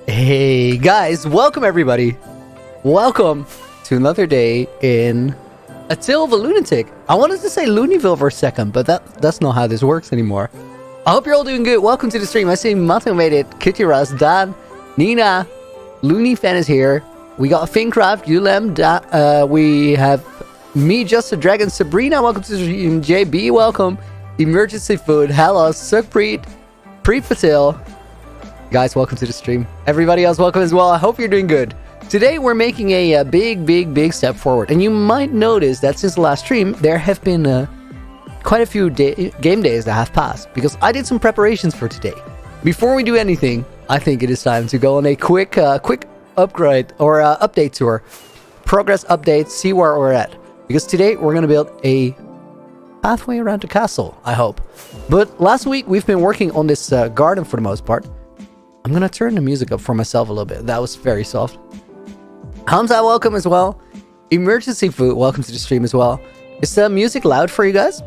Hey guys, welcome everybody. Welcome to another day in A Tale of a Lunatic. I wanted to say Looneyville for a second, but that's not how this works anymore. I hope you're all doing good. Welcome to the stream. I see Mato made it, Kitty Russ, Dan, Nina, Looney Fan is here. We got Fincraft, Ulem, we have me, Just a Dragon, Sabrina, welcome to the stream, JB, welcome, Emergency Food, Hello, Sukhpreet, Preet Patel. Guys, welcome to the stream. Everybody else, welcome as well. I hope you're doing good. Today, we're making a big step forward. And you might notice that since the last stream, there have been quite a few game days that have passed. Because I did some preparations for today. Before we do anything, I think it is time to go on a quick upgrade or update tour. Progress update, see where we're at. Because today, we're going to build a pathway around the castle, I hope. But last week, we've been working on this garden for the most part. I'm gonna turn the music up for myself a little bit. That was very soft. Hamza, welcome as well. Emergency Food, welcome to the stream as well. Is the music loud for you guys?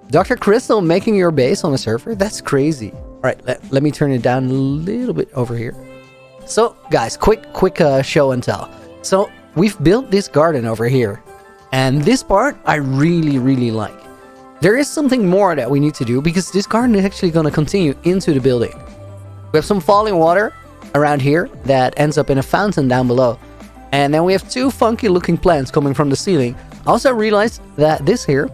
Dr. Crystal making your base on a server? That's crazy. Alright, let me turn it down a little bit over here. So, guys, quick show and tell. So, we've built this garden over here. And this part, I really like. There is something more that we need to do because this garden is actually going to continue into the building. We have some falling water around here that ends up in a fountain down below. And then we have two funky looking plants coming from the ceiling. I also realized that this here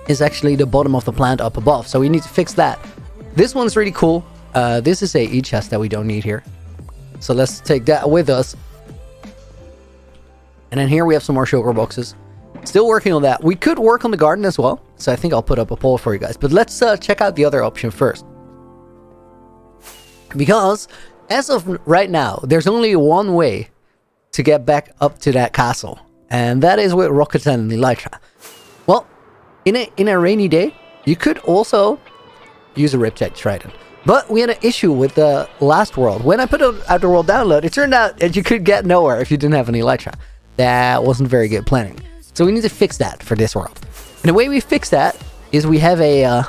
is actually the bottom of the plant up above. So we need to fix that. This one's really cool. This is a e-chest that we don't need here. So let's take that with us. And then here we have some more sugar boxes. Still working on that. We could work on the garden as well. So I think I'll put up a poll for you guys. But let's check out the other option first. Because as of right now, there's only one way to get back up to that castle. And that is with Rocket and Elytra. Well, in a rainy day, you could also use a Riptide Trident. But we had an issue with the last world. When I put out the world download, it turned out that you could get nowhere if you didn't have an Elytra. That wasn't very good planning. So we need to fix that for this world. And the way we fix that is we have a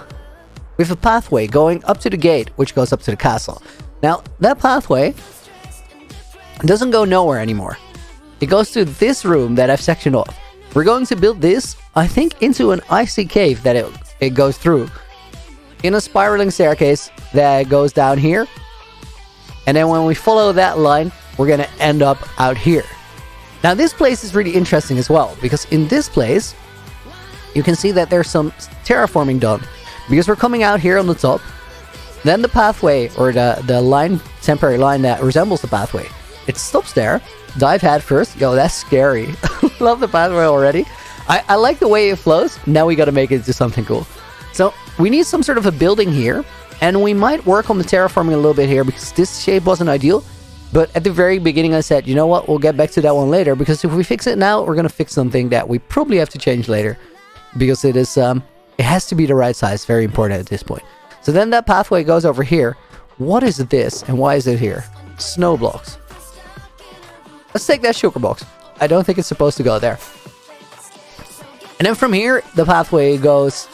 pathway going up to the gate, which goes up to the castle. Now, that pathway doesn't go nowhere anymore. It goes to this room that I've sectioned off. We're going to build this, I think, into an icy cave that it goes through. In a spiraling staircase that goes down here. And then when we follow that line, we're going to end up out here. Now, this place is really interesting as well, because in this place, you can see that there's some terraforming done. Because we're coming out here on the top, then the pathway, or the line, temporary line that resembles the pathway, it stops there. Dive head first. Yo, that's scary. Love the pathway already. I like the way it flows. Now we got to make it into something cool. So, we need some sort of a building here, and we might work on the terraforming a little bit here, because this shape wasn't ideal. But at the very beginning I said, you know what, we'll get back to that one later, because if we fix it now, we're going to fix something that we probably have to change later. Because it has to be the right size, very important at this point. So then that pathway goes over here. What is this and why is it here? Snow blocks. Let's take that sugar box. I don't think it's supposed to go there. And then from here, the pathway goes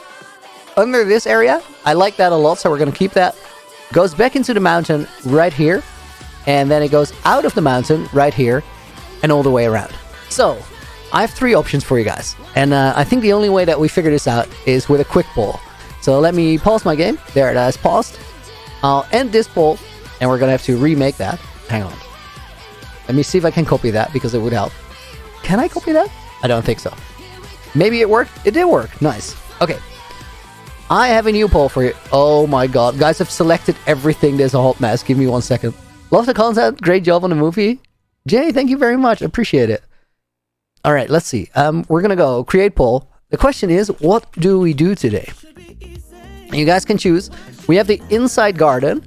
under this area. I like that a lot, so we're going to keep that. Goes back into the mountain right here. And then it goes out of the mountain right here and all the way around. So, I have three options for you guys. And I think the only way that we figure this out is with a quick poll. So let me pause my game. There it is, paused. I'll end this poll and we're going to have to remake that. Hang on. Let me see if I can copy that because it would help. Can I copy that? I don't think so. Maybe it worked. It did work. Nice. Okay. I have a new poll for you. Oh my god. Guys, I've selected everything. There's a hot mess. Give me 1 second. Love the content. Great job on the movie. Jay, thank you very much. Appreciate it. All right, let's see. We're going to go create poll. The question is, what do we do today? You guys can choose. We have the inside garden.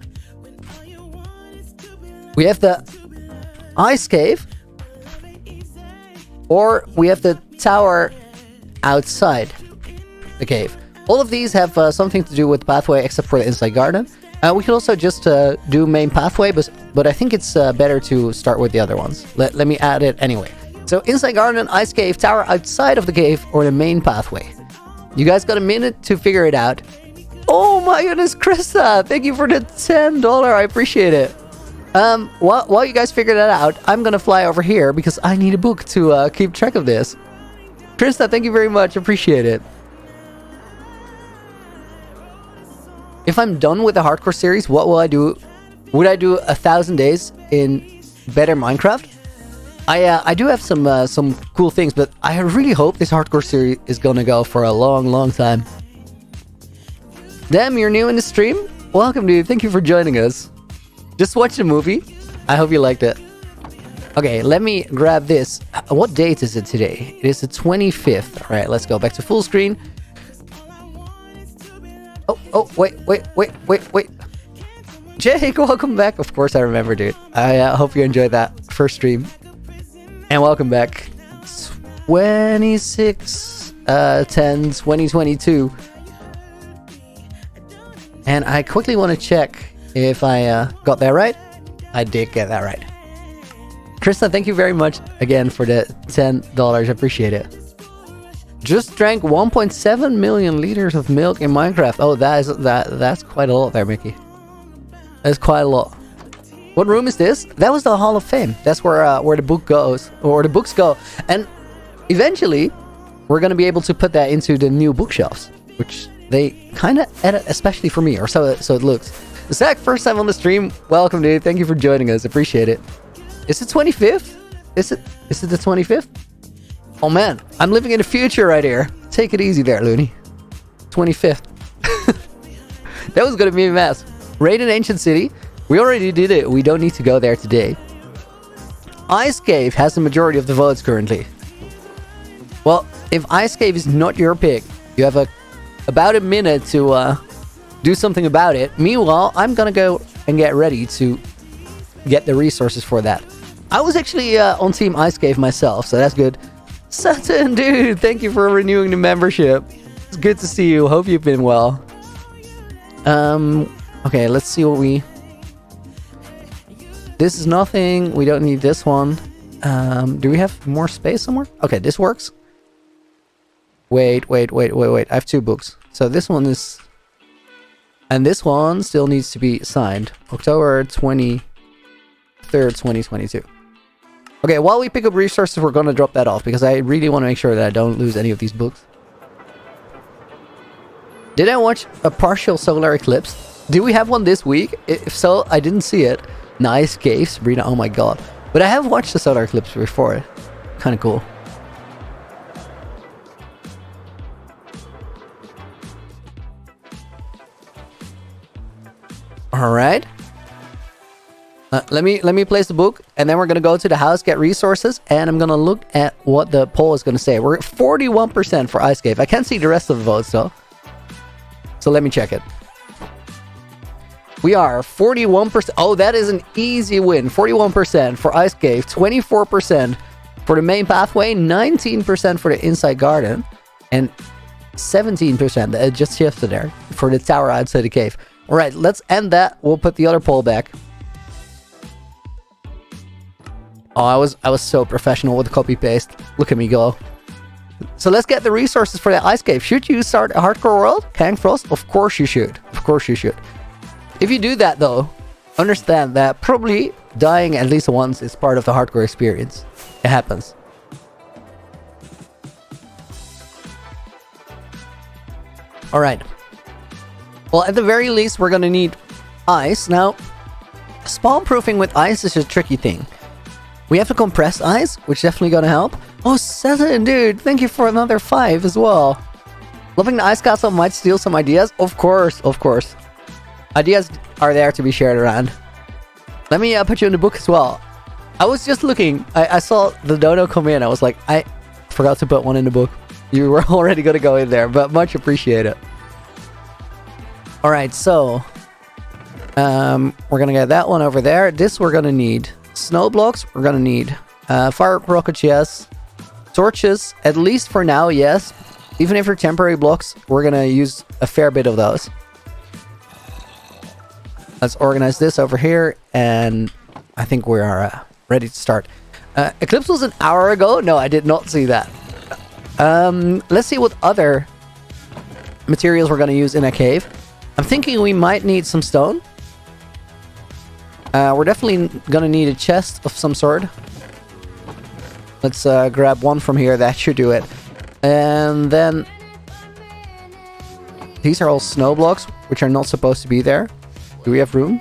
We have the ice cave. or we have the tower outside the cave. All of these have something to do with the pathway except for the inside garden. We could also just do main pathway, but I think it's better to start with the other ones. Let me add it anyway. So inside garden, ice cave, tower outside of the cave, or the main pathway. You guys got a minute to figure it out. Oh my goodness, Krista, thank you for the $10. I appreciate it. While you guys figure that out, I'm gonna fly over here because I need a book to keep track of this. Krista, thank you very much. Appreciate it. If I'm done with the hardcore series, what will I do? Would I do 1,000 days in better Minecraft? I do have some cool things, but I really hope this hardcore series is gonna go for a long time. Damn, you're new in the stream? Welcome, dude. Thank you for joining us. Just watch the movie. I hope you liked it. Okay, let me grab this. What date is it today? It is the 25th. All right, let's go back to full screen. Oh, wait. Jake, welcome back. Of course I remember, dude. I hope you enjoyed that first stream. And welcome back. 26/10/2022. And I quickly want to check if I got that right. I did get that right. Krista, thank you very much again for the $10. I appreciate it. Just drank 1.7 million liters of milk in Minecraft. Oh, that's quite a lot there, Mickey. That's quite a lot. What room is this? That was the Hall of Fame. That's where the book goes, or the books go. And eventually, we're gonna be able to put that into the new bookshelves, which they kind of edit, especially for me, or so it looks. Zach, first time on the stream. Welcome, dude. Thank you for joining us. Appreciate it. Is it 25th? Is it the 25th? Oh man, I'm living in the future right here. Take it easy there, Looney. 25th. That was gonna be a mess. Raid in Ancient City. We already did it. We don't need to go there today. Ice Cave has the majority of the votes currently. Well, if Ice Cave is not your pick, you have about a minute to do something about it. Meanwhile, I'm gonna go and get ready to get the resources for that. I was actually on Team Ice Cave myself, so that's good. Sutton, dude, thank you for renewing the membership. It's good to see you. Hope you've been well. Okay, let's see what we... This is nothing. We don't need this one. Do we have more space somewhere? Okay, this works. Wait. I have 2 books. So this one is... And this one still needs to be signed. October 23rd, 2022. Okay, while we pick up resources, we're going to drop that off because I really want to make sure that I don't lose any of these books. Did I watch a partial solar eclipse? Do we have one this week? If so, I didn't see it. Nice cave, Sabrina. Oh my god. But I have watched the solar eclipse before. Kind of cool. All right. Let me place the book, and then we're gonna go to the house, get resources, and I'm gonna look at what the poll is gonna say. We're at 41% for Ice Cave. I can't see the rest of the votes though, so let me check it. We are 41%. Oh, that is an easy win. 41% for Ice Cave, 24% for the main pathway, 19% for the inside garden, and 17% that just shifted there for the tower outside the cave. All right, let's end that. We'll put the other poll back. Oh, I was so professional with the copy paste. Look at me go. So let's get the resources for that Ice Cave. Should you start a hardcore world? Kang Frost? Of course you should. Of course you should. If you do that though, understand that probably dying at least once is part of the hardcore experience. It happens. Alright. Well, at the very least, we're gonna need ice. Now, spawn proofing with ice is a tricky thing. We have to compress ice, which is definitely gonna help. Oh, Session, dude, thank you for another 5 as well. Loving the ice castle might steal some ideas. Of course. Ideas are there to be shared around. Let me put you in the book as well. I was just looking. I saw the dono come in. I was like, I forgot to put one in the book. You were already gonna go in there, but much appreciated. All right, so we're gonna get that one over there. This we're gonna need snow blocks. We're gonna need fire rockets, yes. Torches, at least for now, yes. Even if they're temporary blocks, we're gonna use a fair bit of those. Let's organize this over here, and I think we are ready to start. Eclipse was an hour ago? No, I did not see that. Let's see what other materials we're gonna use in a cave. I'm thinking we might need some stone. We're definitely gonna need a chest of some sort. Let's grab one from here. That should do it. And then these are all snow blocks, which are not supposed to be there. Do we have room?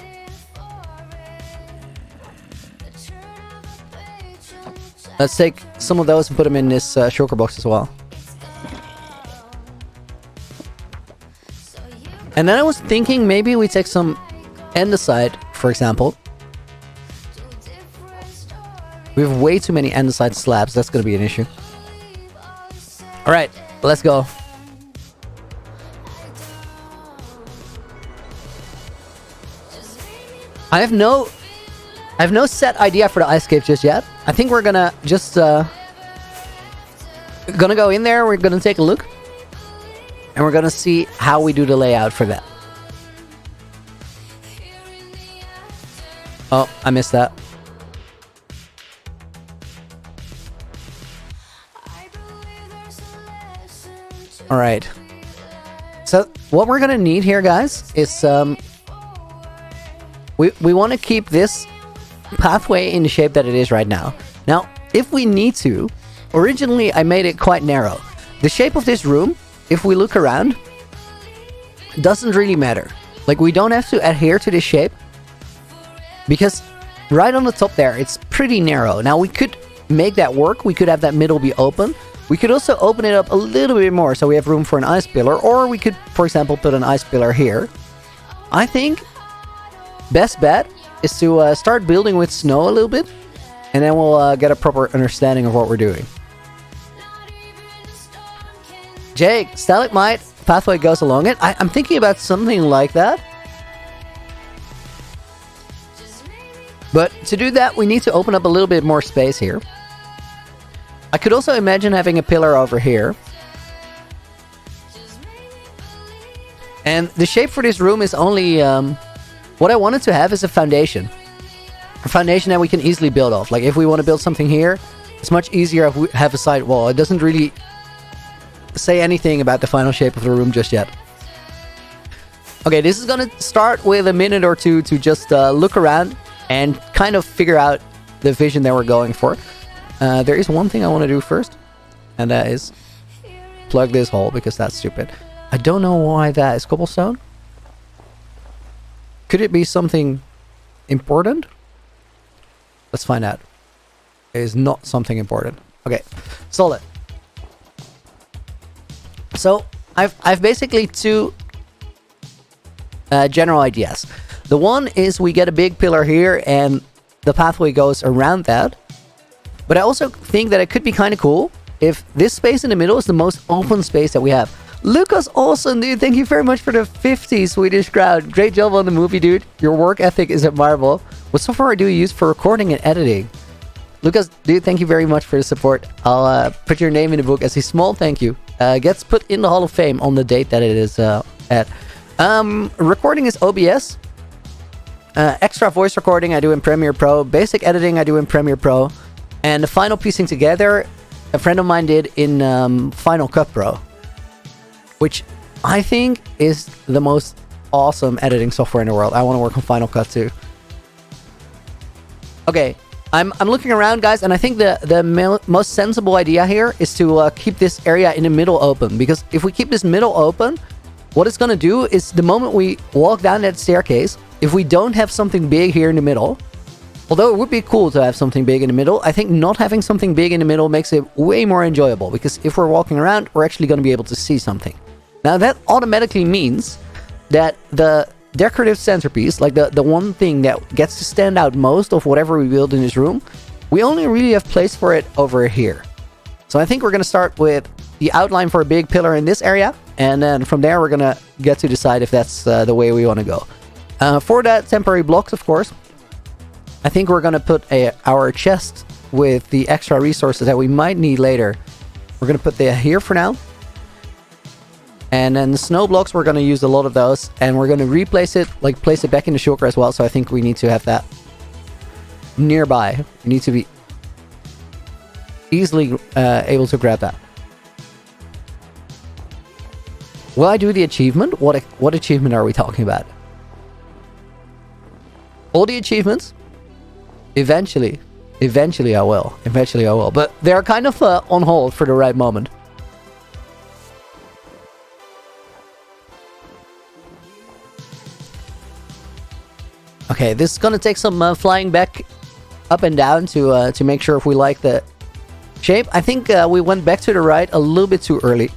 Let's take some of those and put them in this shulker box as well. And then I was thinking maybe we take some andesite, for example. We have way too many andesite slabs. That's going to be an issue. Alright, let's go. I have no set idea for the ice cave just yet. I think we're gonna just gonna go in there, we're gonna take a look, and we're gonna see how we do the layout for that. Oh, I missed that. Alright. So, what we're gonna need here, guys, is we want to keep this pathway in the shape that it is right now. Now, if we need to, originally I made it quite narrow. The shape of this room, if we look around, doesn't really matter. Like, we don't have to adhere to this shape, because right on the top there, it's pretty narrow. Now, we could make that work. We could have that middle be open. We could also open it up a little bit more so we have room for an ice pillar, or we could, for example, put an ice pillar here. I think best bet is to start building with snow a little bit, and then we'll get a proper understanding of what we're doing. Jake, stalagmite pathway goes along it. I'm thinking about something like that. But to do that, we need to open up a little bit more space here. I could also imagine having a pillar over here. And the shape for this room is only... what I wanted to have is a foundation. A foundation that we can easily build off. Like, if we want to build something here, it's much easier if we have a side wall. It doesn't really say anything about the final shape of the room just yet. Okay, this is gonna start with a minute or two to just look around and kind of figure out the vision that we're going for. There is one thing I want to do first, and that is plug this hole, because that's stupid. I don't know why that is cobblestone. Could it be something important? Let's find out. It is not something important. Okay, solid. So I've basically two general ideas. The one is we get a big pillar here and the pathway goes around that. But I also think that it could be kind of cool if this space in the middle is the most open space that we have. Lucas Olsen, dude, thank you very much for the 50 Swedish crowd. Great job on the movie, dude. Your work ethic is admirable. What software do you use for recording and editing? Lucas, dude, thank you very much for the support. I'll put your name in the book as a small thank you. Gets put in the Hall of Fame on the date that it is at. Recording is OBS. Extra voice recording I do in Premiere Pro. Basic editing I do in Premiere Pro. And the final piecing together, a friend of mine did in Final Cut Pro. Which I think is the most awesome editing software in the world. I want to work on Final Cut too. Okay, I'm looking around, guys, and I think the most sensible idea here is to keep this area in the middle open. Because if we keep this middle open, what it's going to do is the moment we walk down that staircase, if we don't have something big here in the middle, although it would be cool to have something big in the middle, I think not having something big in the middle makes it way more enjoyable. Because if we're walking around, we're actually going to be able to see something. Now that automatically means that the decorative centerpiece, like the one thing that gets to stand out most of whatever we build in this room, we only really have place for it over here. So I think we're going to start with the outline for a big pillar in this area, and then from there we're going to get to decide if that's the way we want to go. For that temporary blocks, of course, I think we're going to put our chest with the extra resources that we might need later. We're going to put that here for now. And then the snow blocks, we're going to use a lot of those. And we're going to replace it, like place it back in the shulker as well. So I think we need to have that nearby. We need to be easily able to grab that. Will I do the achievement? What achievement are we talking about? All the achievements? Eventually I will. But they're kind of on hold for the right moment. Okay, this is gonna take some flying back up and down to make sure if we like the shape. I think we went back to the right a little bit too early.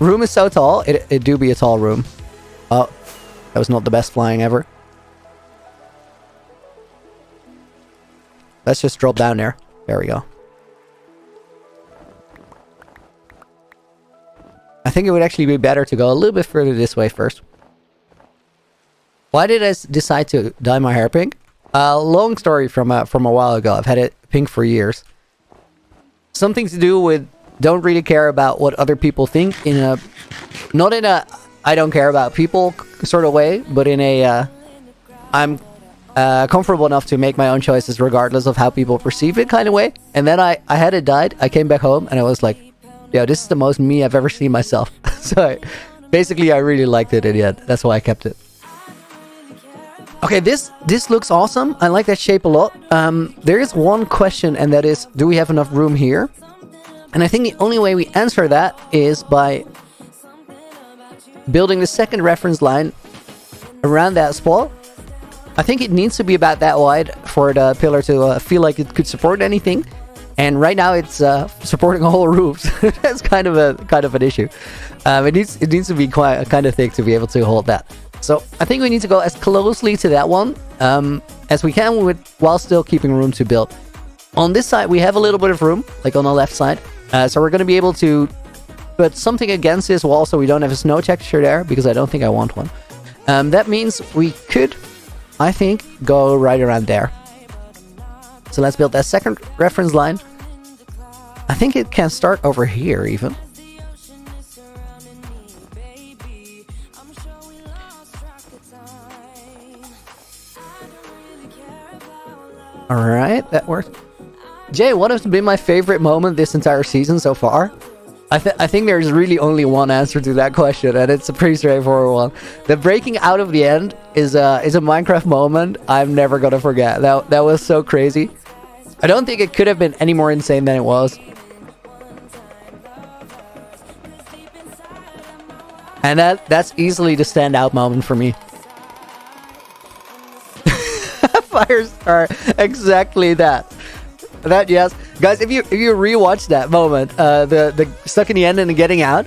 Room is so tall. It do be a tall room. Oh, that was not the best flying ever. Let's just drop down there. There we go. I think it would actually be better to go a little bit further this way first. Why did I decide to dye my hair pink? Long story from a while ago. I've had it pink for years. Something to do with don't really care about what other people think not in a I don't care about people sort of way, but in a I'm comfortable enough to make my own choices regardless of how people perceive it kind of way. And then I had it dyed. I came back home and I was like, yo, this is the most me I've ever seen myself. So basically I really liked it in the end. That's why I kept it. Okay, this looks awesome. I like that shape a lot. There is one question, and that is, do we have enough room here? And I think the only way we answer that is by building the second reference line around that spot. I think it needs to be about that wide for the pillar to feel like it could support anything. And right now it's supporting a whole roof. That's kind of an issue. It needs to be quite a kind of thick to be able to hold that. So I think we need to go as closely to that one as we can while still keeping room to build. On this side we have a little bit of room, like on the left side. So we're going to be able to put something against this wall so we don't have a snow texture there, because I don't think I want one. That means we could, I think, go right around there. So let's build that second reference line. I think it can start over here even. Alright, that worked. Jay, what has been my favorite moment this entire season so far? I think there's really only one answer to that question, and it's a pretty straightforward one. The breaking out of the end is a Minecraft moment I'm never gonna forget. That was so crazy. I don't think it could have been any more insane than it was. And that's easily the standout moment for me. Firestar, exactly that. That, yes. Guys, if you rewatch that moment, the stuck in the end and the getting out,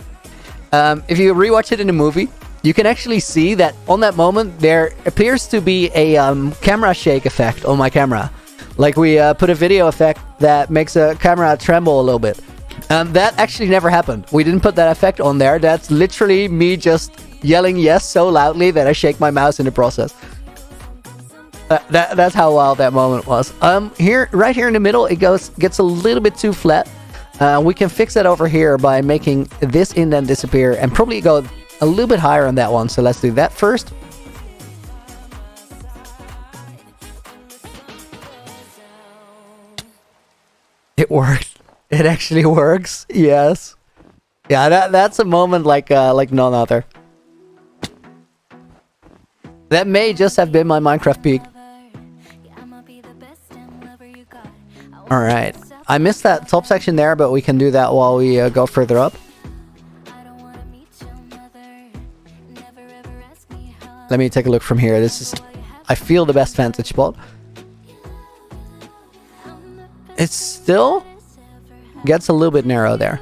if you rewatch it in the movie, you can actually see that on that moment there appears to be a camera shake effect on my camera. Like we put a video effect that makes a camera tremble a little bit. That actually never happened. We didn't put that effect on there. That's literally me just yelling yes so loudly that I shake my mouse in the process. That's how wild that moment was. Right here in the middle, it gets a little bit too flat. We can fix that over here by making this indent disappear and probably go a little bit higher on that one. So let's do that first. It worked. It actually works. Yes. Yeah, that's a moment like none other. That may just have been my Minecraft peak. Alright. I missed that top section there, but we can do that while we go further up. Let me take a look from here. This is, I feel, the best vantage spot. It still gets a little bit narrow there.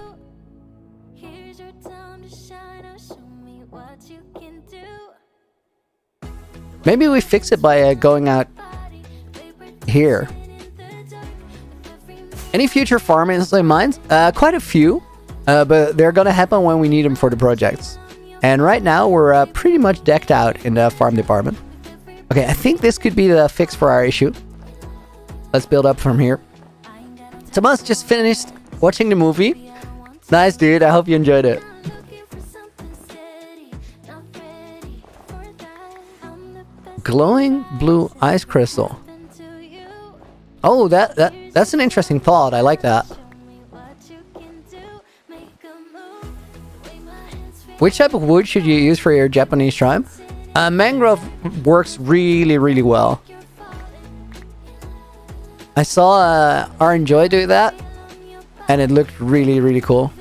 Maybe we fix it by going out here. Any future farmings in mind? Quite a few, but they're gonna happen when we need them for the projects. And right now we're pretty much decked out in the farm department. Okay, I think this could be the fix for our issue. Let's build up from here. Tomas just finished watching the movie. Nice, dude. I hope you enjoyed it. Glowing blue ice crystal. Oh, that's an interesting thought. I like that. Which type of wood should you use for your Japanese shrine? Mangrove works really, really well. I saw Joy do that, and it looked really, really cool.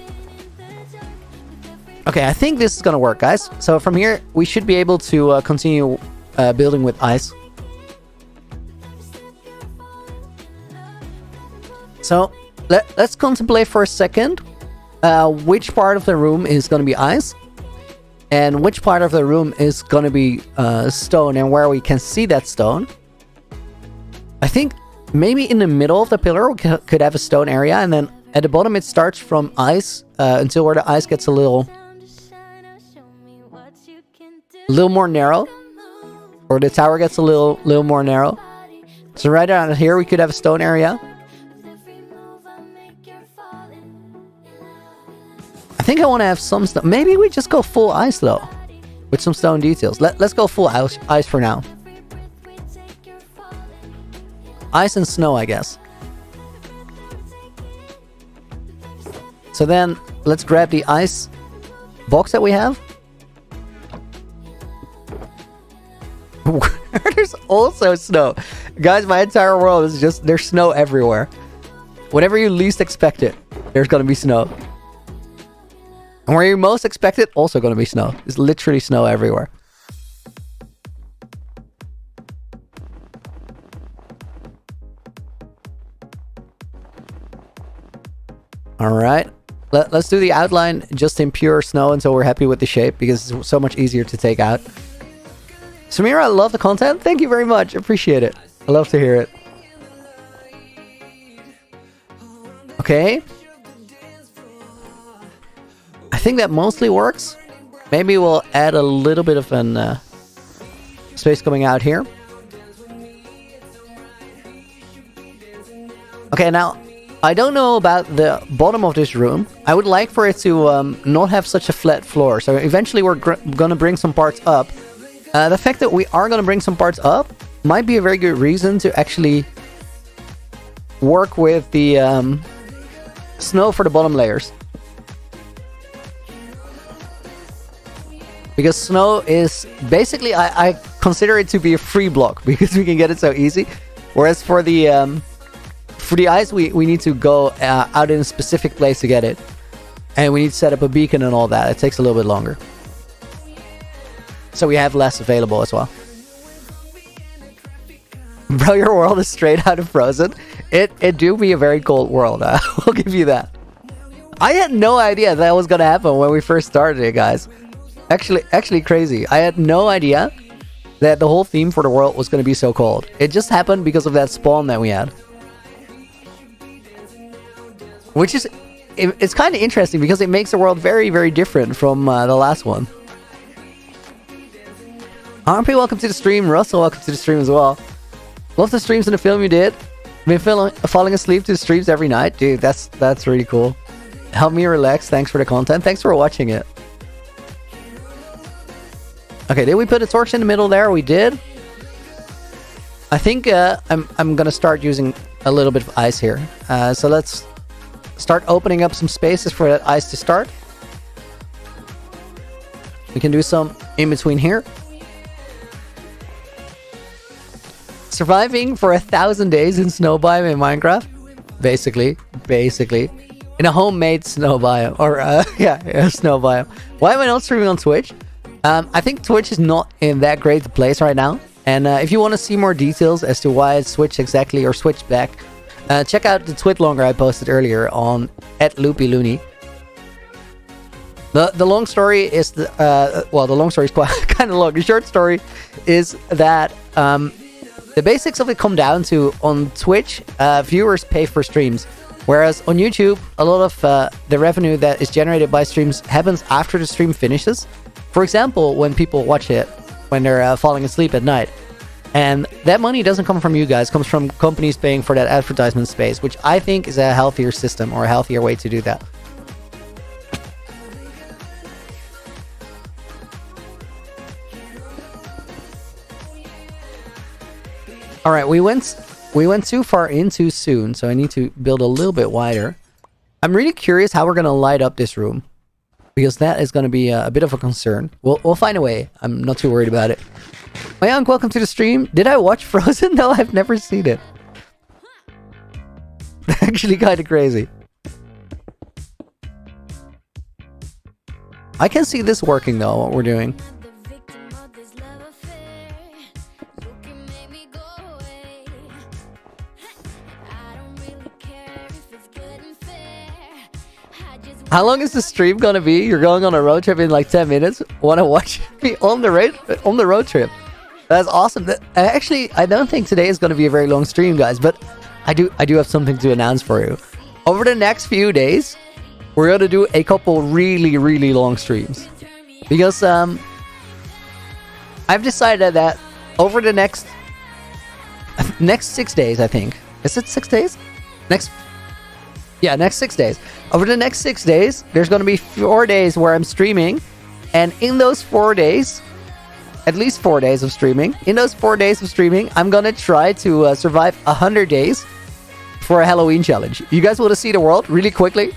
Okay, I think this is gonna work, guys. So from here, we should be able to continue building with ice. So let's contemplate for a second which part of the room is gonna be ice, and which part of the room is gonna be stone, and where we can see that stone. I think maybe in the middle of the pillar we could have a stone area, and then at the bottom it starts from ice until where the ice gets a little more narrow, or the tower gets a little more narrow. So right around here we could have a stone area. I think I want to have some stone. Maybe we just go full ice though, with some stone details. Let's go full ice for now. Ice and snow, I guess. So then let's grab the ice box that we have. There's also snow. Guys, my entire world is just, there's snow everywhere. Whenever you least expect it, there's gonna be snow. And where you most expect it, also gonna be snow. There's literally snow everywhere. Alright. Let's do the outline just in pure snow until we're happy with the shape, because it's so much easier to take out. Samira, I love the content. Thank you very much. Appreciate it. I love to hear it. Okay. I think that mostly works. Maybe we'll add a little bit of an space coming out here. Okay, now I don't know about the bottom of this room. I would like for it to not have such a flat floor. So eventually we're gonna bring some parts up. The fact that we are gonna bring some parts up might be a very good reason to actually work with the snow for the bottom layers. Because snow is basically, I consider it to be a free block because we can get it so easy. Whereas for the ice, we need to go out in a specific place to get it. And we need to set up a beacon and all that. It takes a little bit longer. So we have less available as well. Bro, your world is straight out of Frozen. It do be a very cold world. I'll give you that. I had no idea that was gonna happen when we first started it, guys. Actually crazy. I had no idea that the whole theme for the world was gonna be so cold. It just happened because of that spawn that we had. Which is, it's kind of interesting because it makes the world very, very different from the last one. RP, welcome to the stream. Russell, welcome to the stream as well. Love the streams and the film you did. Been falling asleep to the streams every night. Dude, that's really cool. Help me relax. Thanks for the content. Thanks for watching it. Okay, did we put a torch in the middle there? We did. I think I'm gonna start using a little bit of ice here. So let's start opening up some spaces for that ice to start. We can do some in between here. Surviving for 1,000 days in snow biome in Minecraft. Basically. In a homemade snow biome. Or, a snow biome. Why am I not streaming on Twitch? I think Twitch is not in that great a place right now. And if you want to see more details as to why it switched exactly or switched back, check out the Twitlonger I posted earlier on @loopylooney. The long story is the long story is quite kind of long. The short story is that the basics of it come down to, on Twitch, viewers pay for streams, whereas on YouTube, a lot of the revenue that is generated by streams happens after the stream finishes. For example, when people watch it when they're falling asleep at night. And that money doesn't come from you guys, it comes from companies paying for that advertisement space, which I think is a healthier system or a healthier way to do that. All right, we went too far in too soon, so I need to build a little bit wider. I'm really curious how we're going to light up this room, because that is going to be a bit of a concern. We'll find a way. I'm not too worried about it. Mayank, welcome to the stream. Did I watch Frozen? No, I've never seen it. Actually kind of crazy. I can see this working though, what we're doing. How long is the stream gonna be? You're going on a road trip in like 10 minutes? Wanna watch me on the road trip? That's awesome. Actually, I don't think today is gonna be a very long stream, guys, but I do have something to announce for you. Over the next few days, we're gonna do a couple really, really long streams. Because I've decided that over the next 6 days, I think. Is it 6 days? Next 6 days. Over the next 6 days, there's going to be 4 days where I'm streaming. And in those 4 days, at least 4 days of streaming, in those 4 days of streaming, I'm going to try to survive 100 days for a Halloween challenge. You guys want to see the world really quickly?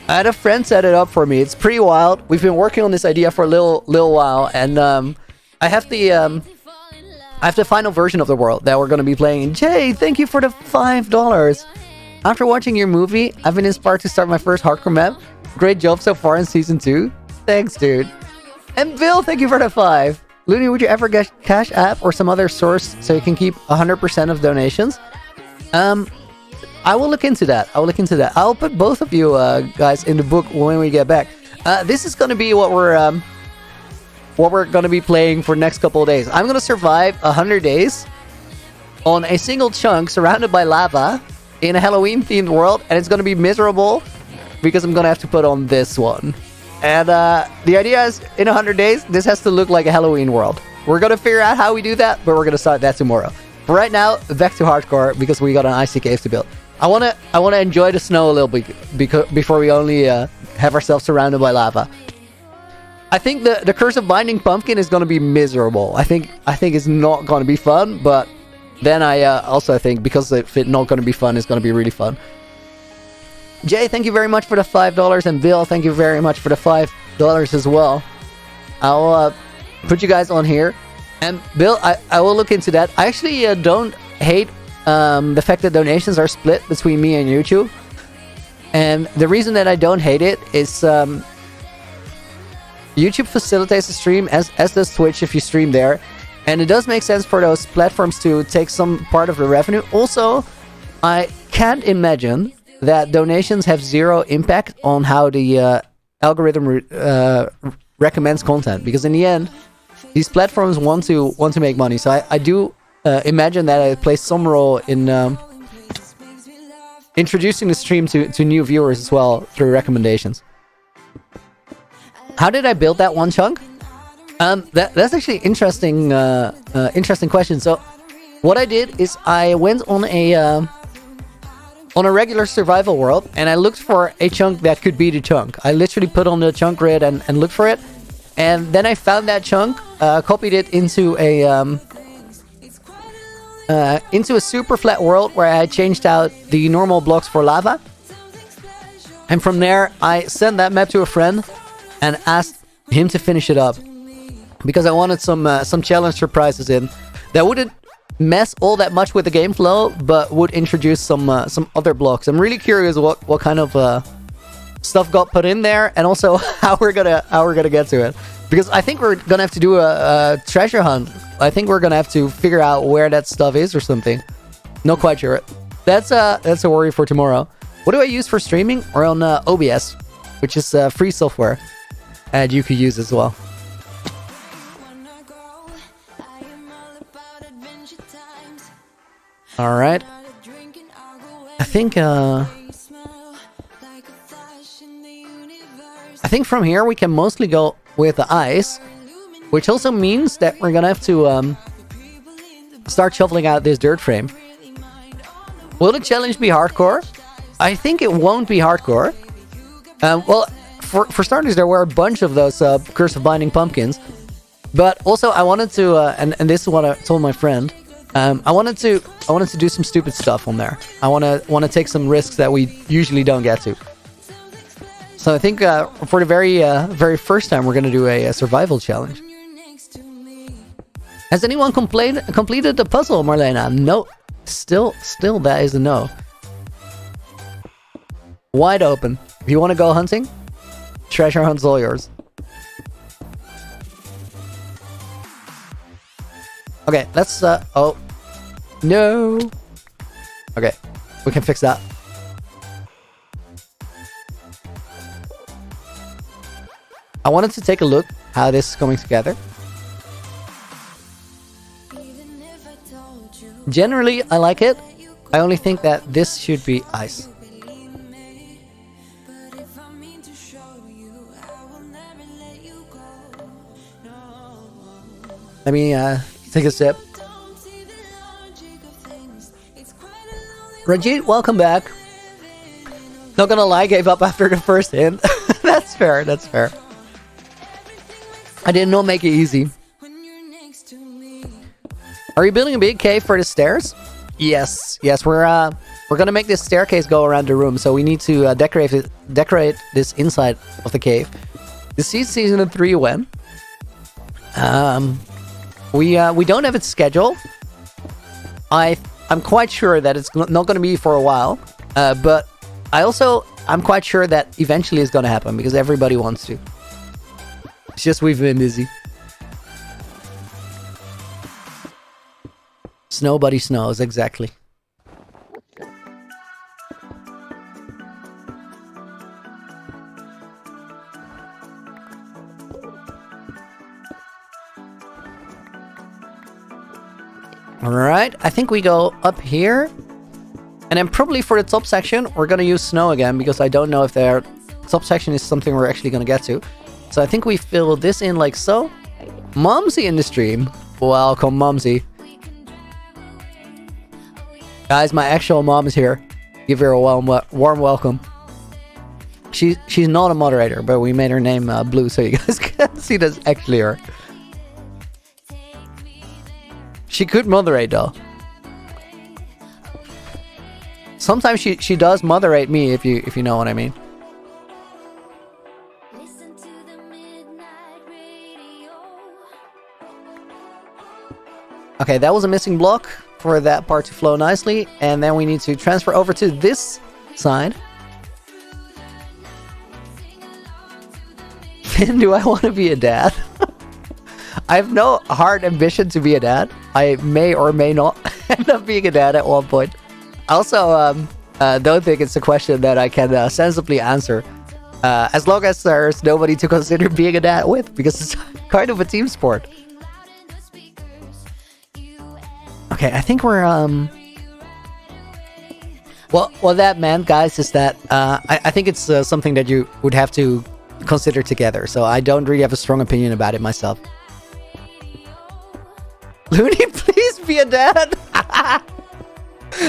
I had a friend set it up for me. It's pretty wild. We've been working on this idea for a little while. And I have the final version of the world that we're going to be playing. Jay, thank you for the $5. After watching your movie, I've been inspired to start my first hardcore map. Great job so far in season 2. Thanks, dude. And Bill, thank you for the 5. Looney, would you ever get Cash App or some other source so you can keep 100% of donations? I will look into that. I'll put both of you guys in the book when we get back. This is going to be what we're going to be playing for the next couple of days. I'm going to survive 100 days on a single chunk surrounded by lava in a Halloween-themed world, and it's going to be miserable because I'm going to have to put on this one. And the idea is, in 100 days, this has to look like a Halloween world. We're going to figure out how we do that, but we're going to start that tomorrow. For right now, back to hardcore, because we got an icy cave to build. I want to enjoy the snow a little bit before we only have ourselves surrounded by lava. I think the Curse of Binding Pumpkin is going to be miserable. I think it's not going to be fun, but then I also think because if it's not going to be fun, it's going to be really fun. Jay, thank you very much for the $5, and Bill, thank you very much for the $5 as well. I'll put you guys on here, and Bill, I will look into that. I actually don't hate the fact that donations are split between me and YouTube, and the reason that I don't hate it is YouTube facilitates the stream as does Twitch if you stream there. And it does make sense for those platforms to take some part of the revenue. Also, I can't imagine that donations have zero impact on how the algorithm recommends content. Because in the end, these platforms want to make money. So I do imagine that it plays some role in introducing the stream to new viewers as well through recommendations. How did I build that one chunk? That's actually interesting question. So what I did is I went on a regular survival world, and I looked for a chunk that could be the chunk. I literally put on the chunk grid and looked for it, and then I found that chunk, copied it into a super flat world where I changed out the normal blocks for lava, and from there I sent that map to a friend and asked him to finish it up. Because I wanted some challenge surprises in that wouldn't mess all that much with the game flow, but would introduce some other blocks. I'm really curious what kind of stuff got put in there, and also how we're gonna get to it. Because I think we're gonna have to do a treasure hunt. I think we're gonna have to figure out where that stuff is or something. Not quite sure. That's a worry for tomorrow. What do I use for streaming? Or on OBS, which is free software, and you could use as well. All right. I think from here we can mostly go with the ice, which also means that we're gonna have to start shoveling out this dirt frame. Will the challenge be hardcore? I think it won't be hardcore. Well, for starters, there were a bunch of those Curse of Binding Pumpkins. But also, I wanted to, and this is what I told my friend. I wanted to do some stupid stuff on there. I want to take some risks that we usually don't get to. So I think for the very first time, we're gonna do a survival challenge. Has anyone completed the puzzle, Marlena? No. Still, that is a no. Wide open. If you want to go hunting, treasure hunt's all yours. Okay, let's, oh. No. Okay, we can fix that. I wanted to take a look how this is coming together. Generally, I like it. I only think that this should be ice. Let me take a sip. Rajit, welcome back. Not gonna lie, gave up after the first hint. That's fair, that's fair. I did not make it easy. Are you building a big cave for the stairs? Yes, we're gonna make this staircase go around the room, so we need to decorate this inside of the cave. The season 3 when? We don't have it scheduled. I'm quite sure that it's not gonna be for a while, but I'm quite sure that eventually it's gonna happen because everybody wants to. It's just we've been busy. Nobody snows, exactly. Alright, I think we go up here. And then probably for the top section, we're gonna use snow again, because I don't know if their top section is something we're actually gonna get to. So I think we fill this in like so. Momsy in the stream. Welcome, Momsy. Guys, my actual mom is here. Give her a warm welcome. She's not a moderator, but we made her name blue so you guys can see that's actually her. She could moderate though. Sometimes she does moderate me if you know what I mean. Okay, that was a missing block for that part to flow nicely, and then we need to transfer over to this side. Finn, do I want to be a dad? I have no hard ambition to be a dad. I may or may not end up being a dad at one point. I also don't think it's a question that I can sensibly answer, as long as there's nobody to consider being a dad with, because it's kind of a team sport. Okay, I think we're what that meant, guys, is that I think it's something that you would have to consider together. So I don't really have a strong opinion about it myself. Looney, please be a dad.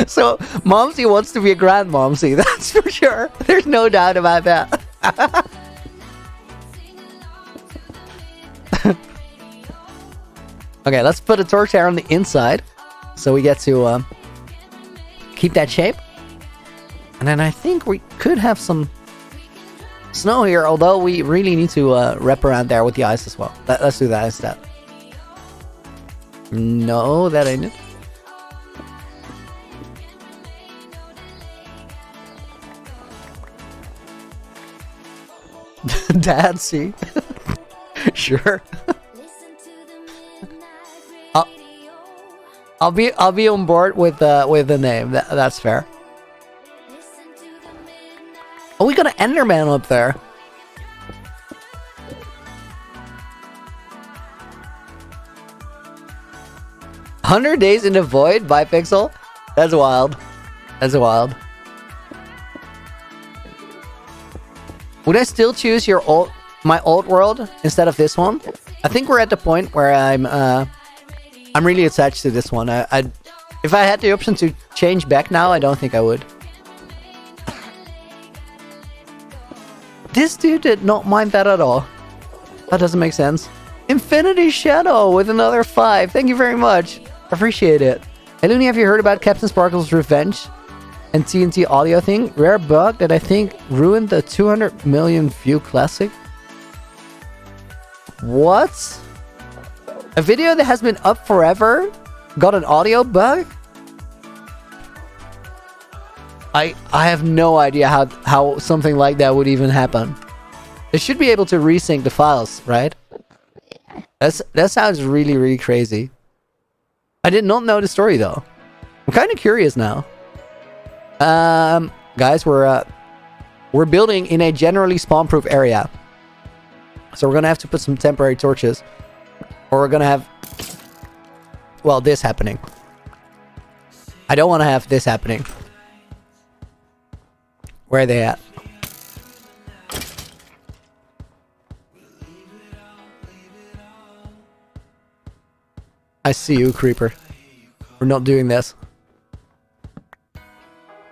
So Momsy wants to be a grandmomsy, that's for sure. There's no doubt about that. Okay, let's put a torch here on the inside, so we get to keep that shape. And then I think we could have some snow here, although we really need to wrap around there with the ice as well. Let's do that instead. No, that ain't it. Dad, see? Sure. I'll be on board with the name. That's fair. Oh, we got an Enderman up there. "100 Days in the Void" by Pixel? That's wild. That's wild. Would I still choose my old world instead of this one? I think we're at the point where I'm I'm really attached to this one. If I had the option to change back now, I don't think I would. This dude did not mind that at all. That doesn't make sense. Infinity Shadow with another 5. Thank you very much. Appreciate it. Hey Looney, have you heard about Captain Sparkle's Revenge and TNT audio thing? Rare bug that I think ruined the 200 million view classic. What? A video that has been up forever got an audio bug? I have no idea how something like that would even happen. It should be able to resync the files, right? That sounds really, really crazy. I did not know the story though. I'm kind of curious now. Guys, we're building in a generally spawn-proof area. So we're gonna have to put some temporary torches. Or we're gonna have... well, this happening. I don't want to have this happening. Where are they at? I see you, creeper. We're not doing this.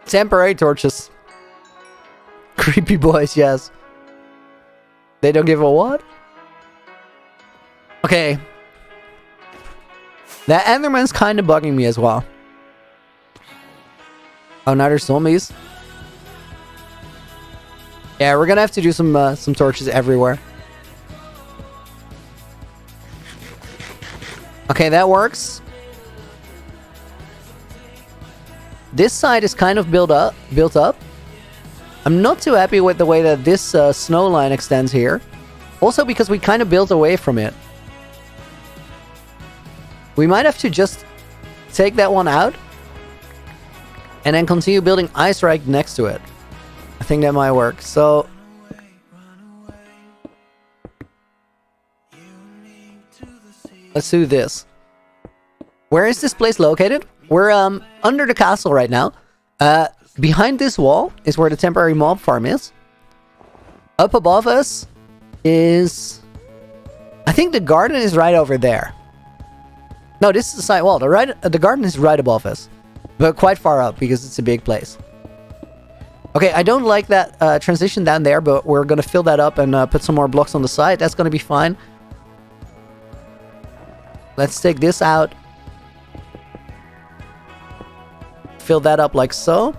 Temporary torches. Creepy boys, yes. They don't give a what? Okay. That Enderman's kind of bugging me as well. Oh, now there's zombies. Yeah, we're gonna have to do some torches everywhere. Okay, that works. This side is kind of built up. I'm not too happy with the way that this snow line extends here. Also because we kind of built away from it. We might have to just take that one out and then continue building ice right next to it. I think that might work. So let's do this. Where is this place located? We're under the castle right now. Behind this wall is where the temporary mob farm is. Up above us is... I think the garden is right over there. No, this is the side wall. The garden is right above us. But quite far up because it's a big place. Okay, I don't like that transition down there, but we're going to fill that up and put some more blocks on the side. That's going to be fine. Let's take this out. Fill that up like so.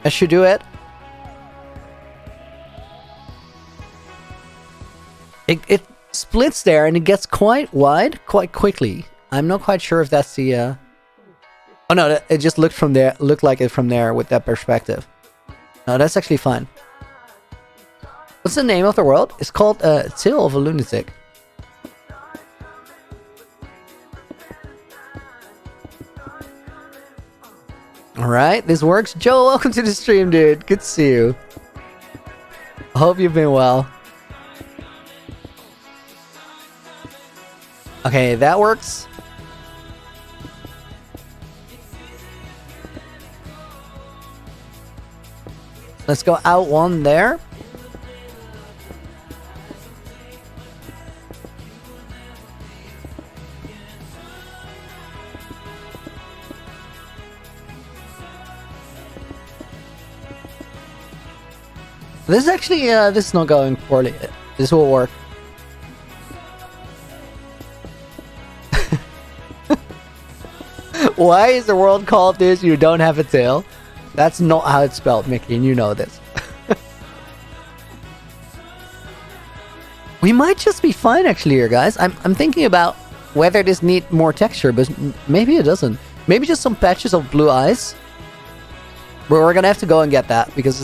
That should do it. It splits there and it gets quite wide quite quickly. I'm not quite sure if that's the... Oh no, it just looked like it from there with that perspective. No, that's actually fine. What's the name of the world? It's called Tale of a Lunatic. Alright, this works. Joe, welcome to the stream, dude. Good to see you. I hope you've been well. Okay, that works. Let's go out one there. This is actually, this is not going poorly. This will work. Why is the world called this? You don't have a tail. That's not how it's spelled, Mickey, and you know this. We might just be fine actually here, guys. I'm thinking about whether this needs more texture, but maybe it doesn't. Maybe just some patches of blue ice. But we're gonna have to go and get that because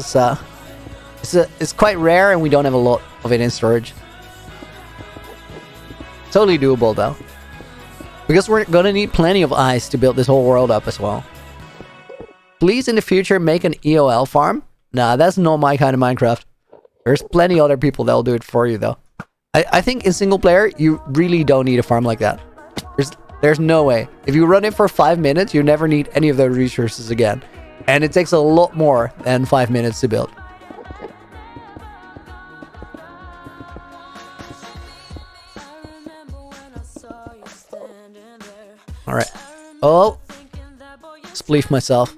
it's quite rare and we don't have a lot of it in storage. Totally doable though. Because we're gonna need plenty of ice to build this whole world up as well. Please in the future make an EOL farm. Nah, that's not my kind of Minecraft. There's plenty other people that'll do it for you though. I think in single player you really don't need a farm like that. There's no way. If you run it for 5 minutes, you never need any of those resources again. And it takes a lot more than 5 minutes to build. spleef myself.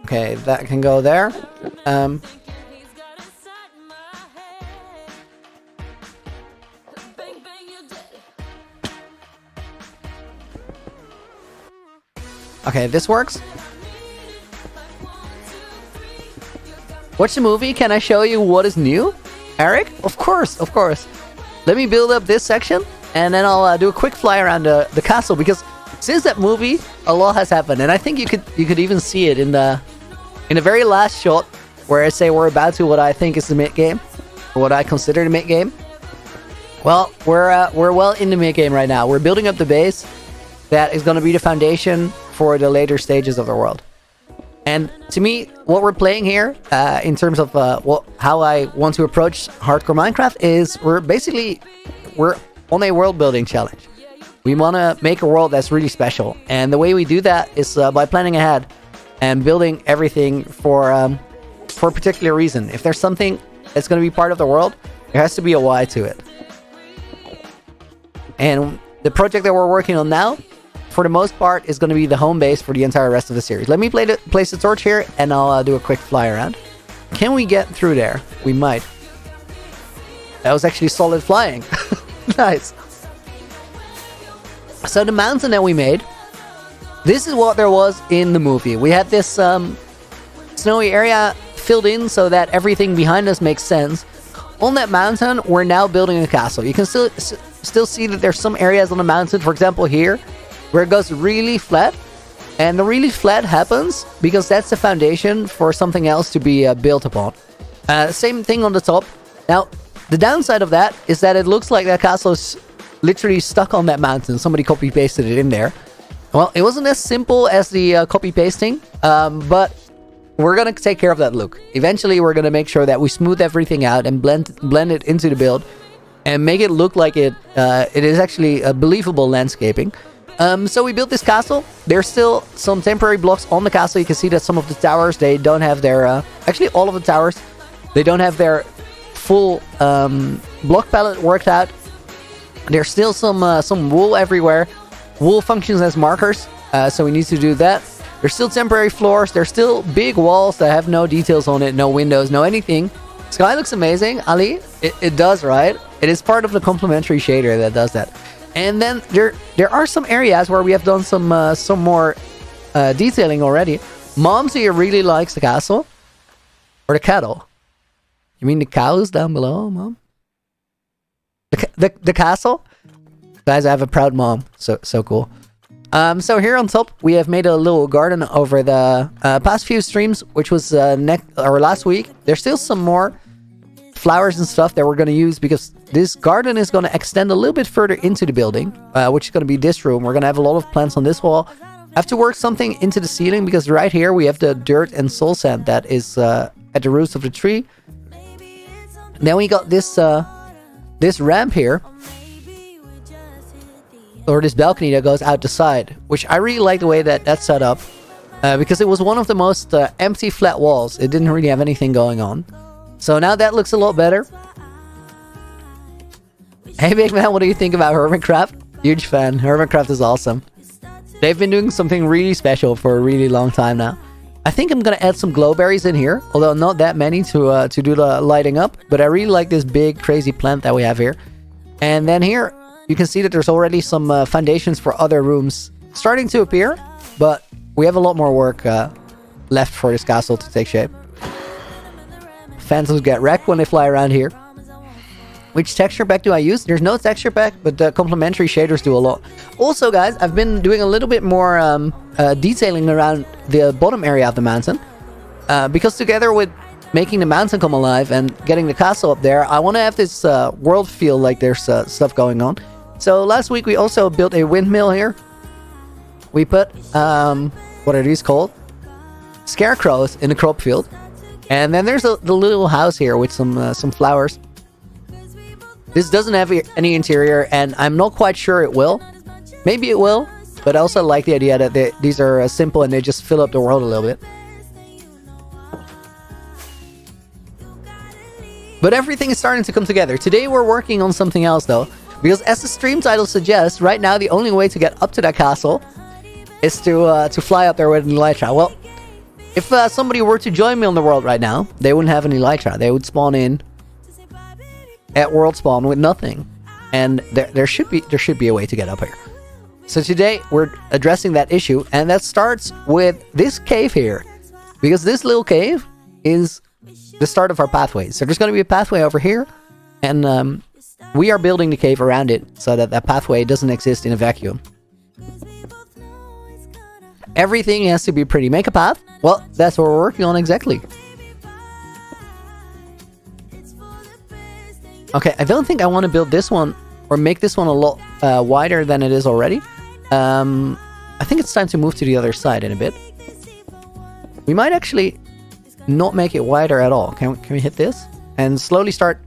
Okay, that can go there. Okay, this works. Watch the movie. Can I show you what is new, Eric? Of course, of course. Let me build up this section, and then I'll do a quick fly around the castle, because since that movie, a lot has happened, and I think you could even see it in the very last shot, where I say we're about to what I think is the mid game, or what I consider the mid game. Well, we're well in the mid game right now. We're building up the base that is going to be the foundation for the later stages of the world. And to me, what we're playing here, in terms of how I want to approach hardcore Minecraft, is we're on a world building challenge. We want to make a world that's really special, and the way we do that is by planning ahead and building everything for a particular reason. If there's something that's going to be part of the world, there has to be a why to it. And the project that we're working on now, for the most part, is going to be the home base for the entire rest of the series. Let me place the torch here, and I'll do a quick fly around. Can we get through there? We might. That was actually solid flying. Nice. So the mountain that we made, this is what there was in the movie. We had this snowy area filled in so that everything behind us makes sense. On that mountain, we're now building a castle. You can still see that there's some areas on the mountain, for example here, where it goes really flat. And the really flat happens because that's the foundation for something else to be built upon. Same thing on the top. Now, the downside of that is that it looks like that castle is literally stuck on that mountain. Somebody copy-pasted it in there. Well, it wasn't as simple as the copy-pasting, but we're going to take care of that look. Eventually, we're going to make sure that we smooth everything out and blend it into the build and make it look like it is actually a believable landscaping. So we built this castle. There's still some temporary blocks on the castle. You can see that some of the towers, they don't have their... actually, all of the towers, they don't have their full block palette worked out. There's still some wool everywhere. Wool functions as markers, so we need to do that. There's still temporary floors. There's still big walls that have no details on it, no windows, no anything. Sky looks amazing, Ali. It does, right? It is part of the complementary shader that does that. And then there are some areas where we have done some more detailing already. Mom's here really likes the castle. Or the cattle. You mean the cows down below, Mom? The castle? Guys, I have a proud mom. So cool. So here on top, we have made a little garden over the past few streams, which was last week. There's still some more flowers and stuff that we're going to use because this garden is going to extend a little bit further into the building, which is going to be this room. We're going to have a lot of plants on this wall. I have to work something into the ceiling because right here we have the dirt and soul sand that is at the roots of the tree. Then we got this ramp here, or this balcony that goes out the side, which I really like the way that that's set up, because it was one of the most empty flat walls. It didn't really have anything going on. So now that looks a lot better. Hey big man, what do you think about Hermitcraft? Huge fan. Hermitcraft is awesome. They've been doing something really special for a really long time now. I think I'm gonna add some glowberries in here, although not that many to do the lighting up, but I really like this big crazy plant that we have here. And then here you can see that there's already some foundations for other rooms starting to appear, but we have a lot more work left for this castle to take shape. Phantoms get wrecked when they fly around here. Which texture pack do I use? There's no texture pack, but the complementary shaders do a lot. Also, guys, I've been doing a little bit more detailing around the bottom area of the mountain. Because together with making the mountain come alive and getting the castle up there, I want to have this world feel like there's stuff going on. So last week we also built a windmill here. We put, what are these called? Scarecrows in the crop field. And then there's the little house here with some flowers. This doesn't have any interior, and I'm not quite sure it will. Maybe it will, but I also like the idea that these are simple and they just fill up the world a little bit. But everything is starting to come together. Today we're working on something else though. Because as the stream title suggests, right now the only way to get up to that castle is to fly up there with an elytra. Well, if somebody were to join me on the world right now, they wouldn't have an elytra. They would spawn in at world spawn with nothing. And there should be a way to get up here. So today we're addressing that issue, and that starts with this cave here. Because this little cave is the start of our pathway. So there's going to be a pathway over here, and we are building the cave around it so that that pathway doesn't exist in a vacuum. Everything has to be pretty. Make a path? Well, that's what we're working on exactly. Okay, I don't think I want to build this one or make this one a lot wider than it is already. I think it's time to move to the other side in a bit. We might actually not make it wider at all. Can we hit this? And slowly start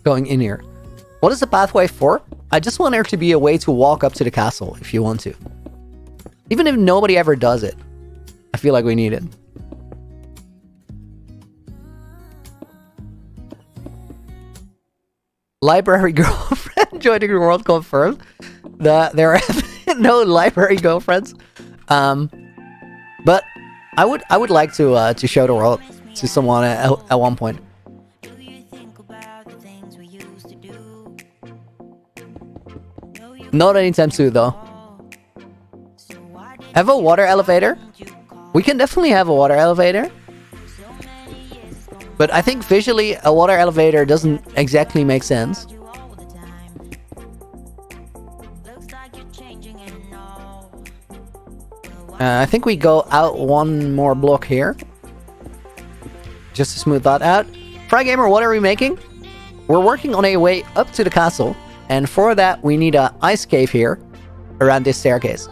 going in here. What is the pathway for? I just want there to be a way to walk up to the castle if you want to. Even if nobody ever does it. I feel like we need it. Library girlfriend joining the world confirmed. There are no library girlfriends. But I would like to show the world to someone at one point. Not anytime soon though. Have a water elevator? We can definitely have a water elevator. But I think visually a water elevator doesn't exactly make sense. I think we go out one more block here. Just to smooth that out. Fry Gamer, what are we making? We're working on a way up to the castle. And for that we need an ice cave here. Around this staircase.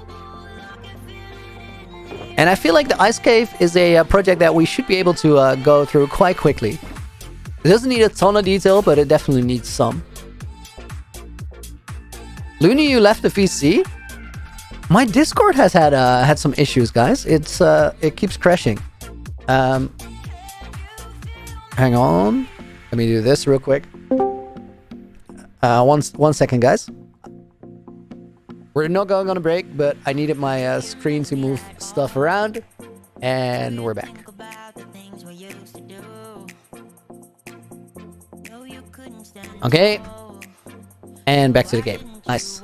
And I feel like the ice cave is a project that we should be able to go through quite quickly. It doesn't need a ton of detail, but it definitely needs some. Looney, you left the VC? My Discord has had some issues, guys. It keeps crashing. Hang on. Let me do this real quick. One second, guys. We're not going on a break, but I needed my screen to move stuff around. And we're back. Okay. And back to the game. Nice.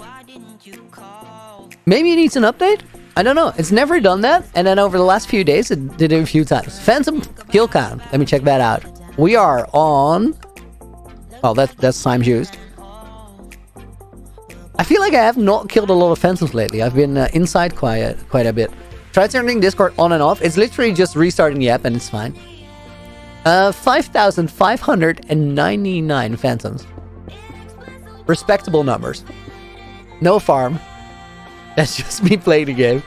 Maybe it needs an update? I don't know. It's never done that. And then over the last few days, it did it a few times. Phantom kill count. Let me check that out. We are on... Well, that's times used. I feel like I have not killed a lot of phantoms lately. I've been inside quite a bit. Try turning Discord on and off. It's literally just restarting the app and it's fine. 5,599 phantoms. Respectable numbers. No farm. That's just me playing the game.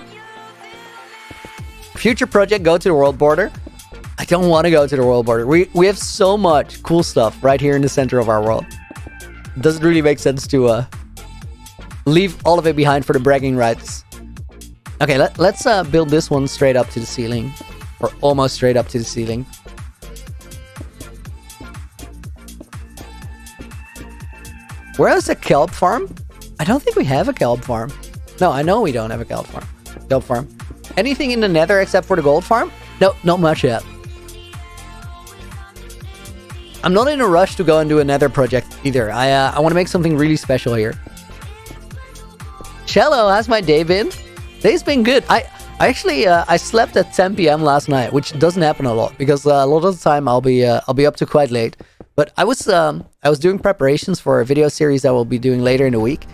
Future project, go to the world border. I don't want to go to the world border. We have so much cool stuff right here in the center of our world. It doesn't really make sense to... leave all of it behind for the bragging rights. Okay, let's build this one straight up to the ceiling. Or almost straight up to the ceiling. Where is the kelp farm? I don't think we have a kelp farm. No, I know we don't have a kelp farm. Anything in the nether except for the gold farm? No, not much yet. I'm not in a rush to go and do a nether project either. I want to make something really special here. Cello, how's my day been? Day's been good. I actually I slept at 10 p.m. last night, which doesn't happen a lot because a lot of the time I'll be up to quite late. But I was doing preparations for a video series that we'll be doing later in the week,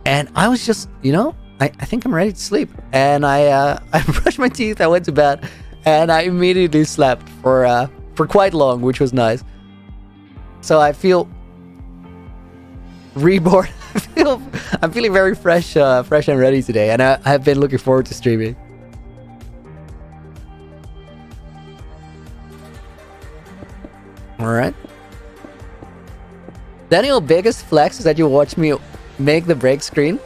and I was just, I think I'm ready to sleep. And I brushed my teeth, I went to bed, and I immediately slept for quite long, which was nice. So I feel reborn. I'm feeling very fresh and ready today, and I have been looking forward to streaming. All right. Daniel, biggest flex is that you watched me make the break screen.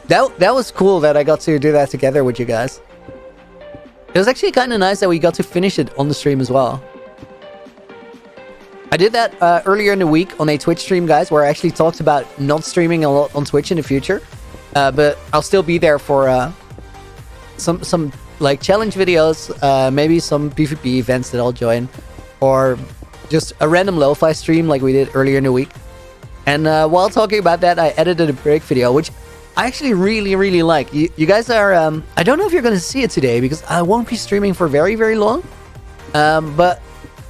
That was cool that I got to do that together with you guys. It was actually kind of nice that we got to finish it on the stream as well. I did that earlier in the week on a Twitch stream, guys, where I actually talked about not streaming a lot on Twitch in the future. But I'll still be there for some like challenge videos, maybe some PvP events that I'll join, or just a random lo-fi stream like we did earlier in the week. And while talking about that, I edited a break video, which I actually really like. You guys are... I don't know if you're going to see it today, because I won't be streaming for very long. But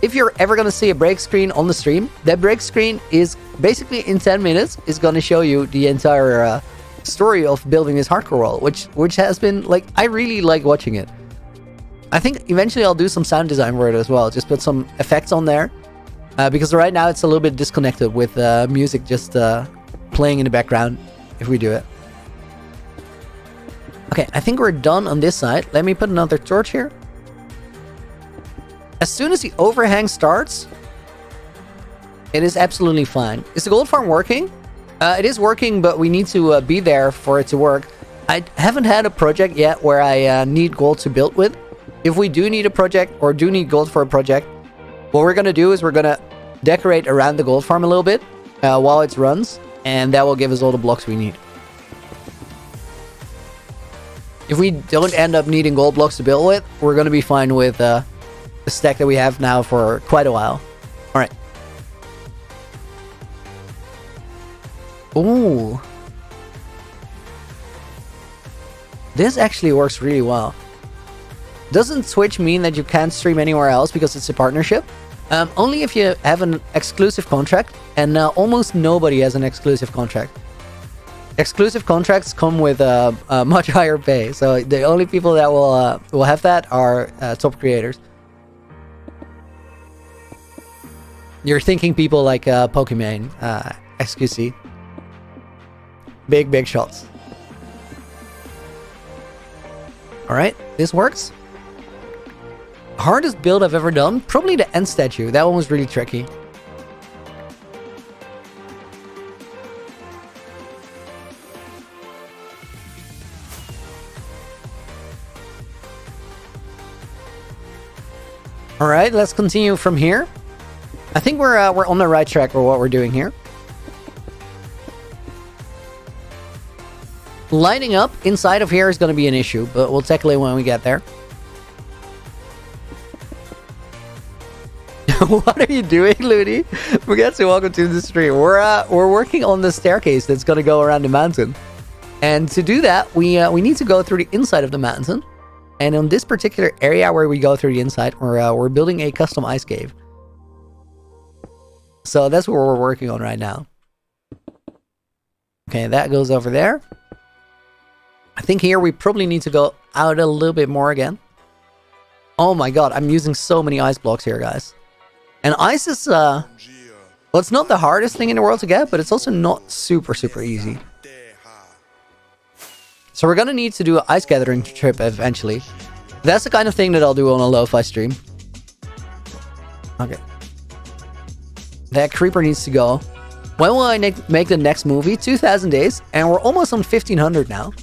if you're ever going to see a break screen on the stream, that break screen is basically in 10 minutes is going to show you the entire story of building this hardcore world, which has been, like, I really like watching it. I think eventually I'll do some sound design for it as well, just put some effects on there. Because right now it's a little bit disconnected with music just playing in the background if we do it. Okay, I think we're done on this side. Let me put another torch here. As soon as the overhang starts, it is absolutely fine. Is the gold farm working? It is working, but we need to be there for it to work. I haven't had a project yet where I need gold to build with. If we do need a project or do need gold for a project, what we're going to do is we're going to decorate around the gold farm a little bit while it runs, and that will give us all the blocks we need. If we don't end up needing gold blocks to build with, we're going to be fine with the stack that we have now for quite a while. Alright. Ooh. This actually works really well. Doesn't Twitch mean that you can't stream anywhere else because it's a partnership? Only if you have an exclusive contract, and almost nobody has an exclusive contract. Exclusive contracts come with a much higher pay, so the only people that will have that are top creators. You're thinking people like Pokimane, XQC. Big shots. Alright, this works. Hardest build I've ever done? Probably the end statue. That one was really tricky. Alright, let's continue from here. I think we're on the right track for what we're doing here. Lighting up inside of here is going to be an issue, but we'll tackle it when we get there. What are you doing, Looney? Forget to welcome to the stream. We're working on the staircase that's going to go around the mountain. And to do that, we need to go through the inside of the mountain. And on this particular area where we go through the inside, we're building a custom ice cave. So that's what we're working on right now. Okay, that goes over there. I think here we probably need to go out a little bit more again. Oh my god, I'm using so many ice blocks here, guys. And ice is, well, it's not the hardest thing in the world to get, but it's also not super easy. So we're gonna need to do an ice gathering trip eventually. That's the kind of thing that I'll do on a lo-fi stream. Okay. That creeper needs to go. When will I make the next movie? 2,000 days, and we're almost on 1,500 now.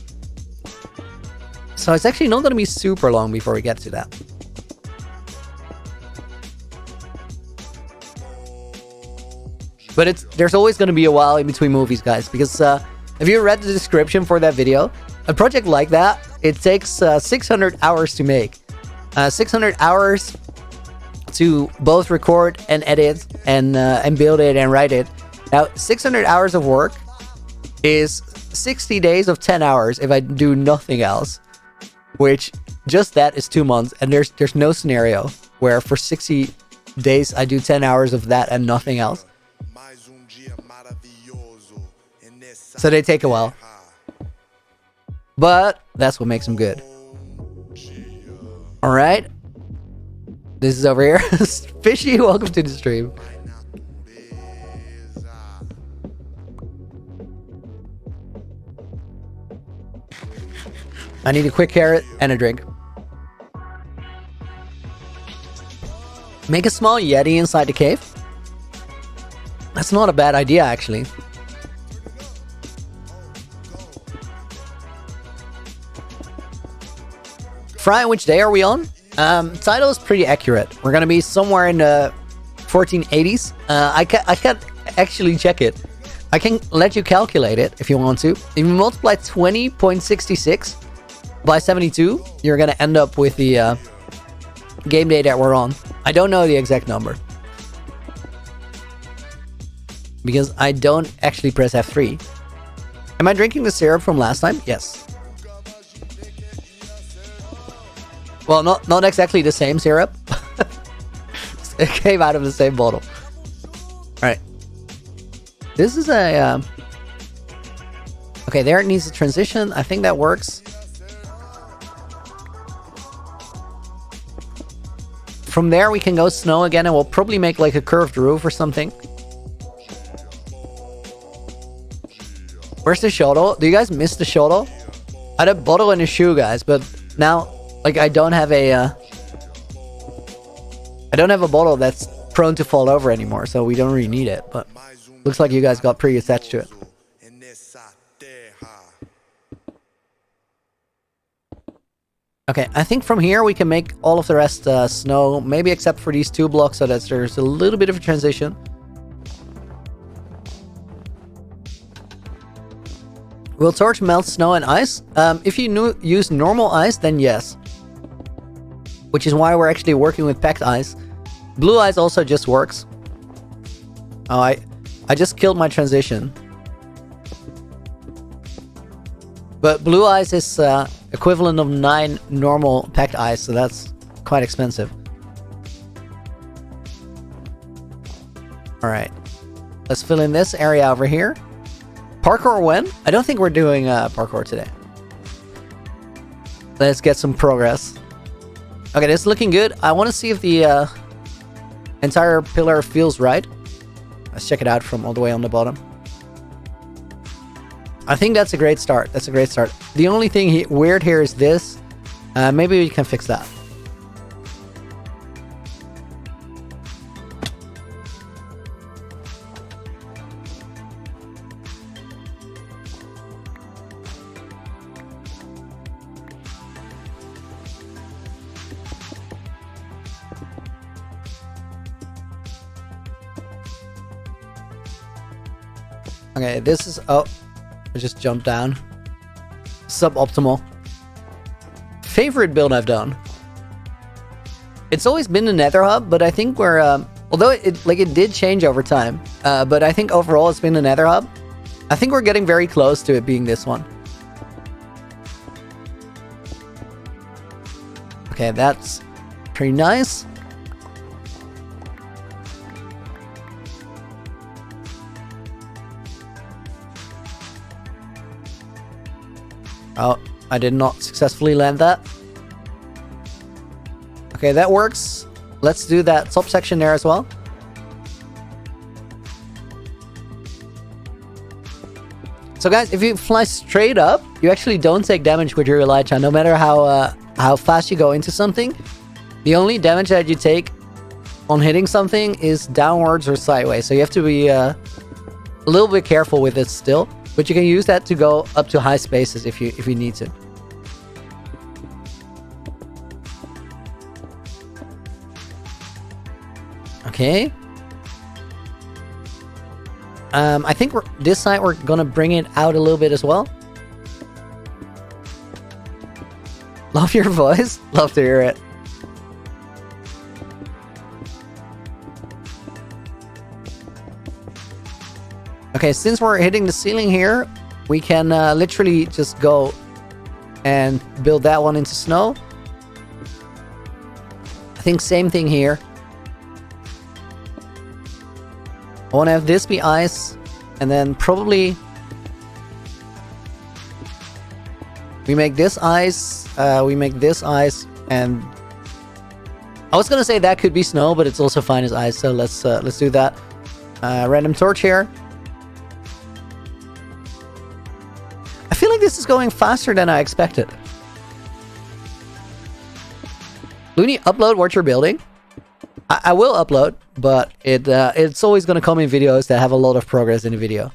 So it's actually not gonna be super long before we get to that. But there's always going to be a while in between movies, guys, because if you read the description for that video, a project like that, it takes 600 hours to make. 600 hours to both record and edit and build it and write it. Now, 600 hours of work is 60 days of 10 hours if I do nothing else, which just that is 2 months, and there's no scenario where for 60 days I do 10 hours of that and nothing else. So they take a while. But that's what makes them good. Alright. This is over here. Fishy, welcome to the stream. I need a quick carrot and a drink. Make a small yeti inside the cave. That's not a bad idea, actually. Fry, which day are we on? Title is pretty accurate. We're gonna be somewhere in the 1480s. I can't actually check it. I can let you calculate it if you want to. If you multiply 20.66 by 72, you're gonna end up with the game day that we're on. I don't know the exact number because I don't actually press F3. Am I drinking the syrup from last time? Yes. Well, not exactly the same syrup. It came out of the same bottle. Alright. This is a... Okay, there it needs a transition. I think that works. From there we can go snow again, and we'll probably make like a curved roof or something. Where's the shuttle? Do you guys miss the shuttle? I had a bottle in a shoe, guys, but now, like, I don't have a bottle that's prone to fall over anymore, so we don't really need it, but looks like you guys got pretty attached to it. Okay, I think from here we can make all of the rest snow, maybe except for these 2 blocks so that there's a little bit of a transition. Will torch melt snow and ice? If you use normal ice, then yes. Which is why we're actually working with packed ice. Blue ice also just works. Oh, I just killed my transition. But blue ice is equivalent of 9 normal packed ice, so that's quite expensive. Alright. Let's fill in this area over here. Parkour when? I don't think we're doing parkour today. Let's get some progress. Okay, this is looking good. I want to see if the entire pillar feels right. Let's check it out from all the way on the bottom. I think that's a great start. That's a great start. The only thing weird here is this. Maybe we can fix that. Okay, this is... Oh, I just jumped down. Suboptimal. Favorite build I've done. It's always been the Nether Hub, but I think we're... although it did change over time, but I think overall it's been the Nether Hub. I think we're getting very close to it being this one. Okay, that's pretty nice. Oh, I did not successfully land that. Okay, that works. Let's do that top section there as well. So guys, if you fly straight up, you actually don't take damage with your Elytra, no matter how fast you go into something. The only damage that you take on hitting something is downwards or sideways, so you have to be a little bit careful with it still. But you can use that to go up to high spaces if you need to. Okay. I think this side we're gonna bring it out a little bit as well. Love your voice. Love to hear it. Okay, since we're hitting the ceiling here, we can literally just go and build that one into snow. I think same thing here. I want to have this be ice, and then probably we make this ice, we make this ice, and I was gonna say that could be snow, but it's also fine as ice, so let's do that. Random torch here. I feel like this is going faster than I expected. Looney, upload what you're building. I will upload, but it's always going to come in videos that have a lot of progress in the video.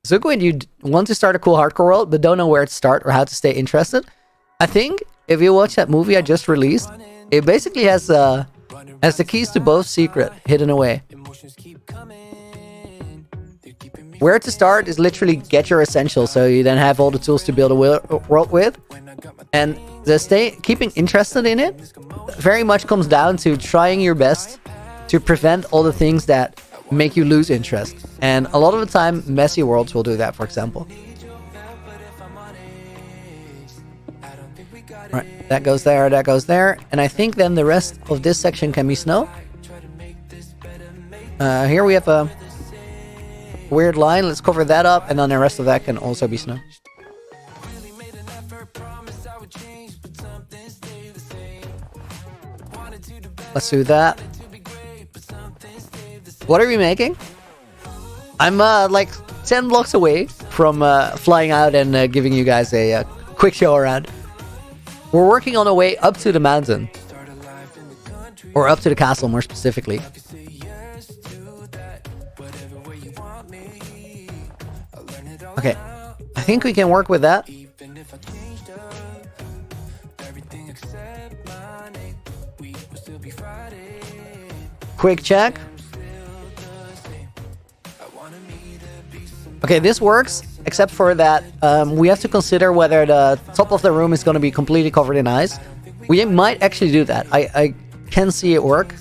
Zuko, you want to start a cool hardcore world, but don't know where to start or how to stay interested? I think if you watch that movie I just released, it basically has the keys to both secret hidden away. Where to start is literally get your essentials, so you then have all the tools to build a world with. And keeping interested in it very much comes down to trying your best to prevent all the things that make you lose interest. And a lot of the time, messy worlds will do that, for example. Right, that goes there, that goes there. And I think then the rest of this section can be snow. Here we have a weird line. Let's cover that up, and then the rest of that can also be snow. Let's do that. What are we making? I'm like 10 blocks away from flying out and giving you guys a quick show around. We're working on a way up to the mountain. Or up to the castle, more specifically. Okay, I think we can work with that. Quick check. Okay, this works, except for that we have to consider whether the top of the room is going to be completely covered in ice. We might actually do that. I can see it work.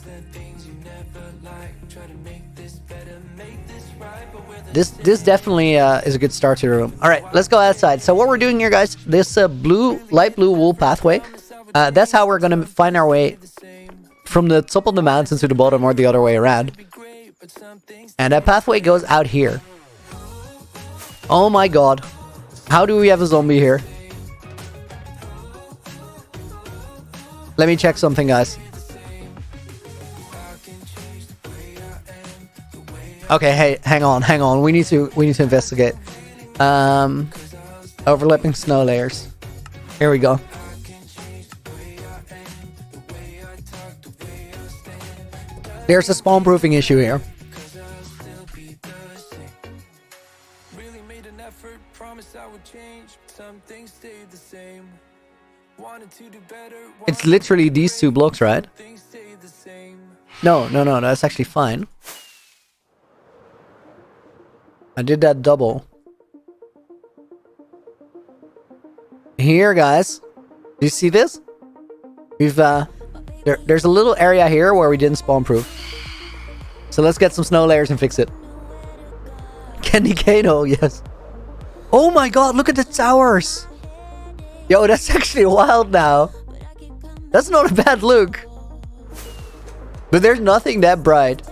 This definitely is a good start to the room. All right, let's go outside. So what we're doing here, guys, this light blue wool pathway, that's how we're going to find our way from the top of the mountain to the bottom, or the other way around. And that pathway goes out here. Oh my god. How do we have a zombie here? Let me check something, guys. Okay, hey, hang on. We need to investigate. Overlapping snow layers. Here we go. There's a spawn proofing issue here. It's literally these two blocks, right? No, that's actually fine. I did that double. Here, guys. Do you see this? We've there's a little area here where we didn't spawn proof. So let's get some snow layers and fix it. Candy Kano, yes. Oh my god, look at the towers. Yo, that's actually wild now. That's not a bad look. But there's nothing that bright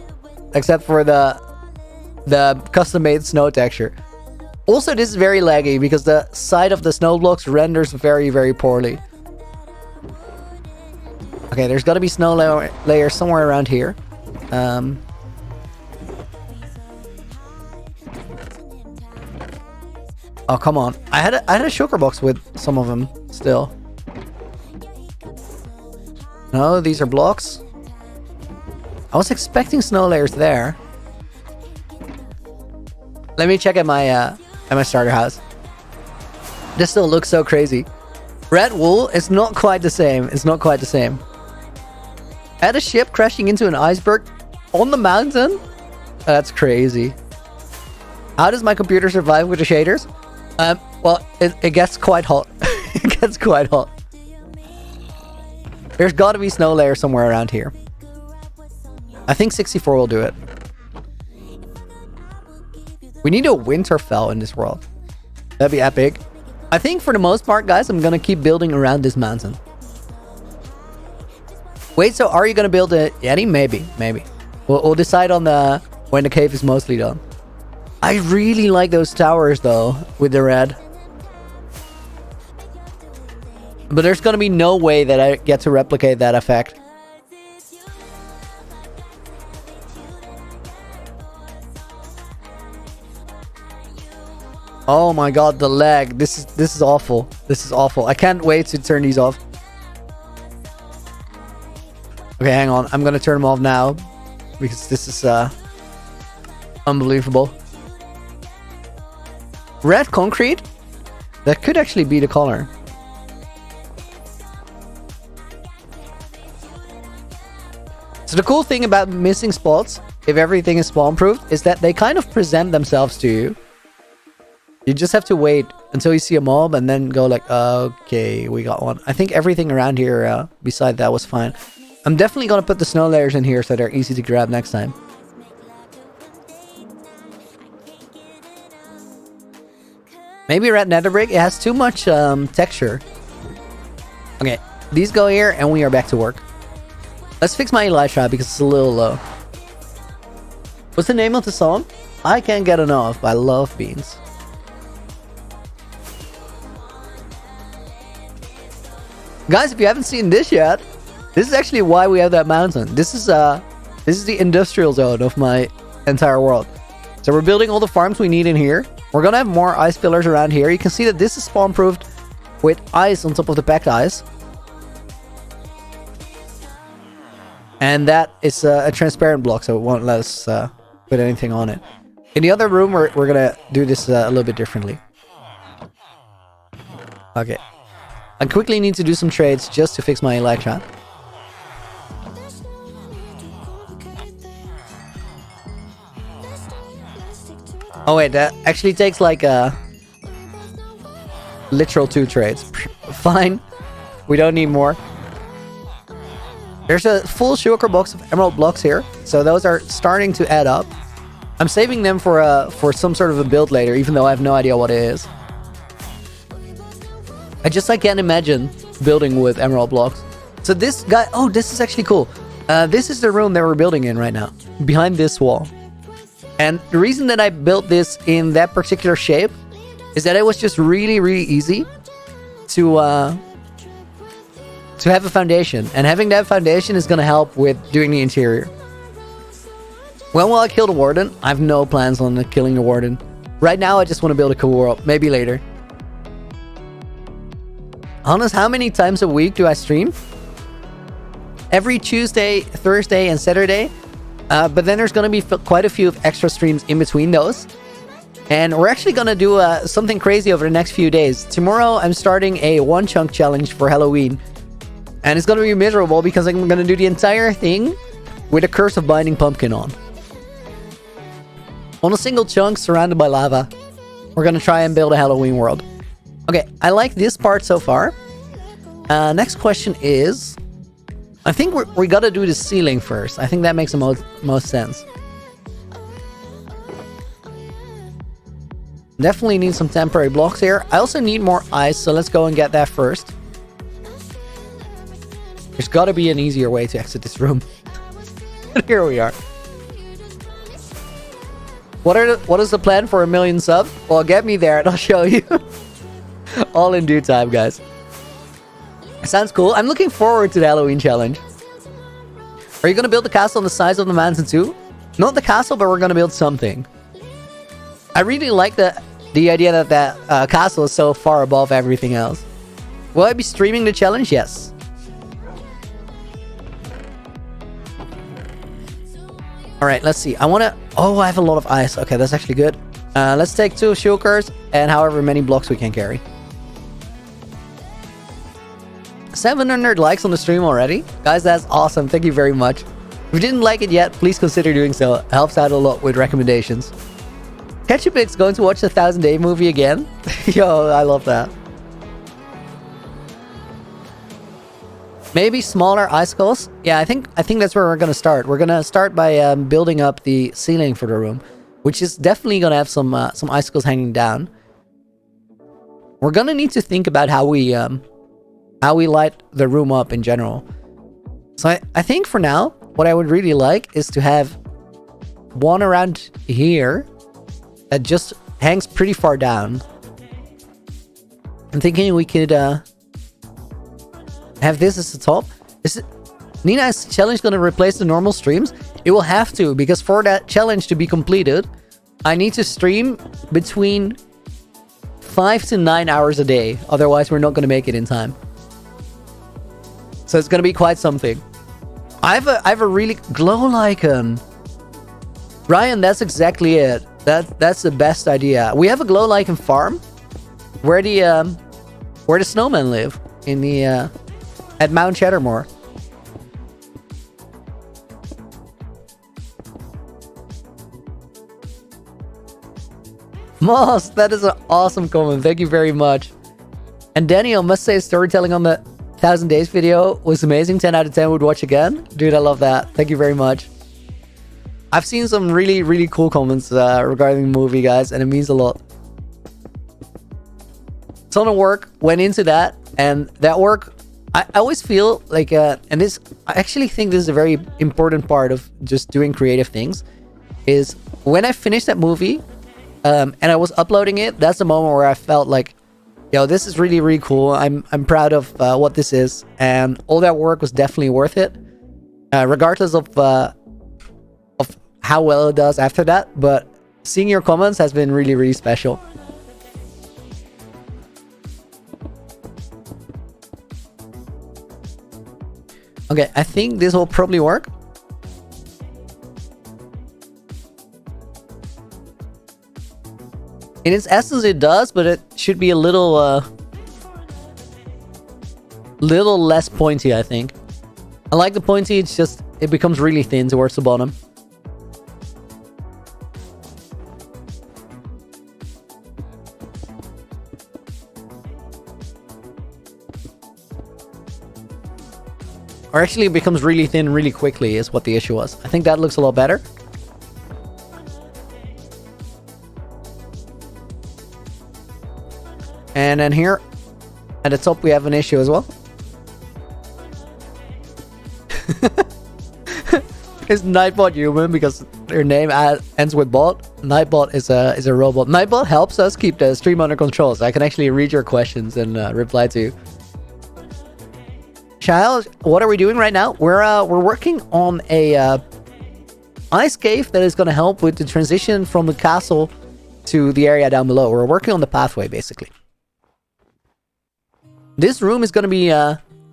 except for the custom-made snow texture. Also, this is very laggy because the side of the snow blocks renders very, very poorly. Okay, there's got to be snow layer somewhere around here. Oh, come on. I had a sugar box with some of them still. No, these are blocks. I was expecting snow layers there. Let me check at my starter house. This still looks so crazy. Red wool is not quite the same. It's not quite the same. Add a ship crashing into an iceberg on the mountain? That's crazy. How does my computer survive with the shaders? Well, it gets quite hot. It gets quite hot. There's got to be snow layer somewhere around here. I think 64 will do it. We need a Winterfell in this world. That'd be epic. I think for the most part, guys, I'm gonna keep building around this mountain. Wait, so are you gonna build a Yeti? Maybe. We'll decide on when the cave is mostly done. I really like those towers though, with the red. But there's gonna be no way that I get to replicate that effect. Oh my god, the lag. This is awful. This is awful. I can't wait to turn these off. Okay, hang on. I'm gonna turn them off now because this is unbelievable. Red concrete? That could actually be the color. So the cool thing about missing spots, if everything is spawn-proofed, is that they kind of present themselves to you. You just have to wait until you see a mob and then go like, okay, we got one. I think everything around here beside that was fine. I'm definitely going to put the snow layers in here so they're easy to grab next time. Maybe red nether brick. It has too much texture. Okay, these go here and we are back to work. Let's fix my elytra because it's a little low. What's the name of the song? I Can't Get Enough by Love Beans. Guys, if you haven't seen this yet, this is actually why we have that mountain. This is the industrial zone of my entire world. So we're building all the farms we need in here. We're gonna have more ice pillars around here. You can see that this is spawn proofed with ice on top of the packed ice. And that is a transparent block, so it won't let us put anything on it. In the other room, we're gonna do this a little bit differently. Okay. I quickly need to do some trades just to fix my elytra. Oh wait, that actually takes like a literal 2 trades. Fine. We don't need more. There's a full shulker box of emerald blocks here, so those are starting to add up. I'm saving them for some sort of a build later, even though I have no idea what it is. I can't imagine building with emerald blocks. So this guy, oh, this is actually cool. This is the room that we're building in right now, behind this wall. And the reason that I built this in that particular shape is that it was just really, really easy to have a foundation. And having that foundation is going to help with doing the interior. When will I kill the warden? I have no plans on killing the warden. Right now, I just want to build a cool world. Maybe later. Honest, how many times a week do I stream? Every Tuesday, Thursday, and Saturday. But then there's going to be quite a few extra streams in between those. And we're actually going to do something crazy over the next few days. Tomorrow, I'm starting a one-chunk challenge for Halloween. And it's going to be miserable because I'm going to do the entire thing with a Curse of Binding Pumpkin on. On a single chunk surrounded by lava. We're going to try and build a Halloween world. Okay, I like this part so far. Next question is... I think we got to do the ceiling first. I think that makes the most sense. Definitely need some temporary blocks here. I also need more ice, so let's go and get that first. There's got to be an easier way to exit this room. Here we are. What is the plan for 1 million subs? Well, get me there and I'll show you. All in due time, guys. Sounds cool. I'm looking forward to the Halloween challenge. Are you going to build the castle on the size of the mountain too? Not the castle, but we're going to build something. I really like the idea that castle is so far above everything else. Will I be streaming the challenge? Yes. Alright, let's see. I want to... Oh, I have a lot of ice. Okay, that's actually good. Let's take 2 shulkers and however many blocks we can carry. 700 likes on the stream already. Guys, that's awesome. Thank you very much. If you didn't like it yet, please consider doing so. It helps out a lot with recommendations. Ketchupix going to watch the 1000 Day movie again? Yo, I love that. Maybe smaller icicles? Yeah, I think that's where we're going to start. We're going to start by building up the ceiling for the room, which is definitely going to have some icicles hanging down. We're going to need to think about how we light the room up in general. So I think for now, what I would really like is to have one around here that just hangs pretty far down. I'm thinking we could have this as the top. Nina's challenge going to replace the normal streams? It will have to, because for that challenge to be completed, I need to stream between 5 to 9 hours a day. Otherwise, we're not going to make it in time. So it's going to be quite something. I have a really glow icon. Ryan, that's exactly it. That's the best idea. We have a glow icon farm where the snowmen live in the at Mount Cheddarmore. Moss, that is an awesome comment. Thank you very much. And Daniel, must say storytelling on the 1000 Days video was amazing. 10 out of 10 would watch again. Dude, I love that. Thank you very much. I've seen some really, really cool comments regarding the movie, guys, and it means a lot. Ton of work went into that, and that work, I always feel like, and this, I actually think this is a very important part of just doing creative things, is when I finished that movie, and I was uploading it, that's the moment where I felt like, yo, this is really, really cool. I'm proud of what this is, and all that work was definitely worth it, regardless of how well it does after that. But seeing your comments has been really, really special. Okay, I think this will probably work. In its essence, it does, but it should be a little less pointy, I think. I like the pointy, it's just, it becomes really thin towards the bottom. Or actually, it becomes really thin really quickly is what the issue was. I think that looks a lot better. And then here, at the top, we have an issue as well. Is Nightbot human? Because their name ends with bot. Nightbot is a robot. Nightbot helps us keep the stream under control, so I can actually read your questions and reply to you. Child, what are we doing right now? We're working on a ice cave that is going to help with the transition from the castle to the area down below. We're working on the pathway, basically. This room is going to be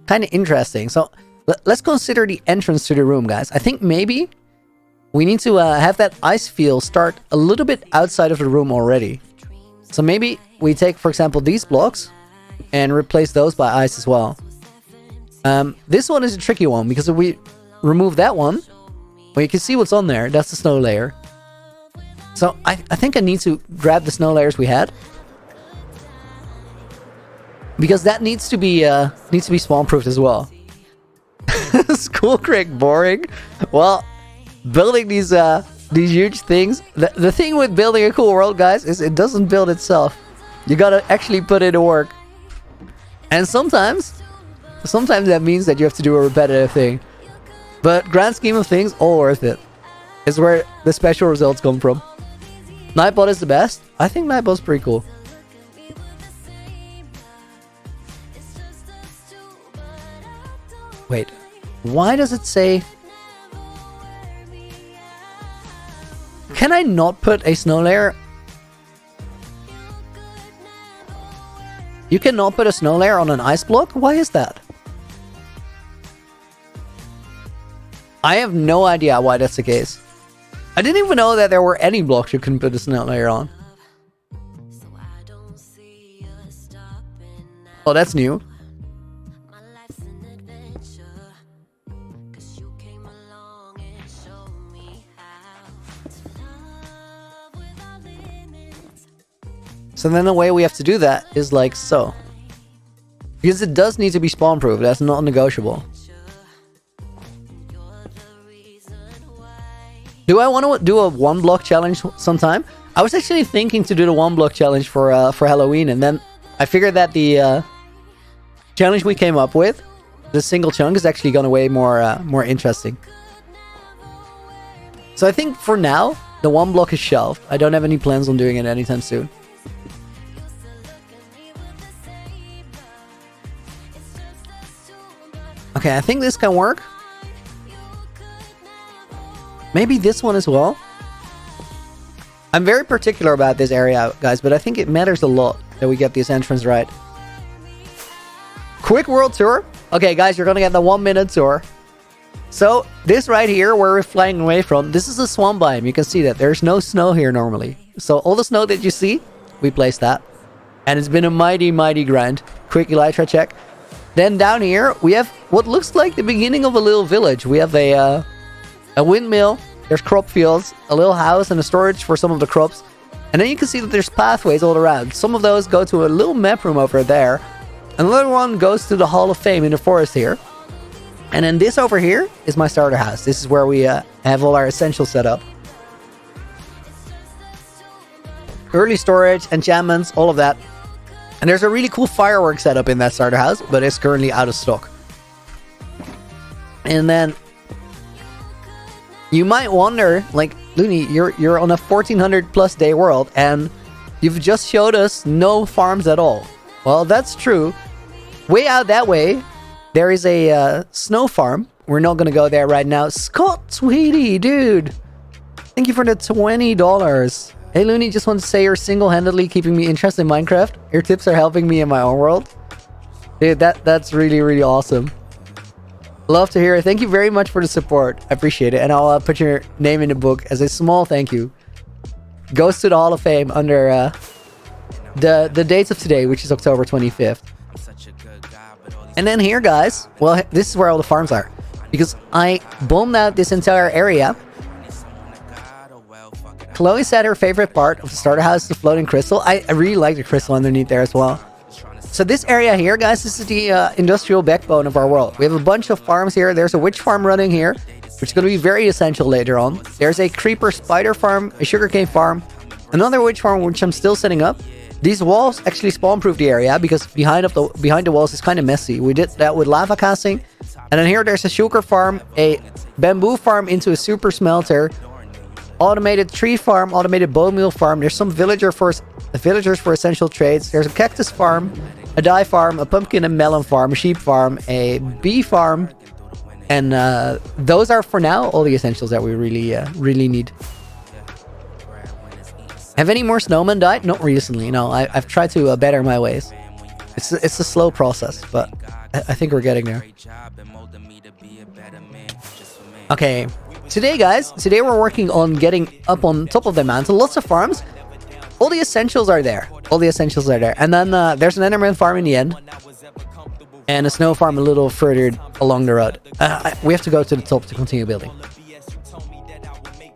kind of interesting. So let's consider the entrance to the room, guys. I think maybe we need to have that ice field start a little bit outside of the room already. So maybe we take, for example, these blocks and replace those by ice as well. This one is a tricky one because if we remove that one, well, you can see what's on there. That's the snow layer. So I think I need to grab the snow layers we had, because that needs to be spawn proofed as well. School crick boring. Well, building these huge things. The thing with building a cool world, guys, is it doesn't build itself. You gotta actually put it to work, and sometimes that means that you have to do a repetitive thing. But grand scheme of things, all worth it. It's where the special results come from. Nightbot is the best. I think Nightbot's pretty cool. Wait, why does it say... Can I not put a snow layer? You cannot put a snow layer on an ice block? Why is that? I have no idea why that's the case. I didn't even know that there were any blocks you couldn't put a snow layer on. Oh, that's new. So then the way we have to do that is like so. Because it does need to be spawn proof, that's not negotiable. Do I want to do a 1 block challenge sometime? I was actually thinking to do the 1 block challenge for Halloween, and then I figured that the challenge we came up with, the single chunk, is actually gonna way more interesting. So I think for now, the 1 block is shelved. I don't have any plans on doing it anytime soon. Okay, I think this can work. Maybe this one as well. I'm very particular about this area, guys, but I think it matters a lot that we get this entrance right. Quick world tour. Okay, guys, you're gonna get the 1-minute tour. So, this right here, where we're flying away from, this is a swamp biome. You can see that there's no snow here normally. So, all the snow that you see, we placed that. And it's been a mighty, mighty grind. Quick elytra check. Then down here, we have what looks like the beginning of a little village. We have a windmill, there's crop fields, a little house and a storage for some of the crops. And then you can see that there's pathways all around. Some of those go to a little map room over there. Another one goes to the Hall of Fame in the forest here. And then this over here is my starter house. This is where we have all our essentials set up. Early storage, enchantments, all of that. And there's a really cool fireworks setup in that starter house, but it's currently out of stock. And then you might wonder, like, Looney, you're on a 1400 plus day world and you've just showed us no farms at all. Well, that's true. Way out that way, there is a snow farm. We're not going to go there right now. Scott, sweetie, dude. Thank you for the $20. Hey, Looney, just want to say you're single-handedly keeping me interested in Minecraft. Your tips are helping me in my own world. Dude, that's really, really awesome. Love to hear it. Thank you very much for the support. I appreciate it. And I'll put your name in the book as a small thank you. Goes to the Hall of Fame under the dates of today, which is October 25th. And then here, guys, well, this is where all the farms are. Because I bombed out this entire area. Chloe said her favorite part of the starter house is the floating crystal. I really like the crystal underneath there as well. So this area here, guys, this is the industrial backbone of our world. We have a bunch of farms here. There's a witch farm running here, which is going to be very essential later on. There's a creeper spider farm, a sugarcane farm, another witch farm, which I'm still setting up. These walls actually spawn-proof the area because behind the walls is kind of messy. We did that with lava casting. And then here there's a sugar farm, a bamboo farm into a super smelter, automated tree farm, automated bone meal farm. There's some villagers for essential trades. There's a cactus farm, a dye farm, a pumpkin and melon farm, a sheep farm, a bee farm. And those are, for now, all the essentials that we really need. Have any more snowmen died? Not recently, no. I've tried to better my ways. It's a slow process, but I think we're getting there. Okay, today, guys, we're working on getting up on top of the mountain. Lots of farms. All the essentials are there. And then there's an Enderman farm in the end. And a snow farm a little further along the road. We have to go to the top to continue building.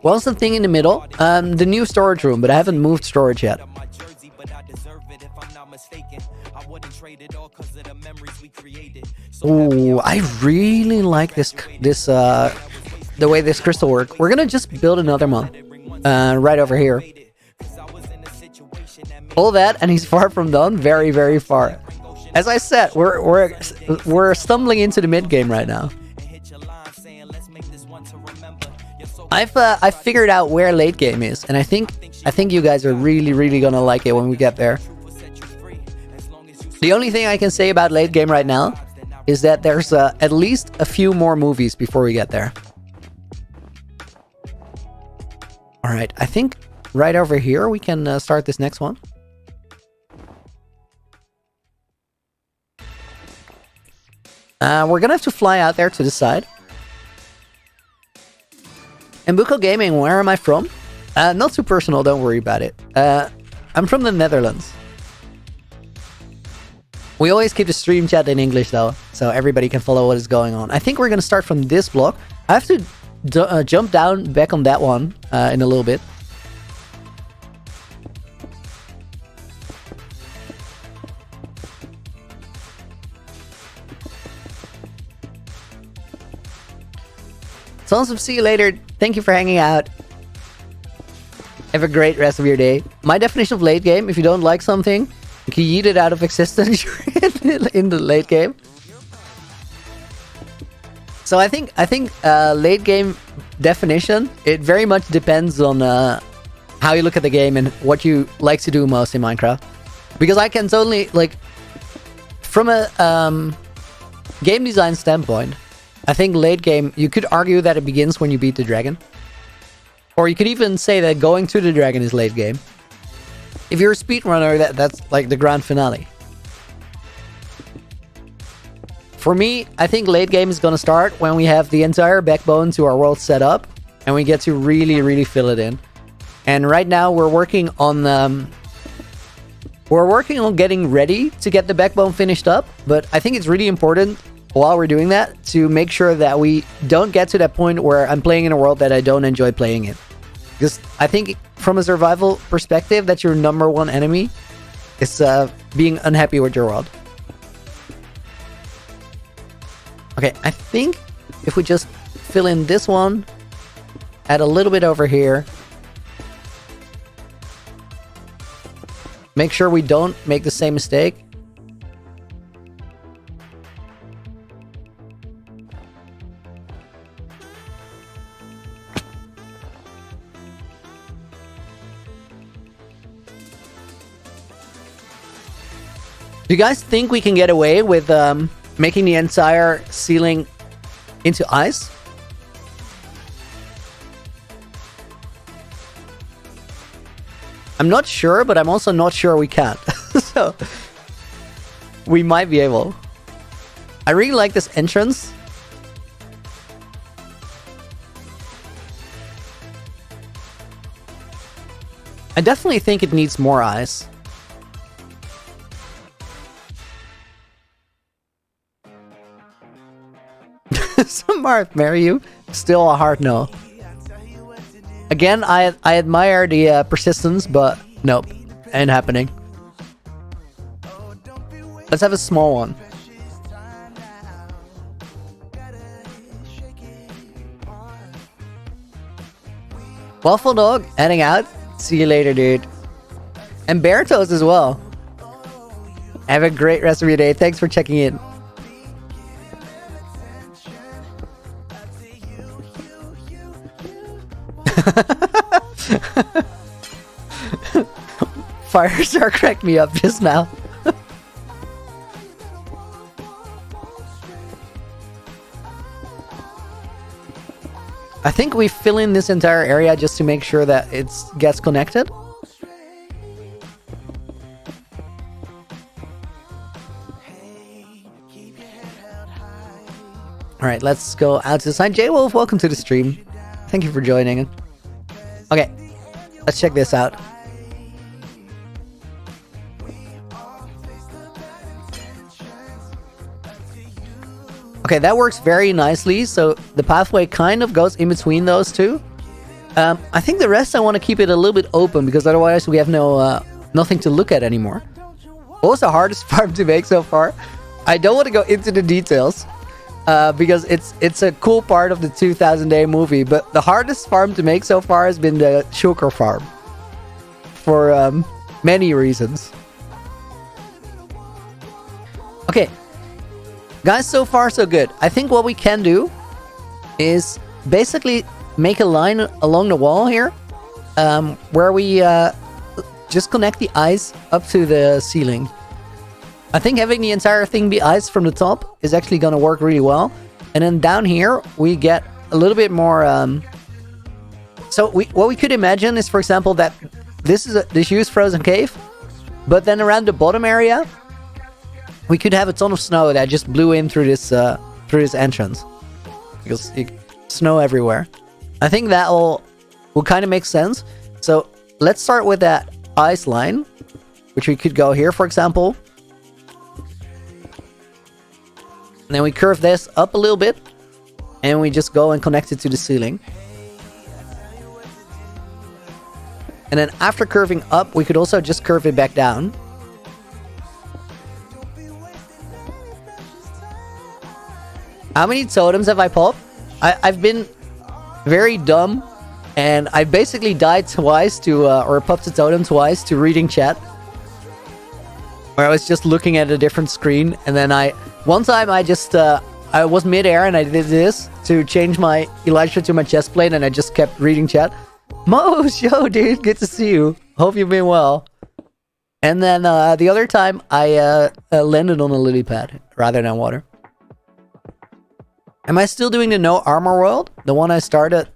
What's the thing in the middle? The new storage room, but I haven't moved storage yet. Ooh, I really like this the way this crystal works. We're gonna just build another one right over here. All that, and he's far from done. Very, very far. As I said, we're stumbling into the mid game right now. I've figured out where late game is, and I think you guys are really gonna like it when we get there. The only thing I can say about late game right now is that there's at least a few more movies before we get there. All right, I think right over here we can start this next one. We're gonna have to fly out there to the side. And Buko Gaming, where am I from? Not too personal, don't worry about it. I'm from the Netherlands. We always keep the stream chat in English though, so everybody can follow what is going on. I think we're gonna start from this block. I have to jump down back on that one in a little bit. Sons of See you later. Thank you for hanging out. Have a great rest of your day. My definition of late game, if you don't like something, you can yeet it out of existence in the late game. So I think late game definition, it very much depends on how you look at the game and what you like to do most in Minecraft. Because I can totally, like, from a game design standpoint, I think late game, you could argue that it begins when you beat the dragon. Or you could even say that going to the dragon is late game. If you're a speedrunner, that's like the grand finale. For me, I think late game is gonna start when we have the entire backbone to our world set up, and we get to really fill it in. And right now we're working on getting ready to get the backbone finished up, but I think it's really important while we're doing that to make sure that we don't get to that point where I'm playing in a world that I don't enjoy playing in. Because I think from a survival perspective, that's your number one enemy. Is being unhappy with your world. Okay, I think if we just fill in this one, add a little bit over here. Make sure we don't make the same mistake. Do you guys think we can get away with making the entire ceiling into ice? I'm not sure, but I'm also not sure we can't. So, we might be able. I really like this entrance. I definitely think it needs more ice. Smart, marry you? Still a hard no. Again, I admire the persistence, but nope, ain't happening. Let's have a small one. Waffle Dog, heading out. See you later, dude. And Bear Toast as well. Have a great rest of your day. Thanks for checking in. Firestar cracked me up just now. I think we fill in this entire area just to make sure that it gets connected. Alright, let's go out to the side. J-Wolf, welcome to the stream. Thank you for joining. Okay, let's check this out. Okay, that works very nicely. So the pathway kind of goes in between those two. I think the rest I want to keep it a little bit open because otherwise we have nothing to look at anymore. What was the hardest farm to make so far? I don't want to go into the details because it's a cool part of the 2000 Day movie. But the hardest farm to make so far has been the sugar farm for many reasons. Okay. Guys, so far so good. I think what we can do is basically make a line along the wall here where we just connect the ice up to the ceiling. I think having the entire thing be ice from the top is actually going to work really well. And then down here, we get a little bit more... So what we could imagine is, for example, that this is this huge frozen cave, but then around the bottom area, we could have a ton of snow that just blew in through this entrance. Because snow everywhere. I think that will kind of make sense. So let's start with that ice line, which we could go here, for example. And then we curve this up a little bit, and we just go and connect it to the ceiling. And then after curving up, we could also just curve it back down. How many totems have I popped? I've been very dumb, and I basically died twice to, or popped a totem twice to reading chat. Where I was just looking at a different screen, and then one time I just, I was mid-air and I did this to change my Elytra to my chest plate, and I just kept reading chat. Mos, yo, dude, good to see you. Hope you've been well. And then the other time I landed on a lily pad rather than water. Am I still doing the no armor world? The one I started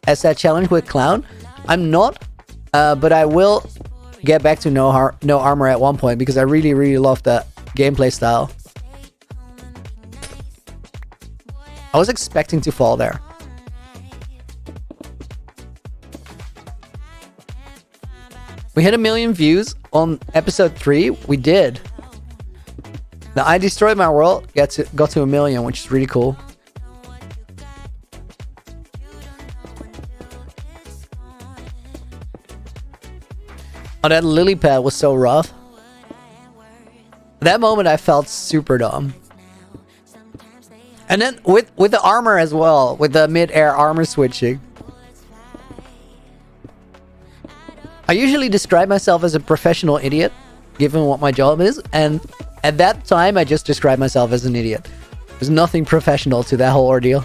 as that challenge with Clown? I'm not, but I will get back to no armor at one point because I really, really love that gameplay style. I was expecting to fall there. We hit 1 million views on episode 3. We did. The I Destroyed My World got to 1 million, which is really cool. Oh, that lily pad was so rough. That moment I felt super dumb. And then with the armor as well, with the mid-air armor switching. I usually describe myself as a professional idiot, given what my job is, and at that time I just described myself as an idiot. There's nothing professional to that whole ordeal.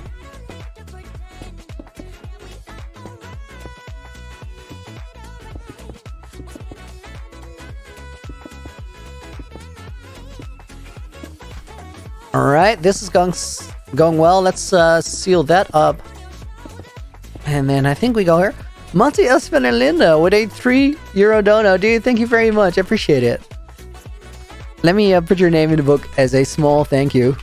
Alright, this is going well. Let's seal that up. And then I think we go here. Monty Espen and Linda with a €3 dono. Dude, thank you very much. I appreciate it. Let me put your name in the book as a small thank you.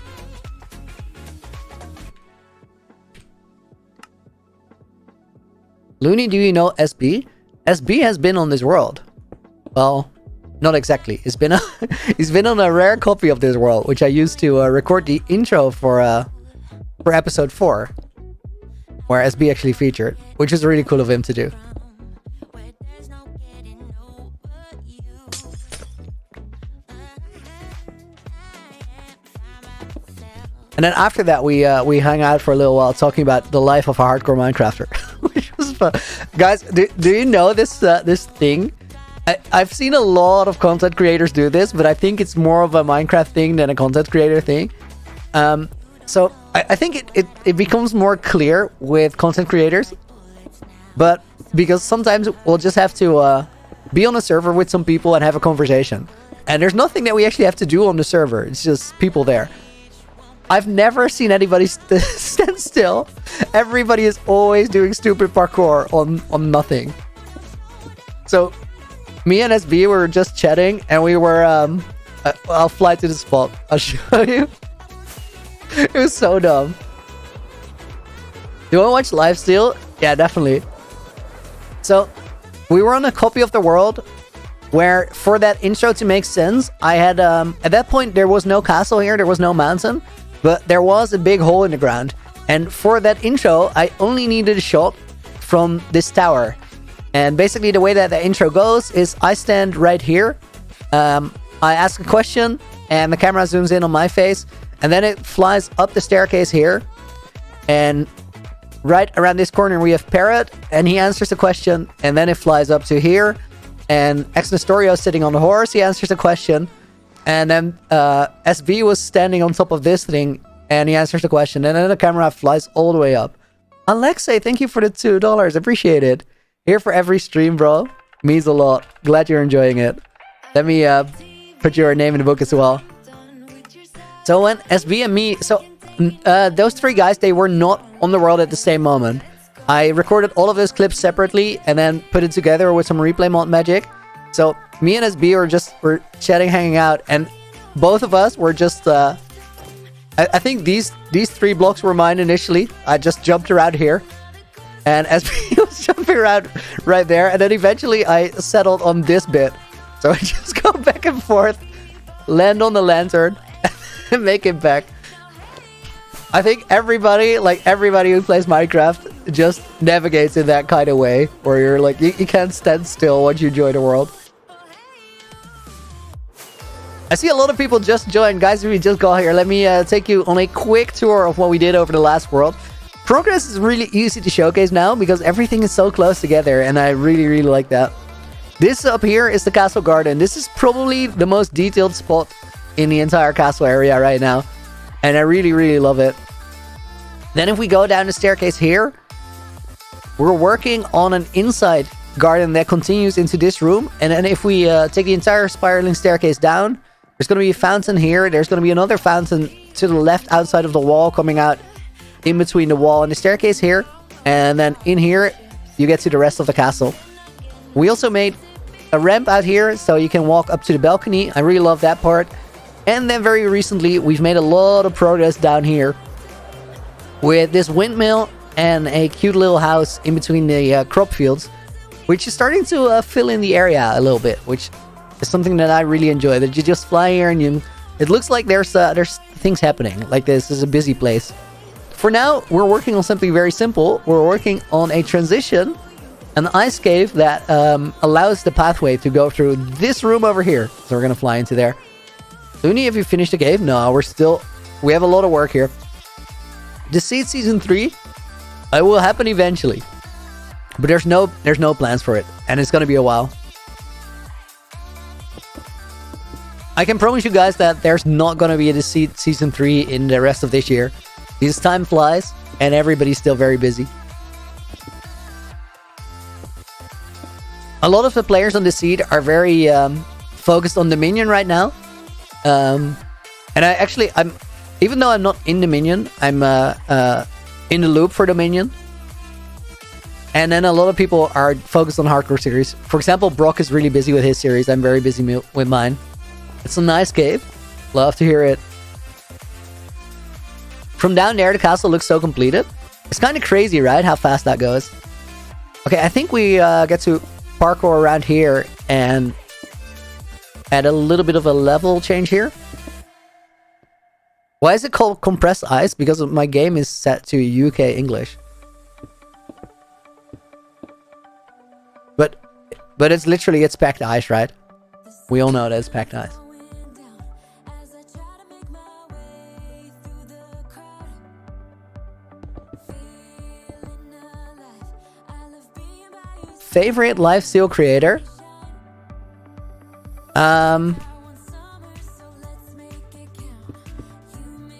Looney, do you know SB? SB has been on this world. Well, not exactly. He's been on a rare copy of this world, which I used to record the intro for episode 4, where SB actually featured, which is really cool of him to do. And then after that, we hung out for a little while talking about the life of a hardcore Minecrafter, which was fun. Guys, do you know this this thing? I've seen a lot of content creators do this, but I think it's more of a Minecraft thing than a content creator thing. So I think it becomes more clear with content creators, but because sometimes we'll just have to be on a server with some people and have a conversation, and there's nothing that we actually have to do on the server. It's just people there. I've never seen anybody stand still. Everybody is always doing stupid parkour on nothing. So me and SB were just chatting, and we were I'll fly to the spot. I'll show you. It was so dumb. Do you want to watch Lifesteal? Yeah, definitely. So we were on a copy of the world where, for that intro to make sense, I had at that point there was no castle here, there was no mountain, but there was a big hole in the ground. And for that intro, I only needed a shot from this tower. And basically the way that the intro goes is I stand right here, I ask a question, and the camera zooms in on my face, and then it flies up the staircase here, and right around this corner we have Parrot, and he answers the question, and then it flies up to here, and Ex Nestorio is sitting on the horse, he answers the question, and then SB was standing on top of this thing, and he answers the question, and then the camera flies all the way up. Alexei, thank you for the $2, appreciate it. Here for every stream, bro. Means a lot. Glad you're enjoying it. Let me put your name in the book as well. So when SB and me... So those three guys, they were not on the world at the same moment. I recorded all of those clips separately and then put it together with some replay mod magic. So me and SB were chatting, hanging out, and both of us were just... I think these 3 blocks were mine initially. I just jumped around here. And SB was jumping around right there. And then eventually I settled on this bit. So I just go back and forth, land on the lantern, and make it back. I think everybody who plays Minecraft just navigates in that kind of way. Where you're like, you can't stand still once you enjoy the world. I see a lot of people just joined. Guys, if you just got here, let me take you on a quick tour of what we did over the last world. Progress is really easy to showcase now because everything is so close together, and I really, really like that. This up here is the castle garden. This is probably the most detailed spot in the entire castle area right now, and I really, really love it. Then if we go down the staircase here, we're working on an inside garden that continues into this room, and then if we take the entire spiraling staircase down, there's going to be a fountain here. There's going to be another fountain to the left outside of the wall coming out in between the wall and the staircase here, and then in here you get to the rest of the castle. We also made a ramp out here so you can walk up to the balcony. I really love that part. And then very recently we've made a lot of progress down here with this windmill and a cute little house in between the crop fields, which is starting to fill in the area a little bit, which is something that I really enjoy, that you just fly here and it looks like there's things happening, like this is a busy place. For now, we're working on something very simple. We're working on a transition an ice cave that allows the pathway to go through this room over here. So we're gonna fly into there. Looney, have you finished the cave? No, we have a lot of work here. Deceit Season 3, it will happen eventually. But there's no plans for it, and it's gonna be a while. I can promise you guys that there's not gonna be a Deceit Season 3 in the rest of this year. Because time flies, and everybody's still very busy. A lot of the players on Deceit are very focused on Dominion right now. And I'm even though I'm not in Dominion, I'm in the loop for Dominion. And then a lot of people are focused on hardcore series. For example, Brock is really busy with his series. I'm very busy with mine. It's a nice cave. Love to hear it. From down there, the castle looks so completed. It's kind of crazy, right? How fast that goes. Okay, I think we get to parkour around here and add a little bit of a level change here. Why is it called compressed ice? Because my game is set to UK English. But it's literally, it's packed ice, right? We all know that it's packed ice. Favorite lifesteal creator?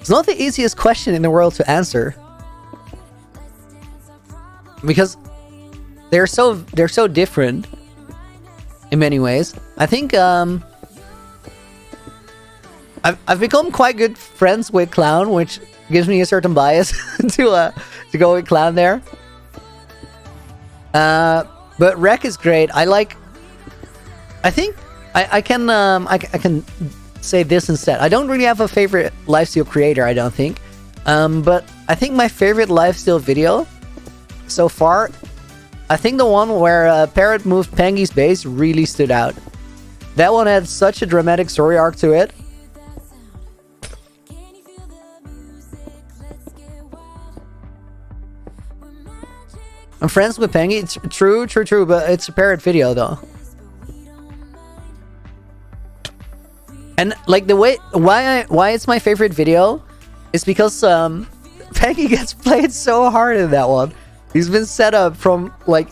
It's not the easiest question in the world to answer. Because they're so different in many ways. I think I've become quite good friends with Clown, which gives me a certain bias to go with Clown there. But Rek is great. I think I can say this instead. I don't really have a favorite lifesteal creator, I don't think. But I think my favorite lifesteal video so far, I think the one where Parrot moved Pengy's base really stood out. That one had such a dramatic story arc to it. I'm friends with Pengy. It's true, but it's a Parrot video though. And like the way why it's my favorite video is because Pengy gets played so hard in that one. He's been set up from like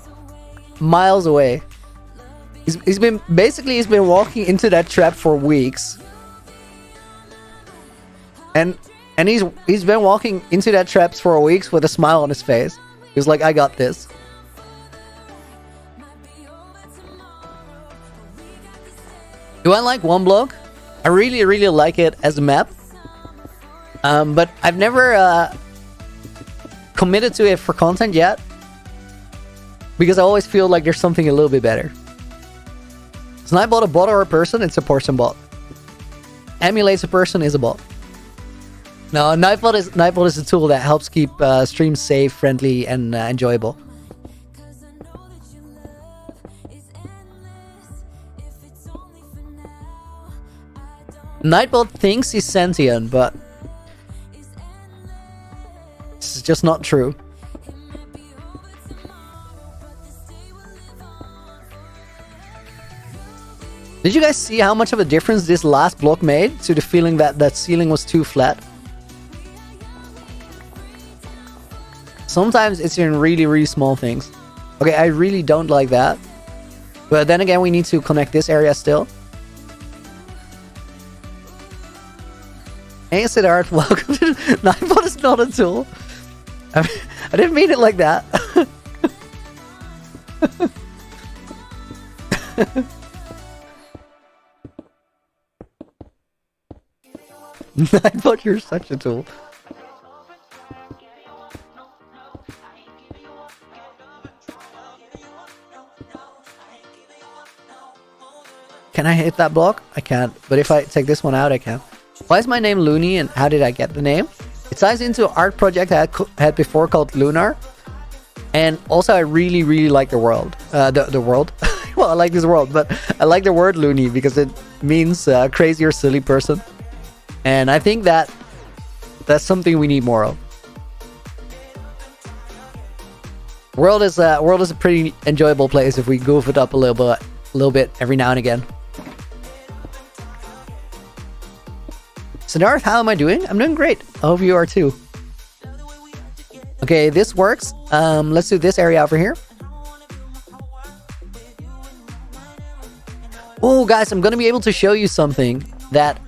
miles away. He's been walking into that trap for weeks. And he's been walking into that traps for weeks with a smile on his face. He was like, I got this. Do I like One Block? I really like it as a map. But I've never committed to it for content yet. Because I always feel like there's something a little bit better. Snipebot a bot or a person? It supports a bot. Emulates a person is a bot. No, Nightbot is a tool that helps keep streams safe, friendly, and enjoyable. Nightbot thinks he's sentient, but it's just not true. Did you guys see how much of a difference this last block made to the feeling that that ceiling was too flat? Sometimes it's in really small things. Okay, I really don't like that. But then again, we need to connect this area still. Hey, Siddharth, welcome to... Nightbot is not a tool. I didn't mean it like that. Nightbot, you're such a tool. Can I hit that block? I can't. But if I take this one out, I can. Why is my name Looney and how did I get the name? It ties into an art project I had before called Lunar. And also I really like the world. The world. Well, I like this world, but I like the word Looney because it means crazy or silly person. And I think that that's something we need more of. World is a pretty enjoyable place if we goof it up a little bit every now and again. So Narth, how am I doing? I'm doing great. I hope you are too. Okay, this works. Let's do this area over here. Oh, guys, I'm gonna be able to show you something that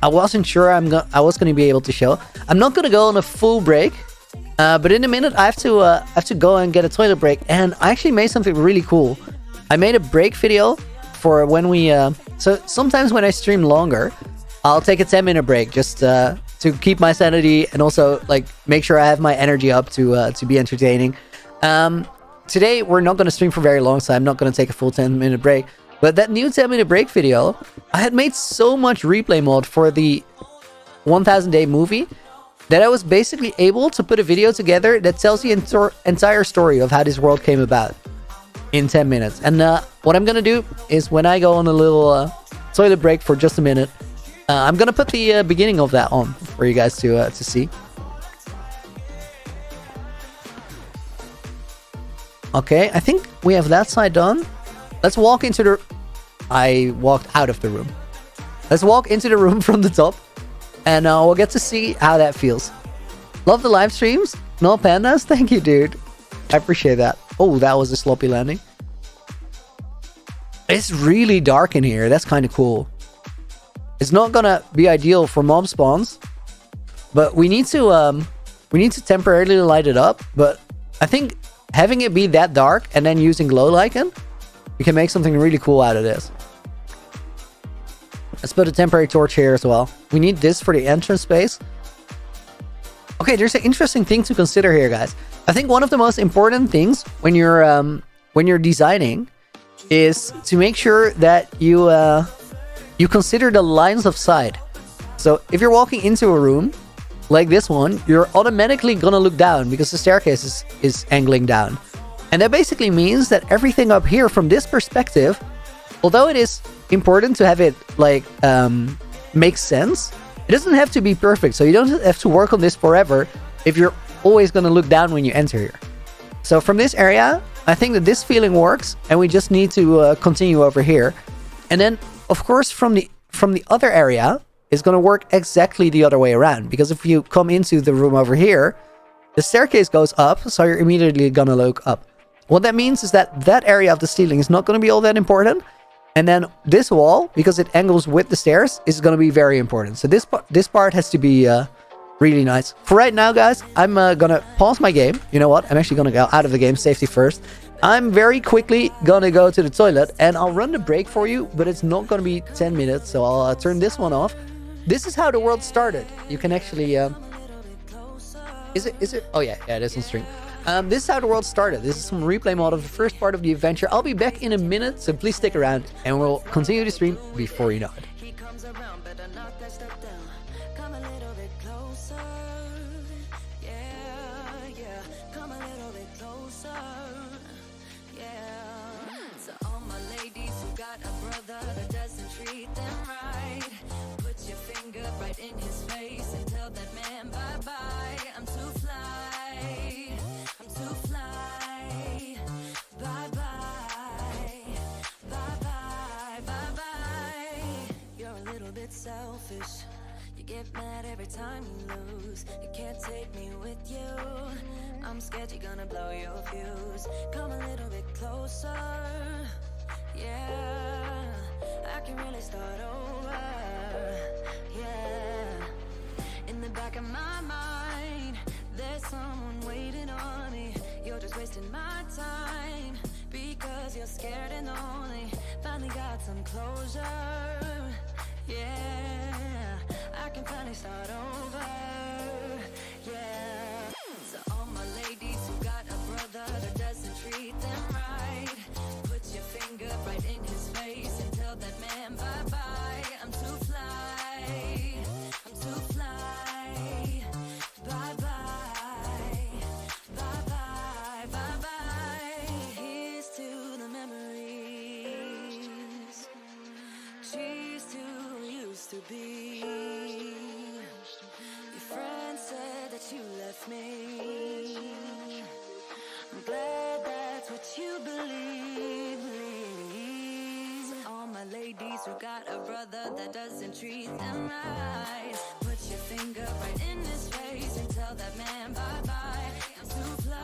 I wasn't sure I was gonna be able to show. I'm not gonna go on a full break, but in a minute I have to go and get a toilet break. And I actually made something really cool. I made a break video for when we. So sometimes when I stream longer, I'll take a 10-minute break just to keep my sanity and also like make sure I have my energy up to be entertaining. Today we're not gonna stream for very long, so I'm not gonna take a full 10-minute break. But that new 10-minute break video, I had made so much replay mod for the 1000 Day movie that I was basically able to put a video together that tells the entire story of how this world came about in 10 minutes. And what I'm gonna do is when I go on a little toilet break for just a minute, I'm gonna put the beginning of that on for you guys to see. Okay, I think we have that side done. Let's walk into the... I walked out of the room. Let's walk into the room from the top. And we'll get to see how that feels. Love the live streams. No pandas. Thank you, dude. I appreciate that. Oh, that was a sloppy landing. It's really dark in here. That's kind of cool. It's not gonna be ideal for mob spawns. But we need to temporarily light it up. But I think having it be that dark and then using glow lichen, we can make something really cool out of this. Let's put a temporary torch here as well. We need this for the entrance space. Okay, there's an interesting thing to consider here, guys. I think one of the most important things when you're designing is to make sure that you consider the lines of sight. So if you're walking into a room like this one, you're automatically gonna look down because the staircase is angling down. And that basically means that everything up here from this perspective, although it is important to have it like make sense, it doesn't have to be perfect. So you don't have to work on this forever if you're always going to look down when you enter here. So from this area, I think that this feeling works and we just need to continue over here. And then of course from the other area, it's going to work exactly the other way around, because if you come into the room over here, the staircase goes up, so you're immediately going to look up. What that means is that that area of the ceiling is not going to be all that important. And then this wall, because it angles with the stairs, is going to be very important. So this part has to be really nice. For right now, guys, I'm going to pause my game. You know what? I'm actually going to go out of the game, safety first. I'm very quickly going to go to the toilet and I'll run the break for you, but it's not going to be 10 minutes. So I'll turn this one off. This is how the world started. You can actually... Is it? Oh yeah, it is on stream. This is how the world started. This is some replay mod of the first part of the adventure. I'll be back in a minute, so please stick around and we'll continue the stream before you know it. He comes around, better knock that step down. Come a little bit closer. Yeah, come a little bit closer. Yeah. To all my ladies who got a brother that doesn't treat them right, put your finger right in his face and tell that man bye-bye. I'm too fly. I'm too fly. Bye-bye. Bye-bye. Bye-bye. You're a little bit selfish. You get mad every time you lose. You can't take me with you. I'm scared you're gonna blow your fuse. Come a little bit closer. Yeah, I can really start over. Yeah. In the back of my mind, there's someone waiting on me. You're just wasting my time because you're scared and lonely. Finally got some closure. Yeah, I can finally start over. Yeah. So all my ladies who got a brother that doesn't treat them right, put your finger right in his face and tell that man bye-bye. I'm too fly. I'm too fly. Bye-bye. Bye-bye. Bye-bye. Here's to the memories. Cheers to who used to be. Your friend said that you left me. I'm glad ladies who got a brother that doesn't treat them right. Put your finger right in his face and tell that man bye-bye. I'm too fly.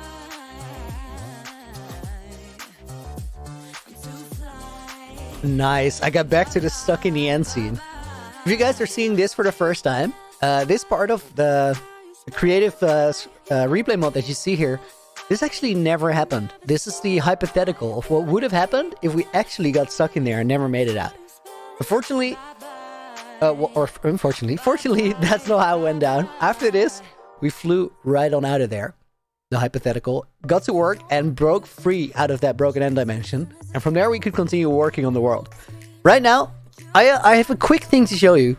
Nice. I got back to the stuck in the end scene. If you guys are seeing this for the first time, this part of the creative replay mode that you see here, this actually never happened. This is the hypothetical of what would have happened if we actually got stuck in there and never made it out. Unfortunately, fortunately, that's not how it went down. After this, we flew right on out of there. The hypothetical got to work and broke free out of that broken end dimension. And from there, we could continue working on the world. Right now, I have a quick thing to show you.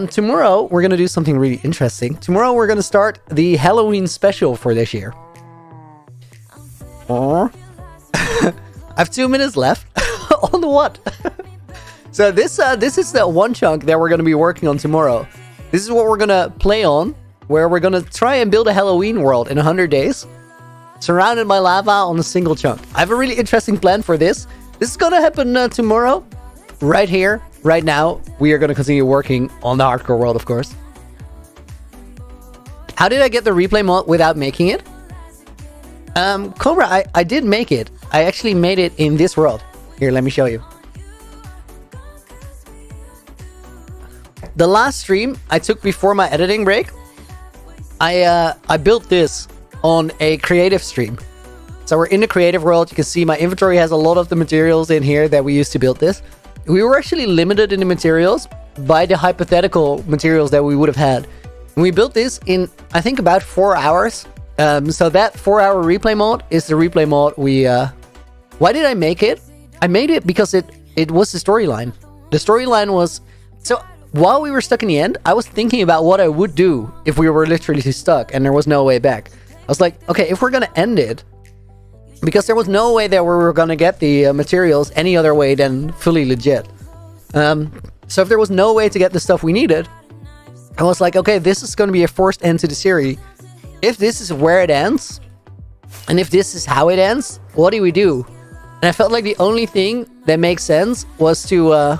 Tomorrow, we're going to do something really interesting. Tomorrow, we're going to start the Halloween special for this year. I have 2 minutes left. On the what? So this is the one chunk that we're going to be working on tomorrow. This is what we're going to play on, where we're going to try and build a Halloween world in 100 days, surrounded by lava on a single chunk. I have a really interesting plan for this. This is going to happen tomorrow, right here, right now. We are going to continue working on the hardcore world, of course. How did I get the replay mod without making it? Cobra, I did make it. I actually made it in this world. Here, let me show you. The last stream I took before my editing break, I built this on a creative stream. So we're in the creative world. You can see my inventory has a lot of the materials in here that we used to build this. We were actually limited in the materials by the hypothetical materials that we would have had. And we built this in, I think, about 4 hours. So that 4-hour replay mode is the replay mode we... Why did I make it? I made it because it was the storyline. The storyline was... So while we were stuck in the end, I was thinking about what I would do if we were literally stuck and there was no way back. I was like, okay, if we're going to end it... Because there was no way that we were going to get the materials any other way than fully legit. So if there was no way to get the stuff we needed, I was like, okay, this is going to be a forced end to the series. If this is where it ends, and if this is how it ends, what do we do? And I felt like the only thing that makes sense was to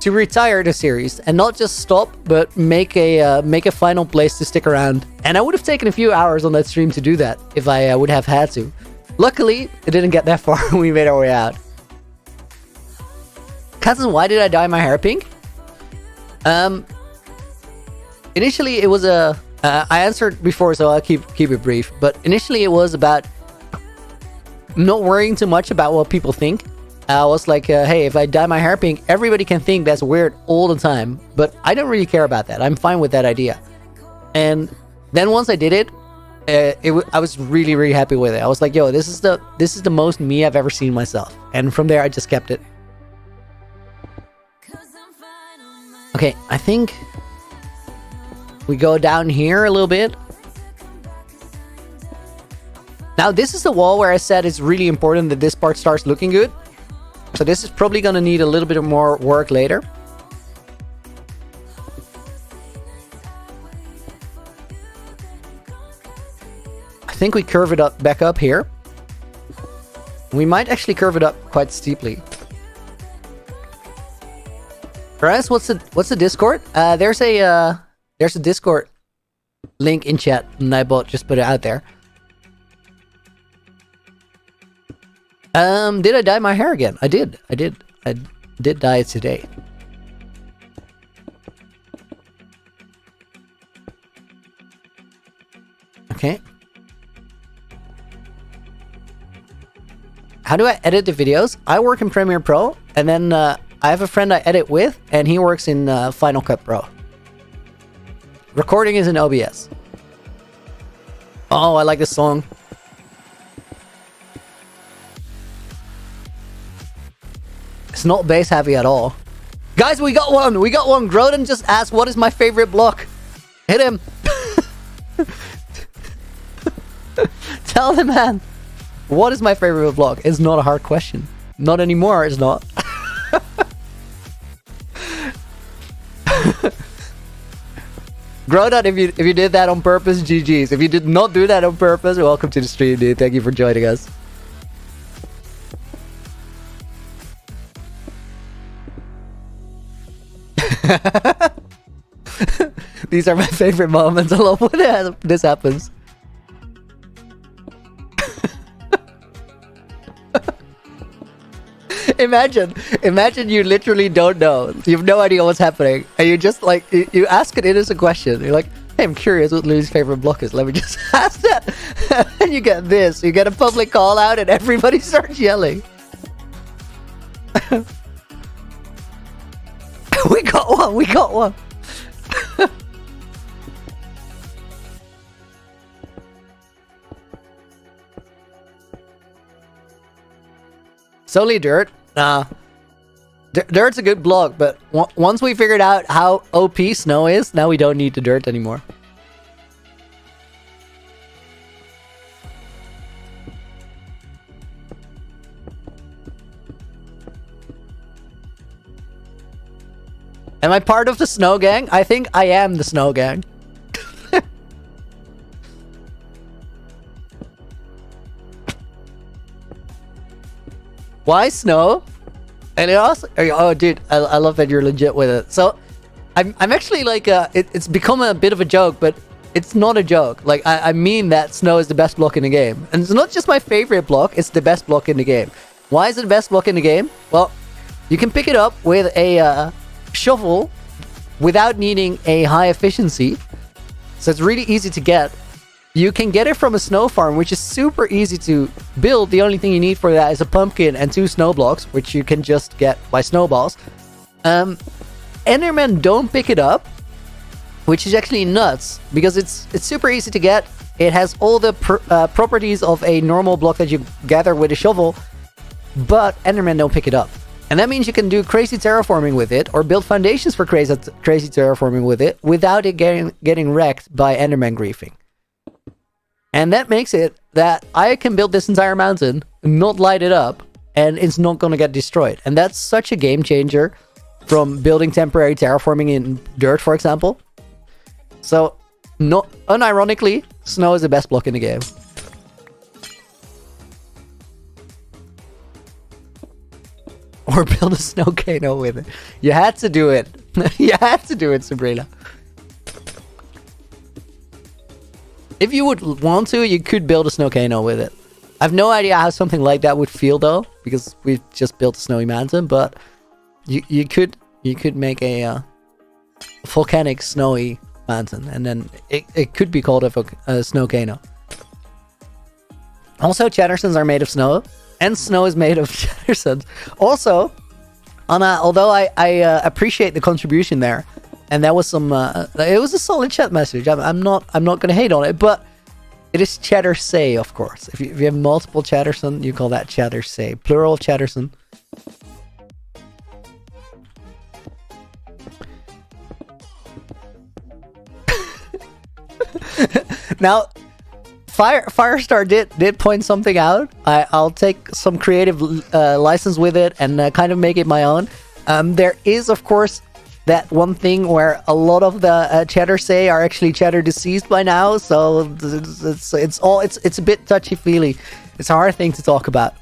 retire the series and not just stop, but make a final place to stick around. And I would have taken a few hours on that stream to do that if I would have had to. Luckily, it didn't get that far. We made our way out. Cousin, why did I dye my hair pink? Initially, it was a... I answered before, so I'll keep it brief. But initially, it was about not worrying too much about what people think. I was like, hey, if I dye my hair pink, everybody can think that's weird all the time. But I don't really care about that. I'm fine with that idea. And then once I did it, I was really, really happy with it. I was like, yo, this is the most me I've ever seen myself. And from there, I just kept it. Okay, I think we go down here a little bit. Now, this is the wall where I said it's really important that this part starts looking good. So this is probably going to need a little bit of more work later. I think we curve it up back up here. We might actually curve it up quite steeply. Guys, what's the Discord? There's a Discord link in chat, and I just put it out there. Did I dye my hair again? I did dye it today. Okay. How do I edit the videos? I work in Premiere Pro, and then I have a friend I edit with, and he works in Final Cut Pro. Recording is in OBS. Oh, I like this song. It's not bass heavy at all. Guys, we got one! We got one! Groden just asked, what is my favorite block? Hit him! Tell the man! What is my favorite block? It's not a hard question. Not anymore, it's not. Grodan, if you did that on purpose, GG's. If you did not do that on purpose, welcome to the stream, dude. Thank you for joining us. These are my favorite moments. I love when this happens. Imagine you literally don't know. You have no idea what's happening. And you just like, you ask an innocent question. You're like, hey, I'm curious what Louis' favorite block is. Let me just ask that. And you get this. You get a public call out and everybody starts yelling. We got one. It's only dirt. Dirt's a good block, but once we figured out how OP snow is, now we don't need the dirt anymore. Am I part of the snow gang? I think I am the snow gang. Why snow? And it also, oh dude, I love that you're legit with it. So I'm actually like it's become a bit of a joke, but it's not a joke. Like I mean that snow is the best block in the game, and it's not just my favorite block, it's the best block in the game. Why is it the best block in the game? Well, you can pick it up with a shovel without needing a high efficiency, so it's really easy to get. You can get it from a snow farm, which is super easy to build. The only thing you need for that is a pumpkin and 2 snow blocks, which you can just get by snowballs. Endermen don't pick it up, which is actually nuts, because it's super easy to get. It has all the properties of a normal block that you gather with a shovel, but Endermen don't pick it up. And that means you can do crazy terraforming with it, or build foundations for crazy terraforming with it, without it getting wrecked by Enderman griefing. And that makes it that I can build this entire mountain, not light it up, and it's not going to get destroyed. And that's such a game changer from building temporary terraforming in dirt, for example. So, unironically, snow is the best block in the game. Or build a snow cano with it. You had to do it. You had to do it, Sabrina. If you would want to, you could build a snow cano with it. I have no idea how something like that would feel though, because we've just built a snowy mountain. But you could make a volcanic snowy mountain, and then it could be called a snow cano. Also, chatterstones are made of snow, and snow is made of chatterstones. Also, although I appreciate the contribution there. And that was some. It was a solid chat message. I'm not gonna hate on it, but it is chatter say, of course. If you have multiple chatterson, you call that chatter say. Plural chatterson. Now, Firestar did point something out. I'll take some creative license with it and kind of make it my own. There is, of course, that one thing where a lot of the chatter say are actually chatter deceased by now, so it's a bit touchy-feely. It's a hard thing to talk about.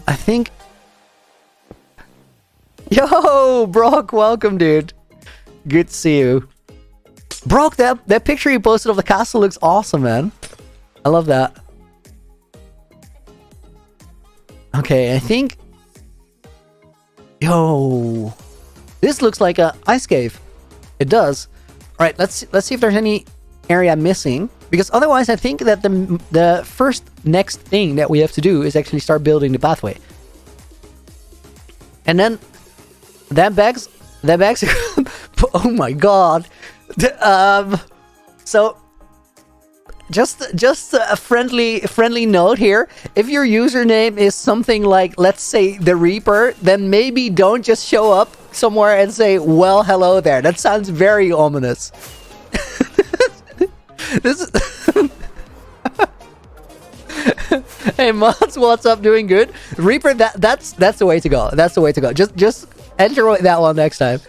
I think... Yo, Brock, welcome, dude. Good to see you. Brock, that picture you posted of the castle looks awesome, man. I love that. Okay, I think... Yo, this looks like a ice cave. It does. All right, let's see if there's any area missing, because otherwise I think that the first next thing that we have to do is actually start building the pathway. And then that begs oh my god. So just a friendly note here. If your username is something like, let's say, the Reaper, then maybe don't just show up somewhere and say, well, hello there. That sounds very ominous. This is... Hey mods, what's up? Doing good? Reaper, that's the way to go. That's the way to go. Just enter that one next time.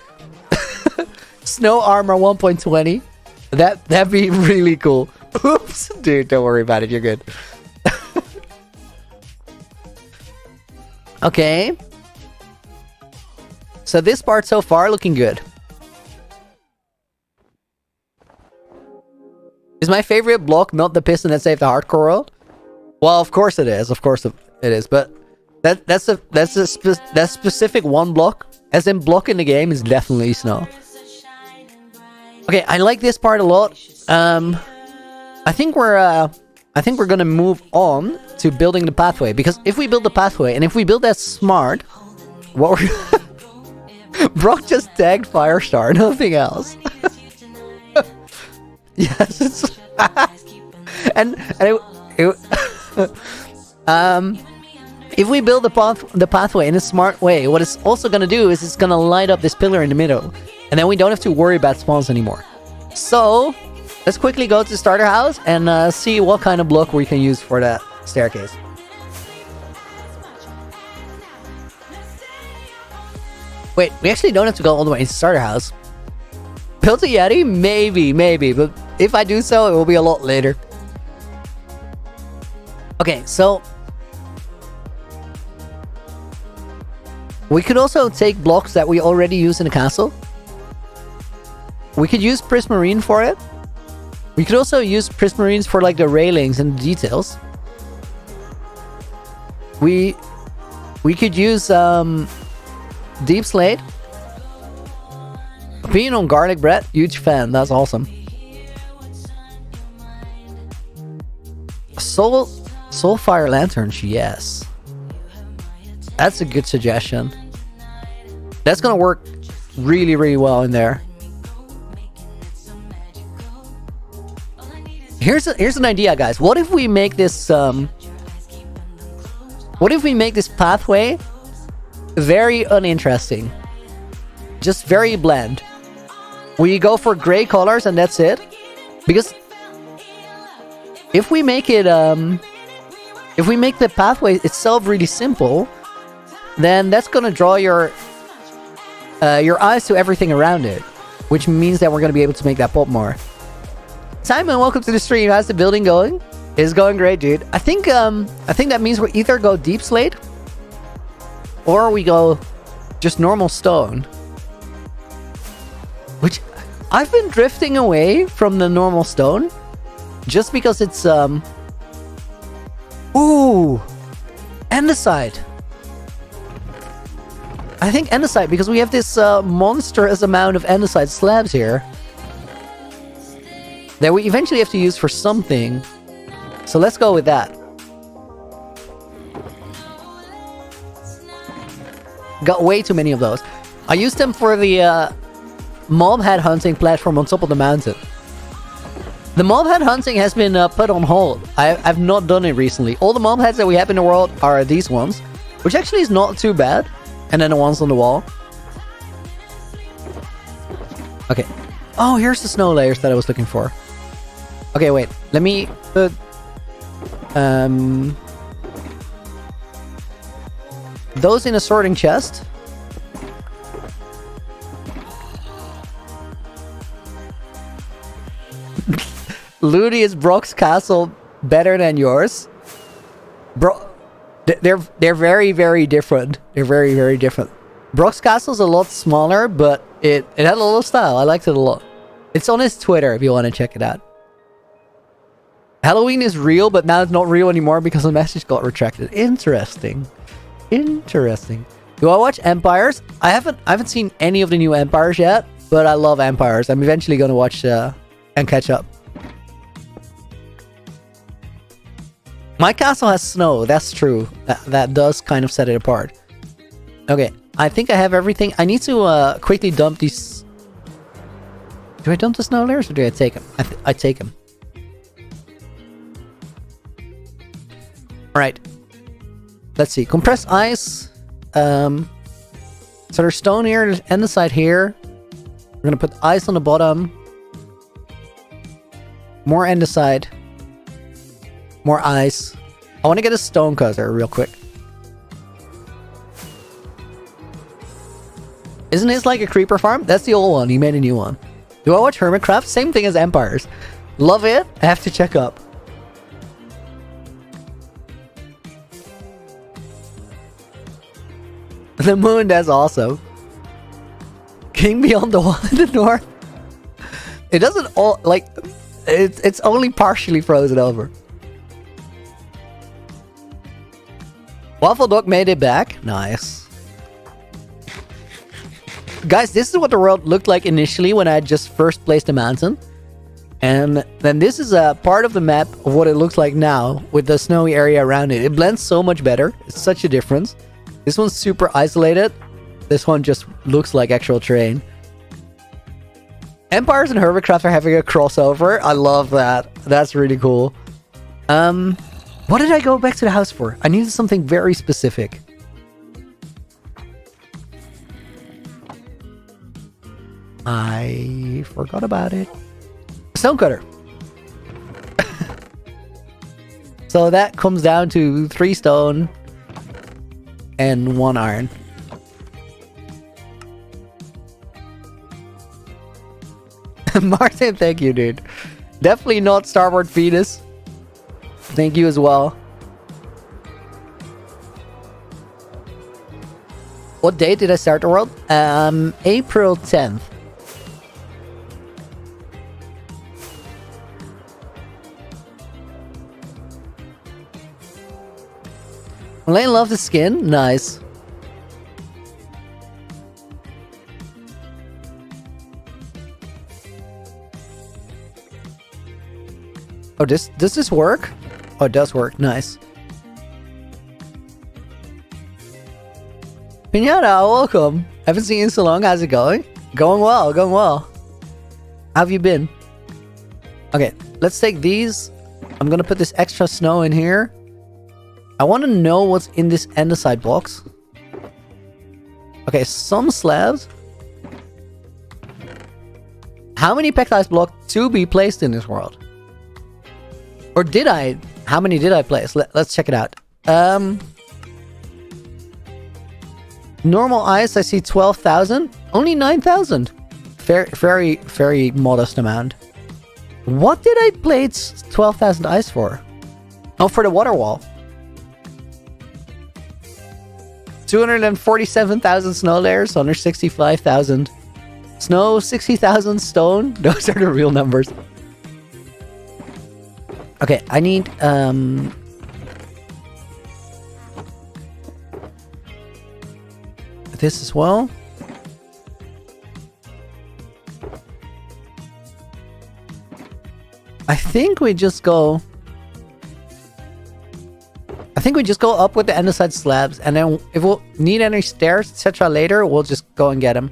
Snow armor 1.20. That'd be really cool. Oops, dude, don't worry about it. You're good. Okay. So this part so far looking good. Is my favorite block not the piston that saved the hardcore world? Well, of course it is. Of course it is. But that's specific one block. As in block in the game is definitely snow. Okay, I like this part a lot. I think we're gonna move on to building the pathway, because if we build the pathway and if we build that smart, what we're Brock just tagged Firestar, nothing else. Yes, it's if we build the pathway in a smart way, what it's also gonna do is it's gonna light up this pillar in the middle, and then we don't have to worry about spawns anymore. So let's quickly go to the starter house and see what kind of block we can use for that staircase. Wait, we actually don't have to go all the way into the starter house. Build a Yeti? Maybe, but if I do so, it will be a lot later. Okay, so we could also take blocks that we already use in the castle. We could use Prismarine for it. We could also use Prismarines for like the railings and the details. We could use Deep Slate. Opinion on garlic bread? Huge fan. That's awesome. Soulfire lanterns, yes. That's a good suggestion. That's gonna work really, really well in there. Here's an idea, guys. What if we make this pathway very uninteresting? Just very bland. We go for gray colors and that's it. Because if we make it if we make the pathway itself really simple, then that's gonna draw your eyes to everything around it, which means that we're gonna be able to make that pop more. Simon, welcome to the stream. How's the building going? It's going great, dude. I think that means we either go Deep Slate or we go just normal stone. Which I've been drifting away from the normal stone just because it's ooh, andesite. I think andesite, because we have this monstrous amount of andesite slabs here that we eventually have to use for something. So let's go with that. Got way too many of those. I used them for the mob head hunting platform on top of the mountain. The mob head hunting has been put on hold. I've not done it recently. All the mob heads that we have in the world are these ones, which actually is not too bad. And then the ones on the wall. Okay. Oh, here's the snow layers that I was looking for. Okay, wait. Let me put those in a sorting chest. Ludi, is Brock's castle better than yours? Bro, they're very, very different. They're very, very different. Brock's castle's a lot smaller, but it had a lot of style. I liked it a lot. It's on his Twitter if you want to check it out. Halloween is real, but now it's not real anymore because the message got retracted. Interesting. Interesting. Do I watch Empires? I haven't seen any of the new Empires yet, but I love Empires. I'm eventually going to watch and catch up. My castle has snow. That's true. That does kind of set it apart. Okay. I think I have everything. I need to quickly dump these. Do I dump the snow layers or do I take them? I take them. Alright. Let's see. Compressed ice. So there's stone here. There's andesite here. We're going to put ice on the bottom. More andesite. More ice. I want to get a stone cutter real quick. Isn't his like a creeper farm? That's the old one. He made a new one. Do I watch Hermitcraft? Same thing as Empires. Love it. I have to check up. The moon, that's awesome. King Beyond the Wall in the north. It doesn't all like it's only partially frozen over. Waffle Dog made it back. Nice. Guys, this is what the world looked like initially when I just first placed the mountain. And then this is a part of the map of what it looks like now with the snowy area around it. It blends so much better. It's such a difference. This one's super isolated. This one just looks like actual terrain. Empires and Hermitcraft are having a crossover. I love that. That's really cool. What did I go back to the house for? I needed something very specific. I forgot about it. Stonecutter. So that comes down to 3 stone and 1 iron. Martin, thank you, dude. Definitely not Starboard Venus. Thank you as well. What date did I start the world? April 10th. Elaine loves the skin. Nice. Oh, does this work? Oh, it does work. Nice. Pinata, welcome. Haven't seen you in so long. How's it going? Going well. Going well. How have you been? Okay, let's take these. I'm gonna put this extra snow in here. I want to know what's in this andesite box. Okay, some slabs. How many packed ice blocks to be placed in this world? Or did I? How many did I place? Let's check it out. Normal ice, I see 12,000. Only 9,000. Very, very modest amount. What did I place 12,000 ice for? Oh, for the water wall. 247,000 snow layers, 165,000 snow, 60,000 stone. Those are the real numbers. Okay, I need this as well. I think we just go up with the andesite slabs, and then if we'll need any stairs, etc. later, we'll just go and get them.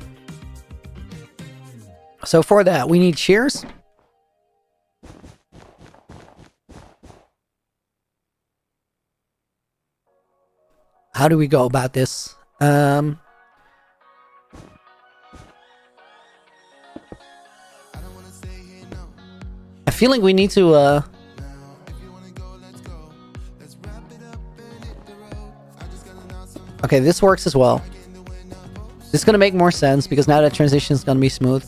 So for that, we need shears. How do we go about this? I feel like we need to okay, this works as well. This is gonna make more sense because now that transition is gonna be smooth.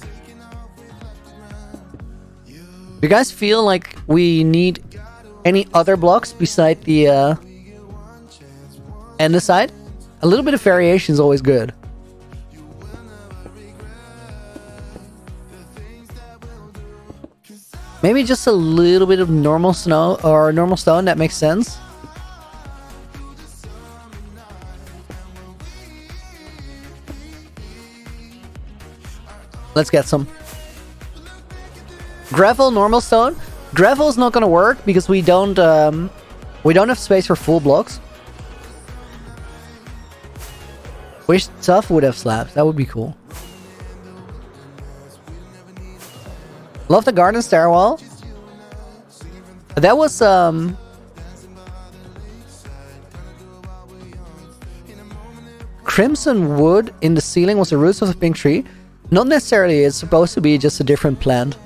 Do you guys feel like we need any other blocks beside the andesite? A little bit of variation is always good. Maybe just a little bit of normal snow or normal stone, that makes sense. Let's get some. Gravel, normal stone. Gravel is not gonna work because we don't have space for full blocks. Wish stuff would have slabs. That would be cool. Love the garden stairwell. That was crimson wood in the ceiling was the roots of a pink tree. Not necessarily. It's supposed to be just a different plant.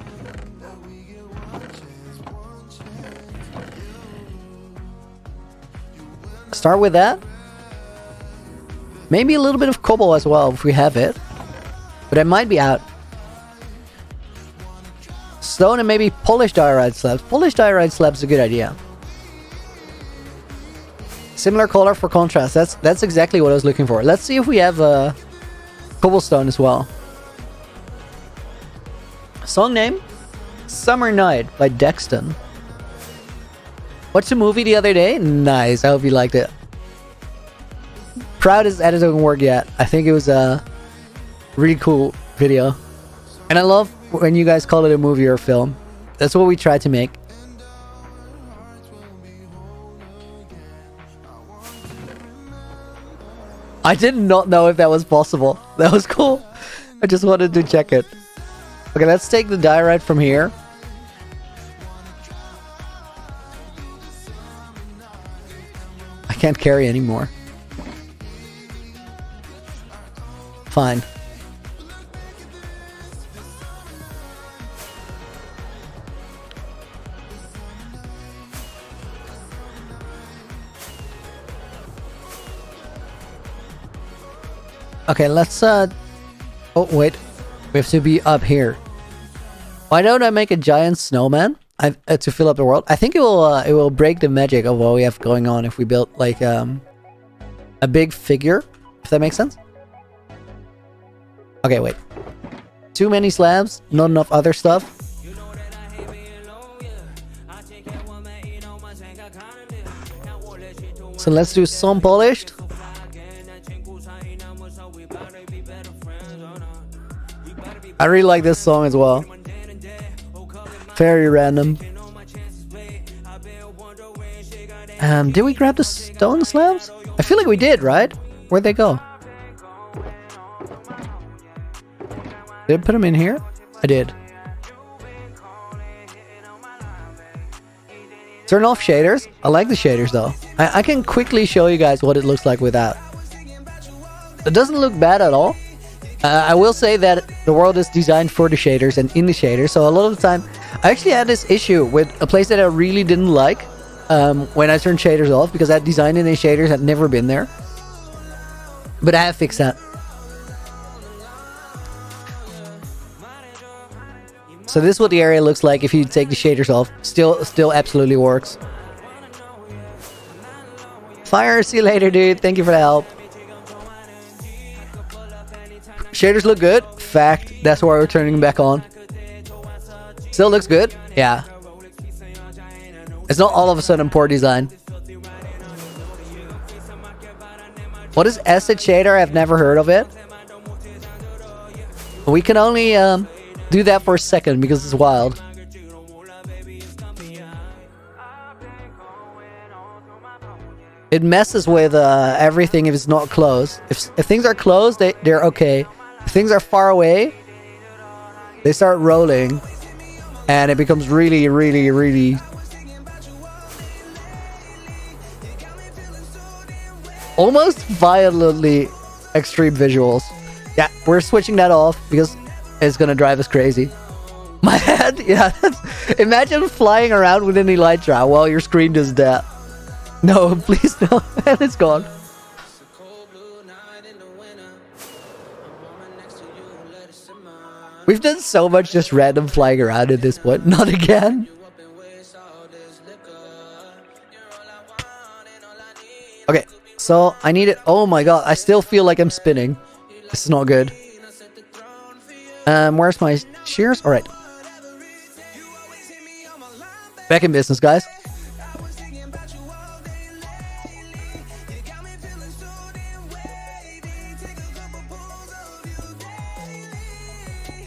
Start with that. Maybe a little bit of cobble as well if we have it. But I might be out. Stone and maybe polished diorite slabs. Polished diorite slabs is a good idea. Similar color for contrast. That's exactly what I was looking for. Let's see if we have cobblestone as well. Song name? Summer Night by Dexton. Watched a movie the other day. Nice. I hope you liked it. Proudest editing work yet. I think it was a really cool video. And I love when you guys call it a movie or a film. That's what we try to make. I did not know if that was possible. That was cool. I just wanted to check it. Okay, let's take the diorite from here. I can't carry anymore. Fine. Okay, let's oh wait. We have to be up here. Why don't I make a giant snowman to fill up the world? I think it will break the magic of what we have going on if we build like a big figure, if that makes sense. Okay, wait. Too many slabs, not enough other stuff. So let's do some polished. I really like this song as well. Very random. Did we grab the stone slabs? I feel like we did, right? Where'd they go? Did I put them in here? I did. Turn off shaders. I like the shaders though. I can quickly show you guys what it looks like without. It doesn't look bad at all. I will say that the world is designed for the shaders and in the shaders, so a lot of the time I actually had this issue with a place that I really didn't like when I turned shaders off, because that design in the shaders had never been there. But I have fixed that. So this is what the area looks like if you take the shaders off. Still absolutely works. Fire, see you later, dude. Thank you for the help. Shaders look good. Fact. That's why we're turning them back on. Still looks good. Yeah. It's not all of a sudden poor design. What is acid shader? I've never heard of it. We can only do that for a second because it's wild. It messes with everything if it's not close. If things are close, they're okay. If things are far away, they start rolling. And it becomes really, really, really... almost violently extreme visuals. Yeah, we're switching that off because it's gonna drive us crazy. My head? Yeah. Imagine flying around with an elytra while your screen does that. No, please no. And it's gone. We've done so much just random flying around at this point. Not again. Okay, so I need it. Oh my god, I still feel like I'm spinning. This is not good. Where's my shears? Alright. Back in business, guys.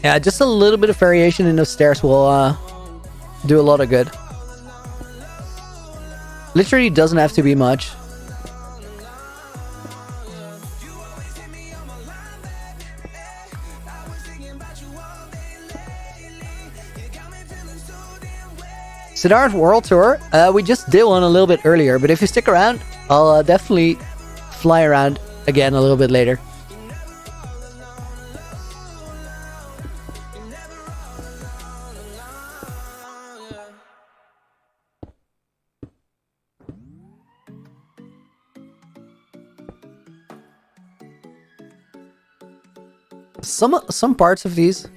Yeah, just a little bit of variation in those stairs will do a lot of good. Literally doesn't have to be much. Siddharth World Tour, we just did one a little bit earlier, but if you stick around, I'll definitely fly around again a little bit later. Some parts of these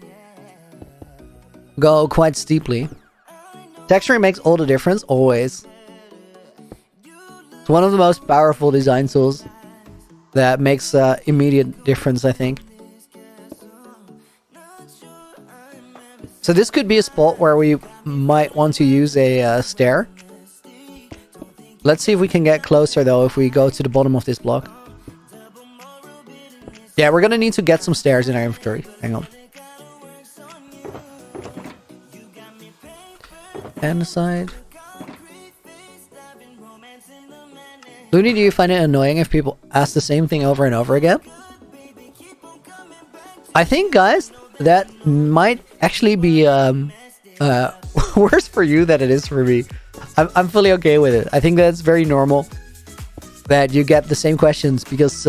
go quite steeply. Texturing makes all the difference, always. It's one of the most powerful design tools that makes immediate difference, I think. So this could be a spot where we might want to use a stair. Let's see if we can get closer though if we go to the bottom of this block. Yeah, we're gonna need to get some stairs in our inventory. Hang on. And the side. Looney, do you find it annoying if people ask the same thing over and over again? I think, guys, that might actually be worse for you than it is for me. I'm fully okay with it. I think that's very normal that you get the same questions because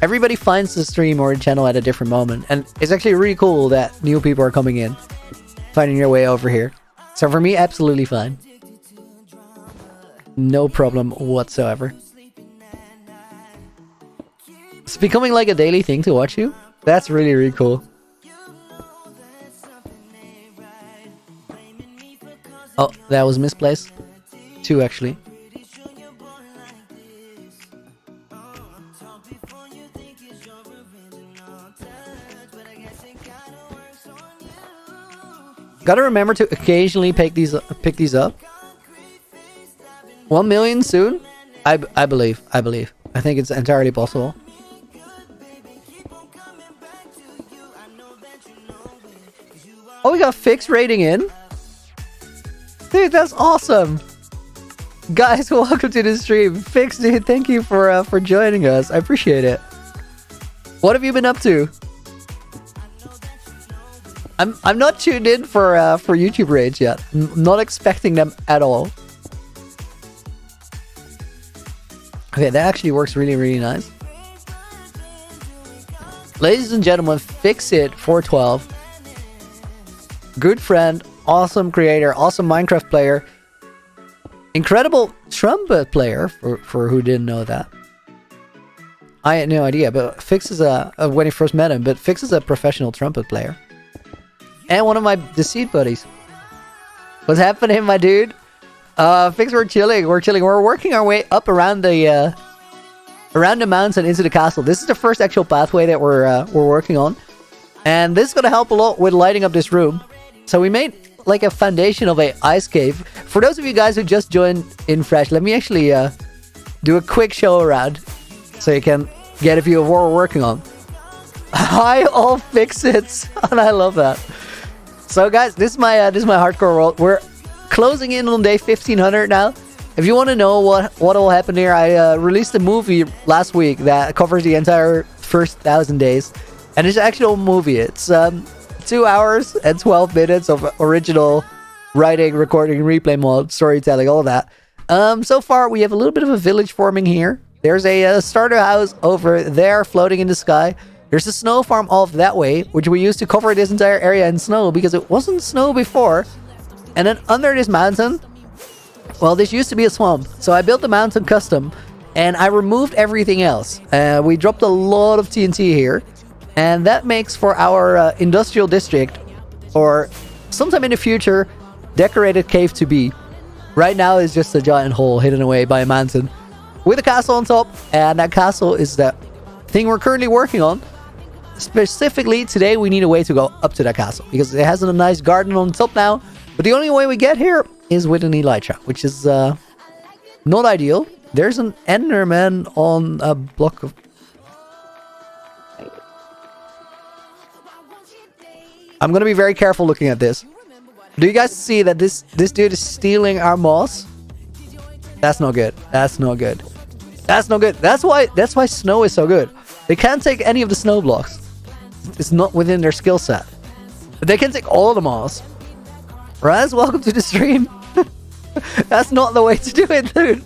everybody finds the stream or the channel at a different moment. And it's actually really cool that new people are coming in, finding their way over here. So for me, absolutely fine. No problem whatsoever. It's becoming like a daily thing to watch you. That's really, really cool. Oh, that was misplaced. 2 actually. Gotta remember to occasionally pick these up. 1 million soon? I believe. I think it's entirely possible. Oh, we got fixed rating in. Dude, that's awesome. Guys, welcome to the stream. Fix, dude, thank you for joining us. I appreciate it. What have you been up to? I'm not tuned in for YouTube raids yet. I'm not expecting them at all. Okay, that actually works really, really nice. Ladies and gentlemen, Fix It 412. Good friend, awesome creator, awesome Minecraft player, incredible trumpet player for who didn't know that. I had no idea, but Fix is when I first met him, but Fix is a professional trumpet player. And one of my Deceit buddies. What's happening, my dude? Fix, we're chilling. We're working our way up around the mountain into the castle. This is the first actual pathway that we're working on. And this is gonna help a lot with lighting up this room. So we made like a foundation of a ice cave. For those of you guys who just joined in fresh, let me actually do a quick show around so you can get a view of what we're working on. Hi, all Fix-Its, and I love that. So guys, this is my hardcore world. We're closing in on day 1500 now. If you want to know what will happen here, I released a movie last week that covers the entire first 1000 days, and it's an actual movie. It's 2 hours and 12 minutes of original writing, recording, replay mod, storytelling, all of that. So far, we have a little bit of a village forming here. There's a starter house over there floating in the sky. There's a snow farm off that way, which we used to cover this entire area in snow because it wasn't snow before. And then under this mountain, well, this used to be a swamp. So I built the mountain custom and I removed everything else. We dropped a lot of TNT here. And that makes for our industrial district, or sometime in the future, decorated cave to be. Right now it's just a giant hole hidden away by a mountain with a castle on top. And that castle is the thing we're currently working on. Specifically, today we need a way to go up to that castle because it has a nice garden on top now. But the only way we get here is with an elytra, which is not ideal. There's an Enderman on a block of... I'm going to be very careful looking at this. Do you guys see that this dude is stealing our moss? That's not good. That's not good. That's not good. That's why snow is so good. They can't take any of the snow blocks. It's not within their skill set. But they can take all the moss. Raz, welcome to the stream. That's not the way to do it, dude.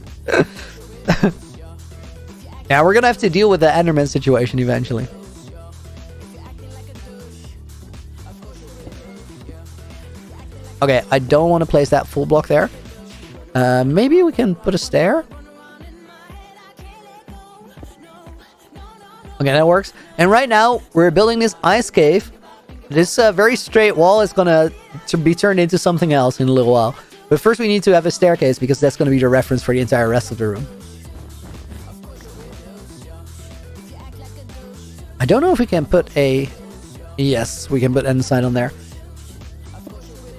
Yeah, we're gonna have to deal with the Enderman situation eventually. Okay, I don't want to place that full block there. Maybe we can put a stair. Okay, that works. And right now, we're building this ice cave. This very straight wall is gonna be turned into something else in a little while. But first we need to have a staircase because that's gonna be the reference for the entire rest of the room. I don't know if we can put a... Yes, we can put an sign on there.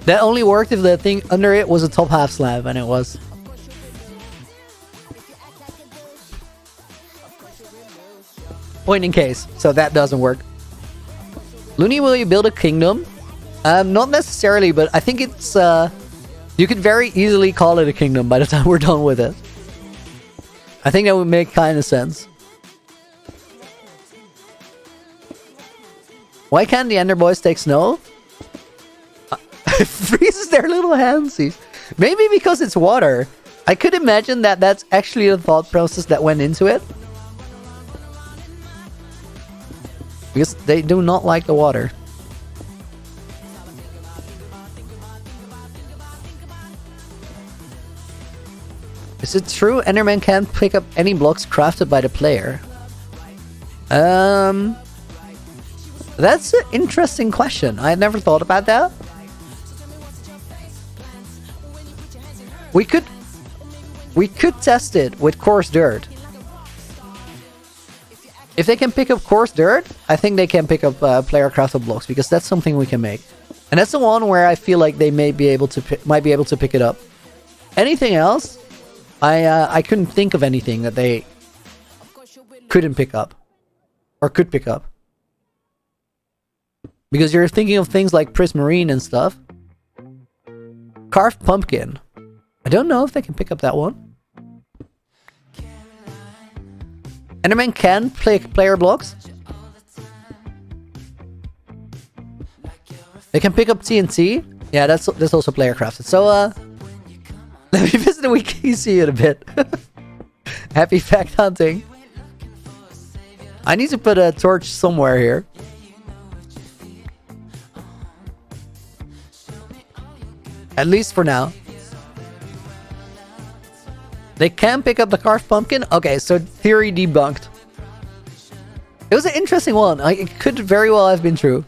That only worked if the thing under it was a top half slab, and it was. Point in case, so that doesn't work. Looney, will you build a kingdom? Not necessarily, but I think it's you could very easily call it a kingdom by the time we're done with it. I think that would make kind of sense. Why can't the Ender Boys take snow? It freezes their little handsies. Maybe because it's water. I could imagine that that's actually the thought process that went into it. Because they do not like the water. Is it true Enderman can't pick up any blocks crafted by the player? That's an interesting question. I had never thought about that. We could test it with coarse dirt. If they can pick up coarse dirt, I think they can pick up player crafted blocks, because that's something we can make. And that's the one where I feel like they might be able to pick it up. Anything else? I couldn't think of anything that they couldn't pick up or could pick up. Because you're thinking of things like prismarine and stuff. Carved pumpkin. I don't know if they can pick up that one. Enderman can play player blocks. They can pick up TNT. Yeah, that's also player crafted. So let me visit the wiki, see it a bit. Happy fact hunting. I need to put a torch somewhere here. At least for now. They can pick up the carved pumpkin? Okay, so theory debunked. It was an interesting one. It could very well have been true.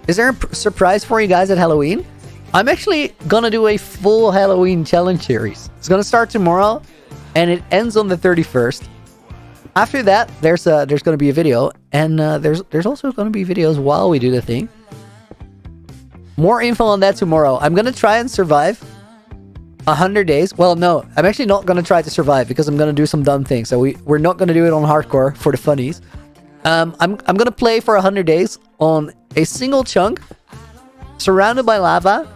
Is there a surprise for you guys at Halloween? I'm actually gonna do a full Halloween challenge series. It's gonna start tomorrow, and it ends on the 31st. After that, there's gonna be a video, and there's also gonna be videos while we do the thing. More info on that tomorrow. I'm gonna try and survive 100 days. Well, no, I'm actually not gonna try to survive because I'm gonna do some dumb things. So we're not gonna do it on hardcore for the funnies. I'm gonna play for 100 days on a single chunk, surrounded by lava,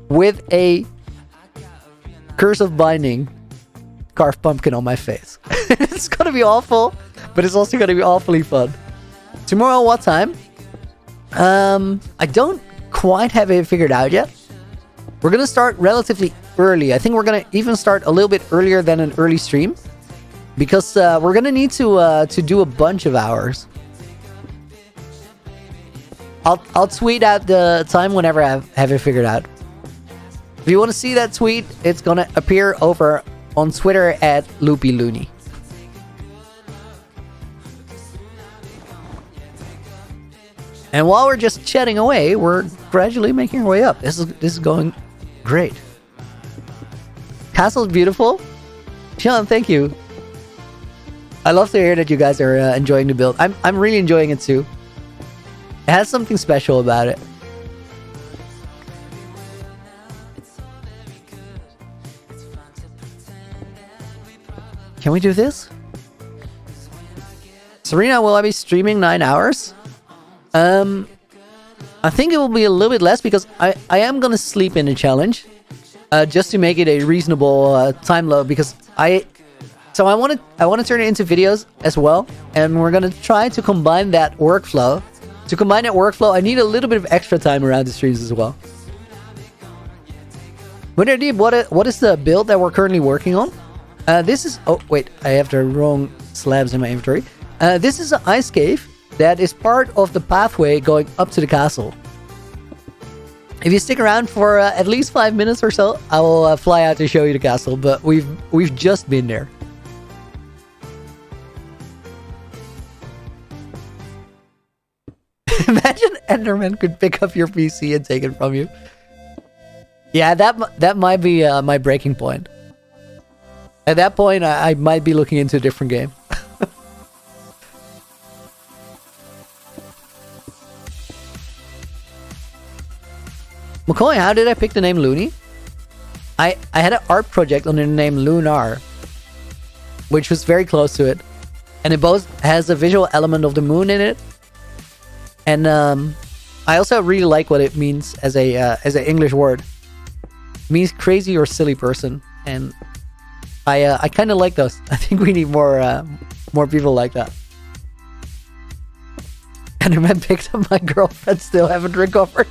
with a curse of binding carved pumpkin on my face. It's gonna be awful, but it's also gonna be awfully fun. Tomorrow, what time? I don't quite have it figured out yet. We're gonna start relatively early. I think we're gonna even start a little bit earlier than an early stream, because we're gonna need to do a bunch of hours. I'll tweet out the time whenever I have it figured out. If you want to see that tweet, it's gonna appear over on Twitter at LoopyLooney. And while we're just chatting away, we're gradually making our way up. This is going great. Castle's beautiful. Sean, thank you. I love to hear that you guys are enjoying the build. I'm really enjoying it too. It has something special about it. Can we do this? Serena, will I be streaming 9 hours? I think it will be a little bit less, because I am gonna sleep in the challenge, just to make it a reasonable time load, because I want to turn it into videos as well, and we're gonna try to combine that workflow. To combine that workflow, I need a little bit of extra time around the streams as well. Winter Deep, what is the build that we're currently working on? This is... Oh, wait. I have the wrong slabs in my inventory. This is an ice cave that is part of the pathway going up to the castle. If you stick around for at least 5 minutes or so, I will fly out to show you the castle, but we've just been there. Imagine Enderman could pick up your PC and take it from you. Yeah, that might be my breaking point. At that point, I might be looking into a different game. McCoy, how did I pick the name Looney? I had an art project under the name Lunar, which was very close to it. And it both has a visual element of the moon in it. And I also really like what it means as an English word. It means crazy or silly person. And I kind of like those. I think we need more people like that. And man picked up my girlfriend, still haven't recovered.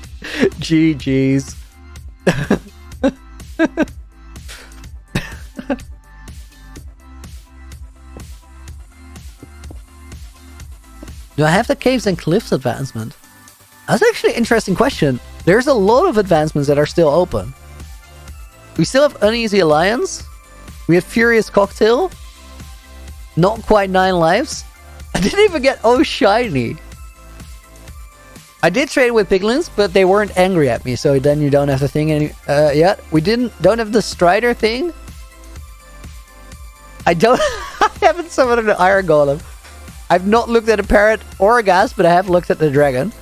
GG's. Do I have the caves and cliffs advancement? That's actually an interesting question. There's a lot of advancements that are still open. We still have Uneasy Alliance. We have Furious Cocktail. Not quite 9 lives. I didn't even get Oh Shiny. I did trade with piglins, but they weren't angry at me, so then you don't have the thing yet. We don't have the Strider thing. I haven't summoned an Iron Golem. I've not looked at a parrot or a ghast, but I have looked at the dragon.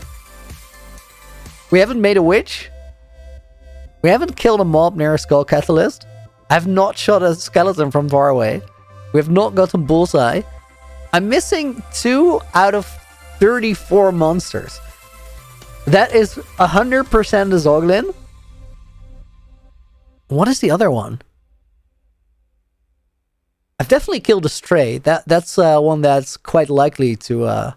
We haven't made a witch. We haven't killed a mob near a skull catalyst. I have not shot a skeleton from far away. We have not gotten bullseye. I'm missing 2 out of 34 monsters. That is 100% the Zoglin. What is the other one? I've definitely killed a stray. That's one that's quite likely to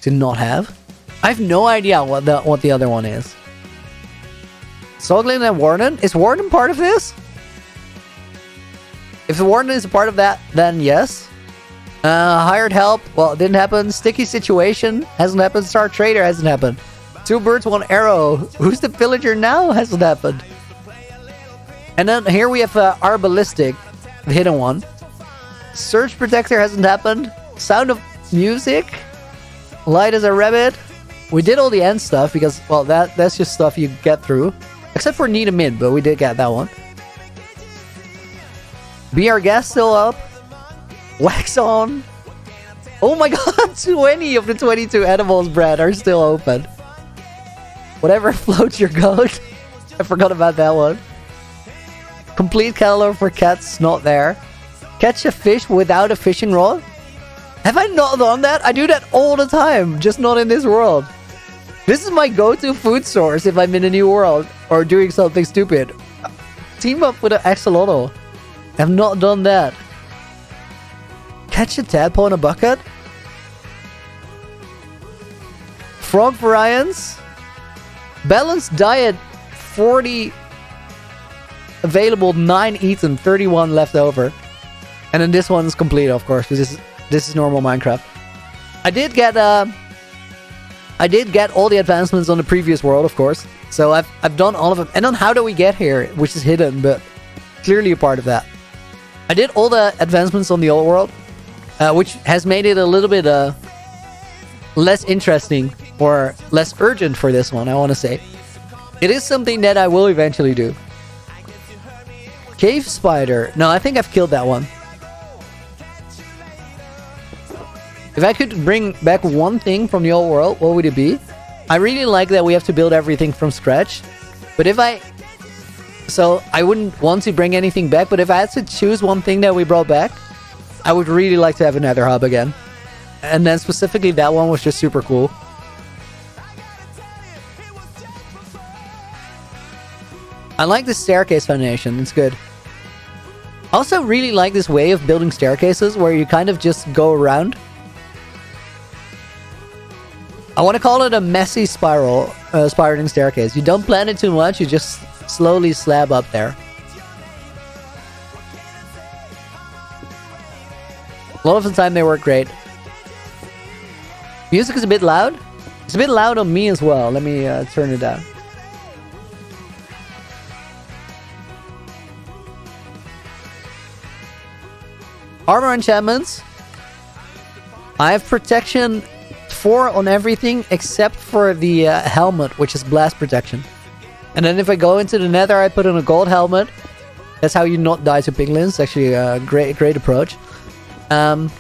not have. I have no idea what the other one is. Zoglin and Warden. Is Warden part of this? If the Warden is a part of that, then yes. Hired help. Well, it didn't happen. Sticky situation. Hasn't happened. Star Trader hasn't happened. 2 birds, 1 arrow. Who's the villager now? Hasn't happened. And then here we have Arbalistic, the hidden one. Surge Protector hasn't happened. Sound of Music. Light as a Rabbit. We did all the end stuff because, well, that's just stuff you get through. Except for Need a Mid, but we did get that one. Be Our Guest still up. Wax On. Oh my god, 20 of the 22 animals bred are still open. Whatever floats your goat. I forgot about that one. Complete catalog for cats, not there. Catch a fish without a fishing rod. Have I not done that? I do that all the time, just not in this world. This is my go-to food source if I'm in a new world or doing something stupid. Team up with an axolotl. I've not done that. Catch a tadpole in a bucket. Frog variants. Balanced diet. 40 available, 9 eaten, 31 left over. And then this one's complete, of course, because this is normal Minecraft. I did get all the advancements on the previous world, of course. So I've done all of them. And then How Do We Get Here, which is hidden, but clearly a part of that. I did all the advancements on the old world, which has made it a little bit less interesting or less urgent for this one, I want to say. It is something that I will eventually do. Cave Spider. No, I think I've killed that one. If I could bring back one thing from the old world, what would it be? I really like that we have to build everything from scratch. But if I... So, I wouldn't want to bring anything back, but if I had to choose one thing that we brought back, I would really like to have a Nether Hub again. And then specifically that one was just super cool. I like the staircase foundation, it's good. I also really like this way of building staircases where you kind of just go around. I want to call it a messy spiraling staircase. You don't plan it too much, you just slowly slab up there. A lot of the time they work great. Music is a bit loud. It's a bit loud on me as well. Let me turn it down. Armor enchantments. I have protection 4 on everything except for the helmet, which is blast protection. And then if I go into the nether, I put on a gold helmet. That's how you not die to piglins. Actually a great approach. And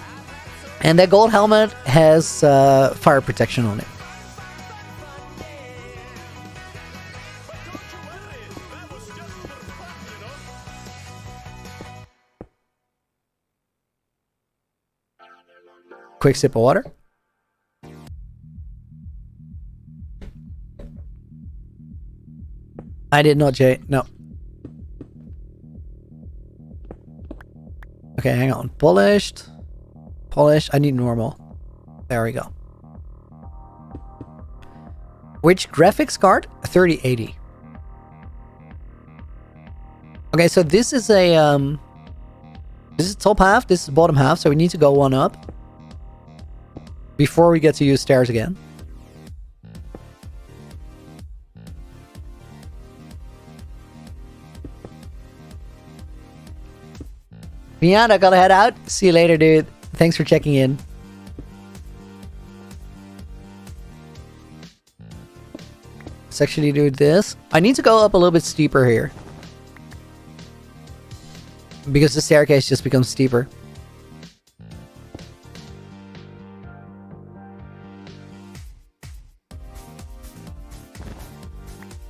that gold helmet has fire protection on it. quick sip of water. I did not, Jay. No. Okay, hang on. Polished. Polished. I need normal. There we go. Which graphics card? 3080. Okay, so this is a this is top half, this is bottom half, so we need to go one up before we get to use stairs again. Mian, I gotta head out. See you later, dude. Thanks for checking in. Let's actually do this. I need to go up a little bit steeper here, because the staircase just becomes steeper.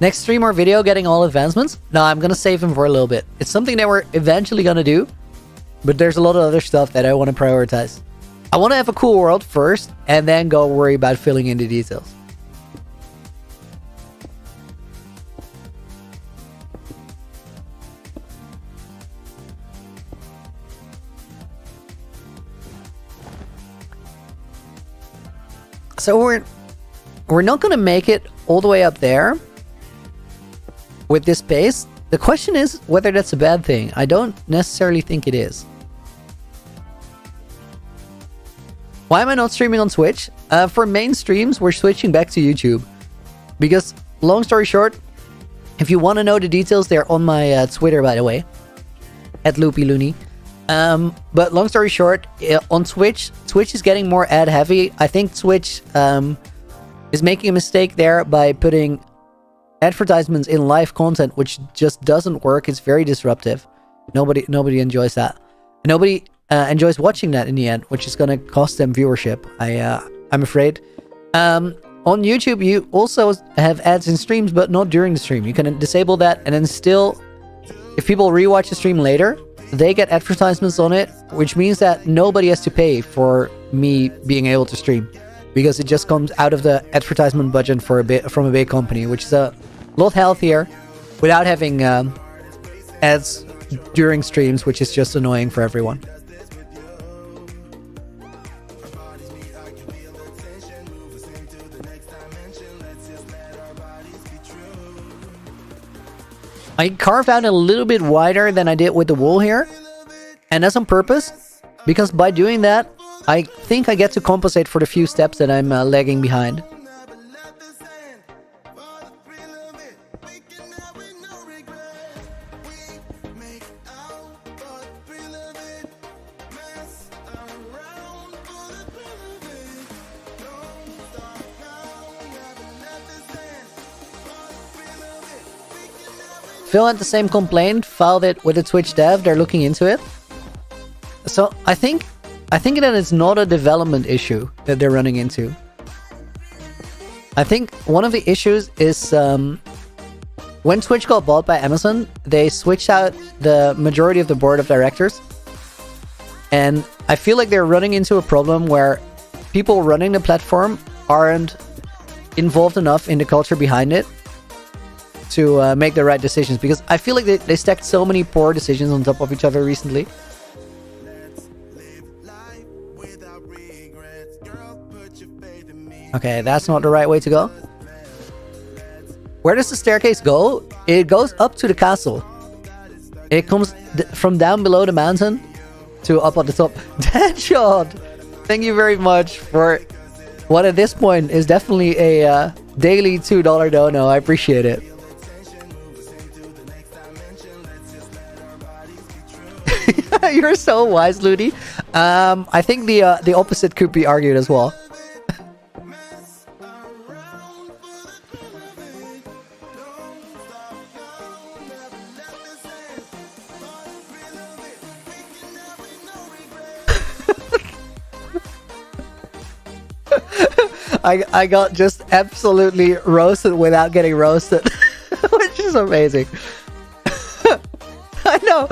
Next stream or video getting all advancements? No, I'm gonna save them for a little bit. It's something that we're eventually gonna do, but there's a lot of other stuff that I want to prioritize. I want to have a cool world first, and then go worry about filling in the details. So we're not gonna make it all the way up there with this base. The question is whether that's a bad thing. I don't necessarily think it is. Why am I not streaming on Twitch? For main streams, we're switching back to YouTube. Because, long story short, if you want to know the details, they're on my Twitter, by the way. @LoopyLooney. But long story short, on Twitch is getting more ad heavy. I think Twitch is making a mistake there by putting advertisements in live content, which just doesn't work. It's very disruptive. Nobody enjoys that. Nobody enjoys watching that in the end, which is going to cost them viewership. I'm afraid. On YouTube, you also have ads in streams, but not during the stream. You can disable that, and then still, if people rewatch the stream later, they get advertisements on it, which means that nobody has to pay for me being able to stream, because it just comes out of the advertisement budget for from a big company, which is a lot healthier without having ads during streams, which is just annoying for everyone. I carved out a little bit wider than I did with the wool here, and that's on purpose, because by doing that, I think I get to compensate for the few steps that I'm lagging behind. Phil had the same complaint, filed it with the Twitch dev, they're looking into it. So I think that it's not a development issue that they're running into. I think one of the issues is when Twitch got bought by Amazon, they switched out the majority of the board of directors. And I feel like they're running into a problem where people running the platform aren't involved enough in the culture behind it to make the right decisions, because I feel like they stacked so many poor decisions on top of each other recently. Okay, that's not the right way to go. Where does the staircase go? It goes up to the castle. It comes from down below the mountain to up at the top. Deadshot! Thank you very much for what at this point is definitely a daily $2 dono. I appreciate it. You're so wise, Ludi. I think the opposite could be argued as well. I got just absolutely roasted without getting roasted, which is amazing. I know.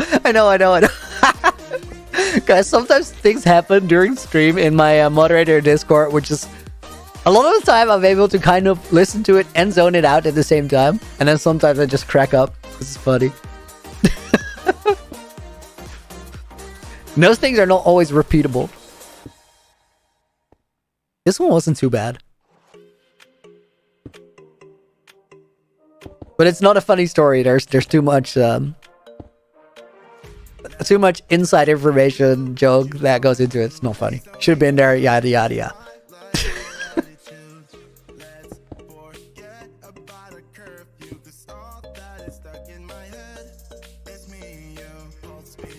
Guys, sometimes things happen during stream in my moderator Discord, which is a lot of the time I'm able to kind of listen to it and zone it out at the same time. And then sometimes I just crack up. This is funny. Those things are not always repeatable. This one wasn't too bad. But it's not a funny story. There's too much inside information joke that goes into it. It's not funny. Should have been there, yada yada yada.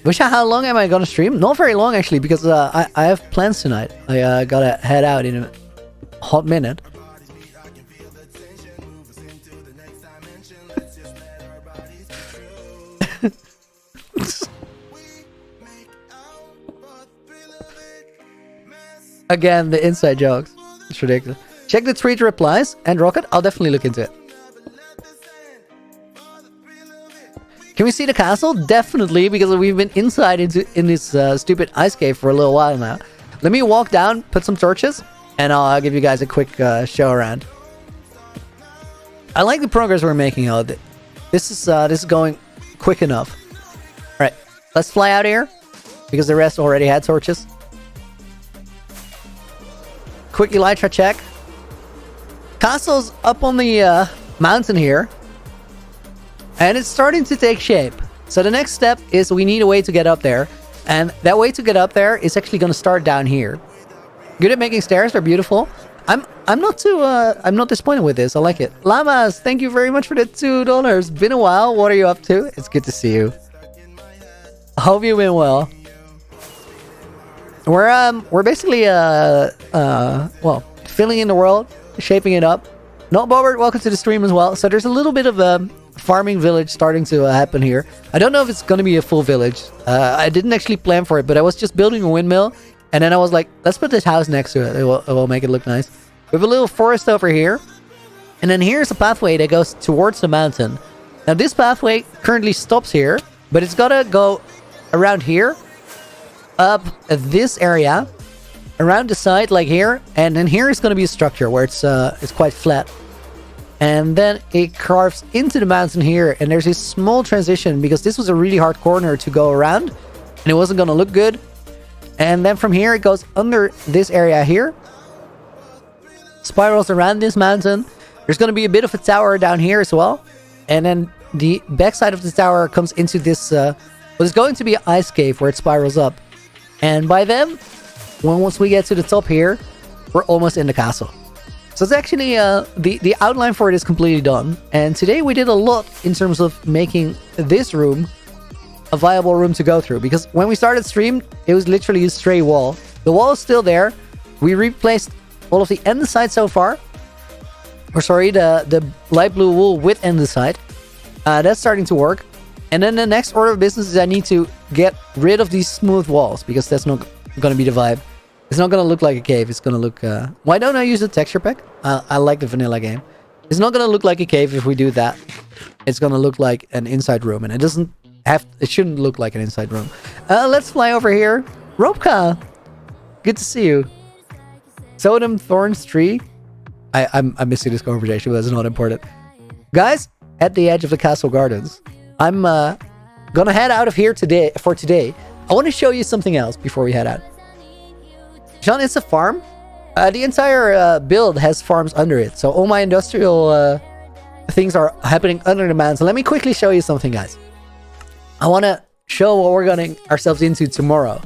Wish how long am I gonna stream? Not very long actually, because I have plans tonight. I gotta head out in a hot minute. Again, the inside jokes. It's ridiculous. Check the tweet replies and Rocket. I'll definitely look into it. Can we see the castle? Definitely, because we've been inside in this stupid ice cave for a little while now. Let me walk down, put some torches, and I'll give you guys a quick show around. I like the progress we're making out. This is going quick enough. All right, let's fly out here because the rest already had torches. Quick elytra check. Castle's up on the mountain here. And it's starting to take shape. So the next step is we need a way to get up there. And that way to get up there is actually going to start down here. Good at making stairs. They're beautiful. I'm not disappointed with this. I like it. Llamas, thank you very much for the $2. Been a while. What are you up to? It's good to see you. I hope you've been well. We're basically filling in the world, shaping it up. Not Bobbert, welcome to the stream as well. So there's a little bit of a farming village starting to happen here. I don't know if it's going to be a full village. I didn't actually plan for it, but I was just building a windmill, and then I was like, let's put this house next to it. It will make it look nice. We have a little forest over here, and then here's a pathway that goes towards the mountain. Now this pathway currently stops here, but it's got to go around here, up this area, around the side like here, and then here is going to be a structure where it's quite flat. And then it carves into the mountain here, and there's this small transition because this was a really hard corner to go around, and it wasn't going to look good. And then from here it goes under this area here, spirals around this mountain. There's going to be a bit of a tower down here as well, and then the backside of the tower comes into this what is going to be an ice cave where it spirals up. And by then, once we get to the top here, we're almost in the castle. So it's actually, the outline for it is completely done. And today we did a lot in terms of making this room a viable room to go through. Because when we started stream, it was literally a stray wall. The wall is still there. We replaced all of the andesite so far. Or sorry, the light blue wool with andesite. That's starting to work. And then the next order of business is I need to get rid of these smooth walls. Because that's not going to be the vibe. It's not going to look like a cave. It's going to look... Why don't I use a texture pack? I like the vanilla game. It's not going to look like a cave if we do that. It's going to look like an inside room. And it doesn't have... It shouldn't look like an inside room. Let's fly over here. Robka! Good to see you. Sodom Thorns Tree. I'm missing this conversation, but that's not important. Guys, at the edge of the castle gardens. I'm going to head out of here today. For today. I want to show you something else before we head out. John, it's a farm. The entire build has farms under it. So all my industrial things are happening under the mountain. Let me quickly show you something, guys. I want to show what we're getting ourselves into tomorrow.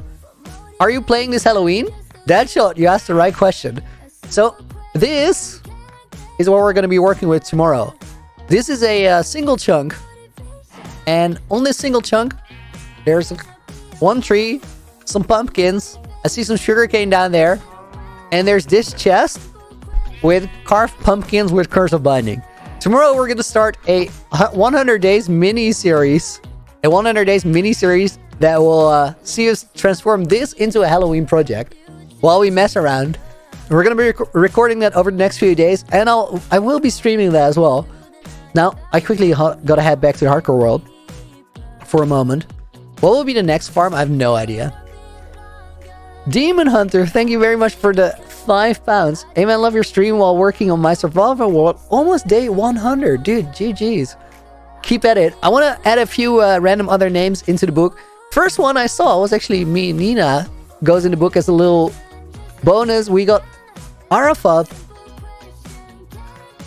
Are you playing this Halloween? Deadshot, you asked the right question. So this is what we're going to be working with tomorrow. This is a single chunk. And on this single chunk, there's one tree, some pumpkins. I see some sugarcane down there. And there's this chest with carved pumpkins with Curse of Binding. Tomorrow we're going to start a 100 days mini-series. A 100 days mini-series that will see us transform this into a Halloween project while we mess around. We're going to be recording that over the next few days. And I will be streaming that as well. Now, I quickly got to head back to the hardcore world for a moment. What will be the next farm? I have no idea. Demon Hunter, thank you very much for the £5. Hey man, love your stream while working on my survival world. Almost day 100. Dude, GG's. Keep at it. I want to add a few random other names into the book. First one I saw was actually me. Nina goes in the book as a little bonus. We got Arafat,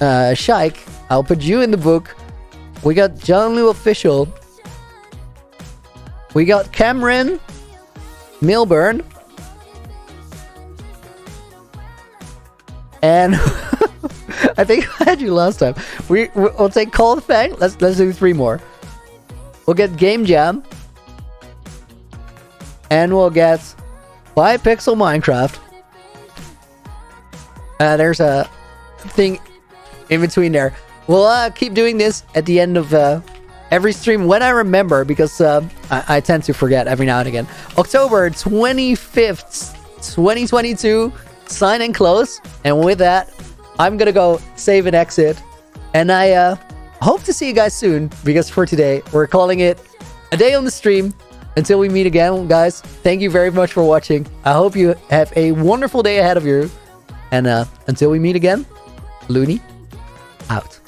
Shaik. I'll put you in the book. We got John Liu Official. We got Cameron Milburn. And I think I had you last time. We'll take Call of Fang. Let's do 3 more. We'll get Game Jam. And we'll get 5-Pixel Minecraft. There's a thing in between there. We'll keep doing this at the end of every stream when I remember, because I tend to forget every now and again. October 25th, 2022. Sign and close. And with that, I'm gonna go save and exit. And I hope to see you guys soon, because for today, we're calling it a day on the stream. Until we meet again, guys, thank you very much for watching. I hope you have a wonderful day ahead of you. And until we meet again, Looney out.